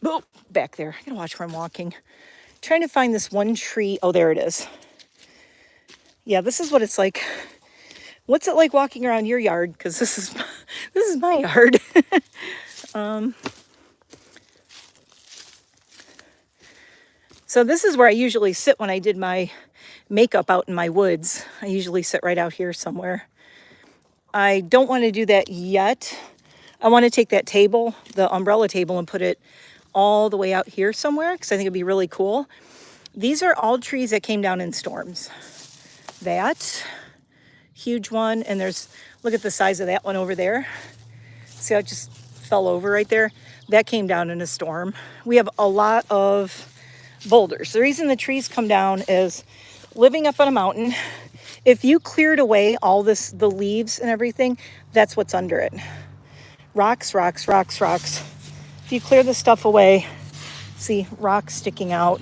back there. I gotta watch where I'm walking. Trying to find this one tree. Oh, there it is. Yeah, this is what it's like. What's it like walking around your yard? Because this is my yard. So this is where I usually sit when I did my makeup out in my woods. I usually sit right out here somewhere. I don't want to do that yet. I want to take that table, the umbrella table, and put it all the way out here somewhere because I think it'd be really cool. These are all trees that came down in storms. That huge one, and look at the size of that one over there. See how it just fell over right there? That came down in a storm. We have a lot of boulders. The reason the trees come down is living up on a mountain. If you cleared away all the leaves and everything, that's what's under it. Rocks, rocks, rocks, rocks. If you clear the stuff away, see rocks sticking out.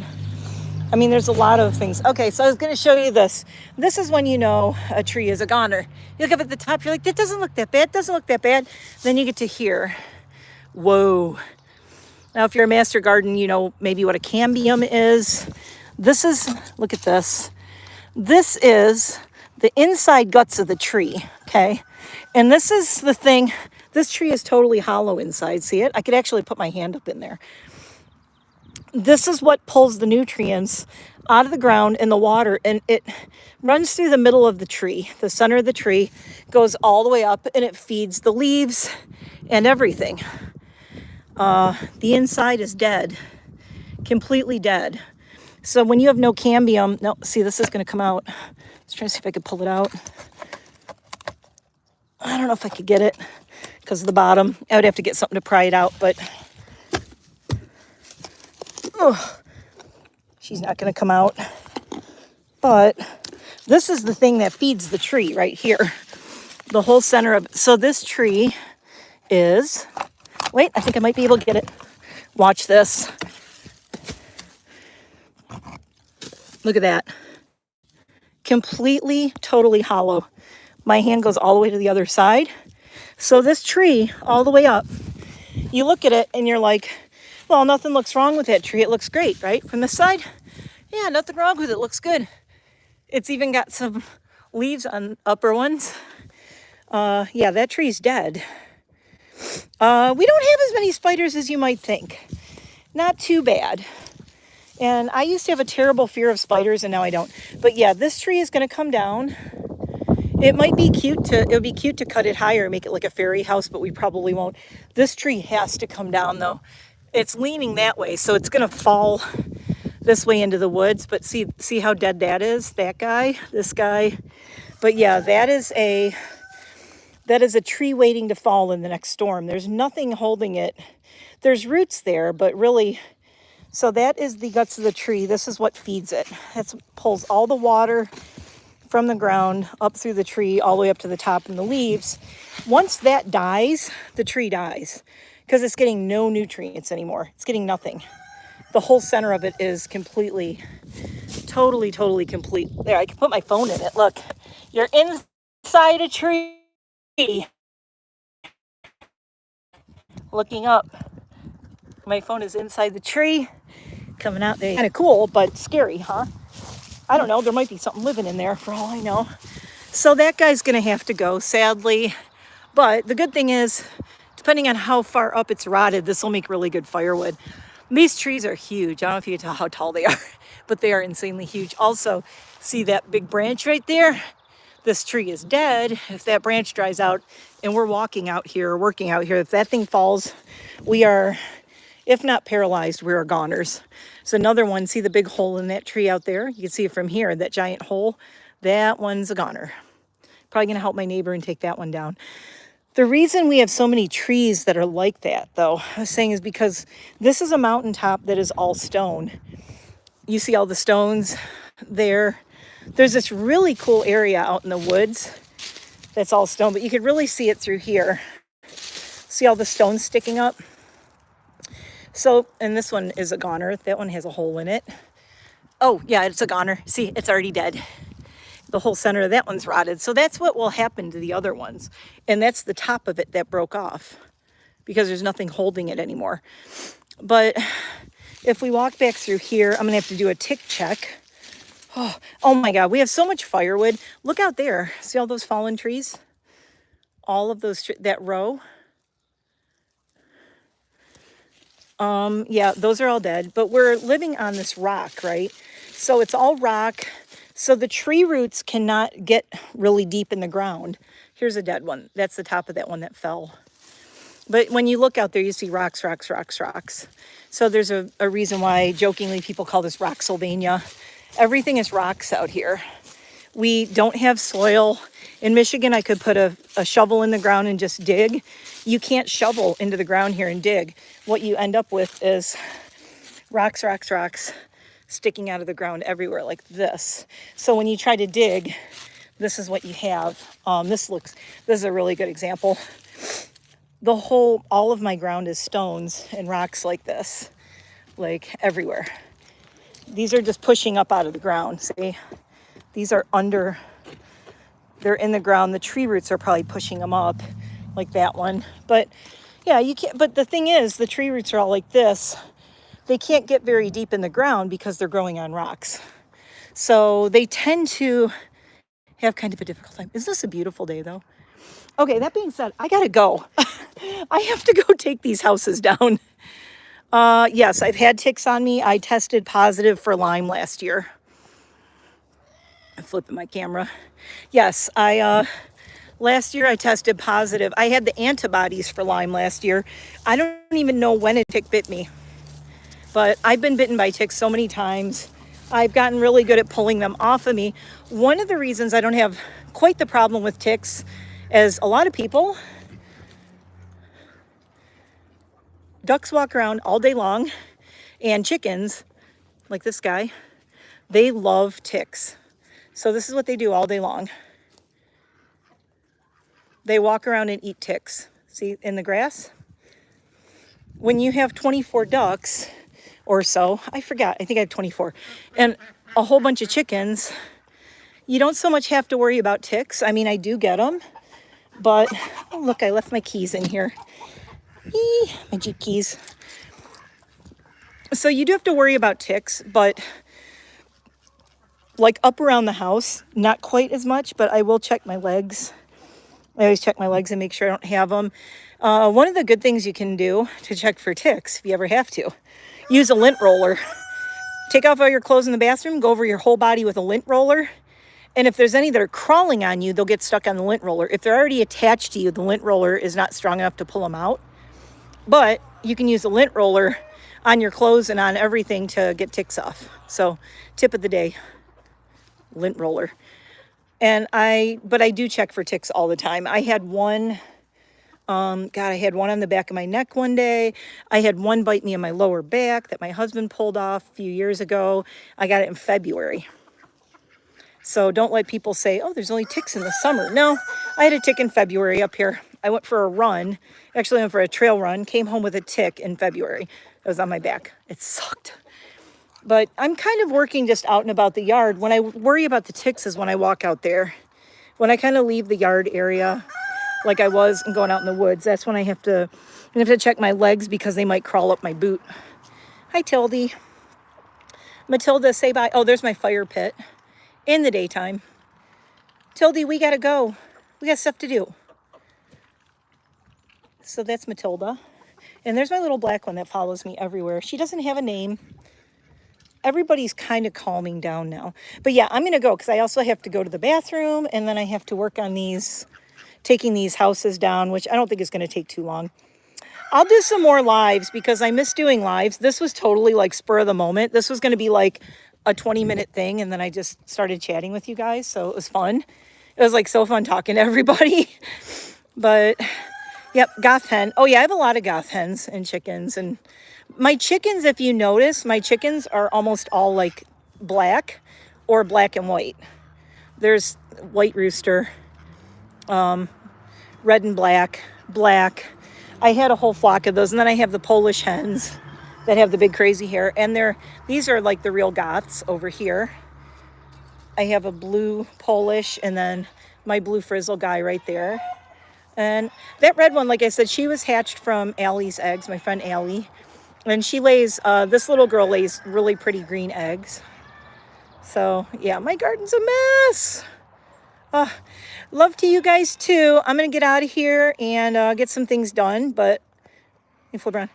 I mean, there's a lot of things. Okay, so I was going to show you this. This is when you know a tree is a goner. You look up at the top, you're like, that doesn't look that bad, doesn't look that bad. Then you get to here. Whoa. Now, if you're a master garden, you know maybe what a cambium is. This is, look at this. This is the inside guts of the tree, okay? And this is the thing. This tree is totally hollow inside. See it? I could actually put my hand up in there. This is what pulls the nutrients out of the ground in the water, and it runs through the middle of the tree, the center of the tree, goes all the way up, and it feeds the leaves and everything. The inside is dead, completely dead. So when you have no cambium, no, see, this is going to come out. Let's try to see if I could pull it out. I don't know if I could get it because of the bottom. I would have to get something to pry it out, but she's not going to come out. But this is the thing that feeds the tree right here. The whole center of it. So this tree is, wait, I think I might be able to get it. Watch this. Look at that. Completely, totally hollow. My hand goes all the way to the other side. So this tree, all the way up, you look at it and you're like, well, nothing looks wrong with that tree. It looks great, right? From this side, yeah, nothing wrong with it. It looks good. It's even got some leaves on upper ones. Yeah, that tree's dead. We don't have as many spiders as you might think. Not too bad. And I used to have a terrible fear of spiders, and now I don't. But yeah, this tree is going to come down. It would be cute to cut it higher, make it like a fairy house, but we probably won't. This tree has to come down though. It's leaning that way, so it's going to fall this way into the woods. But see how dead that is? That guy, this guy. But yeah, that is a tree waiting to fall in the next storm. There's nothing holding it. There's roots there, but really, so that is the guts of the tree. This is what feeds it. It pulls all the water from the ground up through the tree all the way up to the top and the leaves. Once that dies, the tree dies because it's getting no nutrients anymore. It's getting nothing. The whole center of it is completely, totally complete. There, I can put my phone in it. Look, you're inside a tree. Looking up. My phone is inside the tree. Coming out there. Kind of cool, but scary, huh? I don't know. There might be something living in there for all I know. So that guy's going to have to go, sadly. But the good thing is, depending on how far up it's rotted, this will make really good firewood. These trees are huge. I don't know if you can tell how tall they are, but they are insanely huge. Also, see that big branch right there? This tree is dead. If that branch dries out and we're walking out here, working out here, if that thing falls, we are, if not paralyzed, we are goners. So another one, see the big hole in that tree out there? You can see it from here, that giant hole. That one's a goner. Probably gonna help my neighbor and take that one down. The reason we have so many trees that are like that, though, I was saying, is because this is a mountaintop that is all stone. You see all the stones there. There's this really cool area out in the woods that's all stone, but you could really see it through here. See all the stones sticking up? So, and this one is a goner. That one has a hole in it. Oh, yeah, it's a goner. See, it's already dead. The whole center of that one's rotted. So that's what will happen to the other ones. And that's the top of it that broke off because there's nothing holding it anymore. But if we walk back through here, I'm going to have to do a tick check. Oh my God, we have so much firewood. Look out there. See all those fallen trees? All of those, that row. Yeah, those are all dead, but we're living on this rock, right? So it's all rock. So the tree roots cannot get really deep in the ground. Here's a dead one. That's the top of that one that fell. But when you look out there, you see rocks, rocks, rocks, rocks. So there's a reason why jokingly people call this Rocksylvania. Everything is rocks out here. We don't have soil. In Michigan, I could put a shovel in the ground and just dig. You can't shovel into the ground here and dig. What you end up with is rocks, rocks, rocks sticking out of the ground everywhere like this. So when you try to dig, this is what you have. This is a really good example. All of my ground is stones and rocks like this, like everywhere. These are just pushing up out of the ground, see? These are they're in the ground. The tree roots are probably pushing them up, like that one. But yeah, you can't, but the thing is, the tree roots are all like this. They can't get very deep in the ground because they're growing on rocks. So they tend to have kind of a difficult time. Isn't this a beautiful day though? Okay, that being said, I gotta go. I have to go take these houses down. Yes, I've had ticks on me. I tested positive for Lyme last year. I'm flipping my camera. Yes, last year I tested positive. I had the antibodies for Lyme last year. I don't even know when a tick bit me, but I've been bitten by ticks so many times. I've gotten really good at pulling them off of me. One of the reasons I don't have quite the problem with ticks as a lot of people, ducks walk around all day long, and chickens, like this guy, they love ticks. So this is what they do all day long. They walk around and eat ticks. See, in the grass? When you have 24 ducks or so, I forgot, I think I have 24, and a whole bunch of chickens, you don't so much have to worry about ticks. I mean, I do get them, but oh, look, I left my keys in here. My Jeep keys. So you do have to worry about ticks, but like up around the house, not quite as much, but I will check my legs. I always check my legs and make sure I don't have them. One of the good things you can do to check for ticks, if you ever have to, use a lint roller. take off all your clothes in the bathroom, go over your whole body with a lint roller. And if there's any that are crawling on you, they'll get stuck on the lint roller. If they're already attached to you, the lint roller is not strong enough to pull them out. But you can use a lint roller on your clothes and on everything to get ticks off. So tip of the day, lint roller. But I do check for ticks all the time. I had one, I had one on the back of my neck one day. I had one bite me in my lower back that my husband pulled off a few years ago. I got it in February. So don't let people say, oh, there's only ticks in the summer. No, I had a tick in February up here. I went for a run, actually went for a trail run, came home with a tick in February. It was on my back. It sucked. But I'm kind of working just out and about the yard. When I worry about the ticks is when I walk out there. When I kind of leave the yard area like I was and going out in the woods, that's when I have to check my legs because they might crawl up my boot. Hi, Tildy. Matilda, say bye. Oh, there's my fire pit. In the daytime. Tildy, we gotta go. We got stuff to do. So that's Matilda. And there's my little black one that follows me everywhere. She doesn't have a name. Everybody's kind of calming down now. But yeah, I'm gonna go because I also have to go to the bathroom and then I have to work on taking these houses down, which I don't think is gonna take too long. I'll do some more lives because I miss doing lives. This was totally like spur of the moment. This was gonna be like a 20-minute thing, and then I just started chatting with you guys, so it was fun. It was like so fun talking to everybody. But yep, goth hen. Oh yeah, I have a lot of goth hens and chickens, and my chickens, if you notice, my chickens are almost all like black or black and white. There's white rooster, red and black. I had a whole flock of those, and then I have the Polish hens that have the big crazy hair, and these are like the real goths over here. I have a blue Polish and then my blue frizzle guy right there. And that red one, like I said, she was hatched from Allie's eggs, my friend Allie. And she lays, this little girl lays really pretty green eggs. So yeah, my garden's a mess. Love to you guys too. I'm gonna get out of here and get some things done, but you flip around.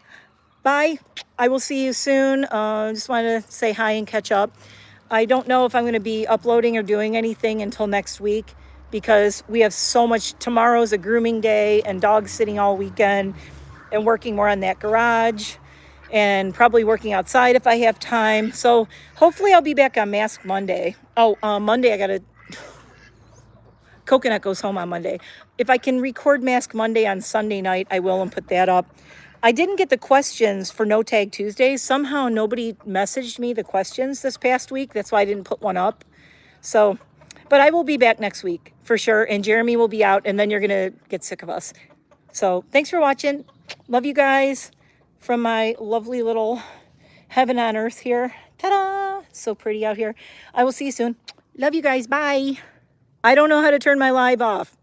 Bye. I will see you soon. Just wanted to say hi and catch up. I don't know if I'm going to be uploading or doing anything until next week because we have so much. Tomorrow's a grooming day and dog sitting all weekend and working more on that garage and probably working outside if I have time. So hopefully I'll be back on Mask Monday. Oh, Monday Coconut goes home on Monday. If I can record Mask Monday on Sunday night, I will and put that up. I didn't get the questions for No Tag Tuesday. Somehow nobody messaged me the questions this past week. That's why I didn't put one up. So, but I will be back next week for sure. And Jeremy will be out and then you're going to get sick of us. So thanks for watching. Love you guys from my lovely little heaven on earth here. Ta-da! So pretty out here. I will see you soon. Love you guys. Bye. I don't know how to turn my live off.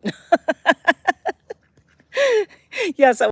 Yes,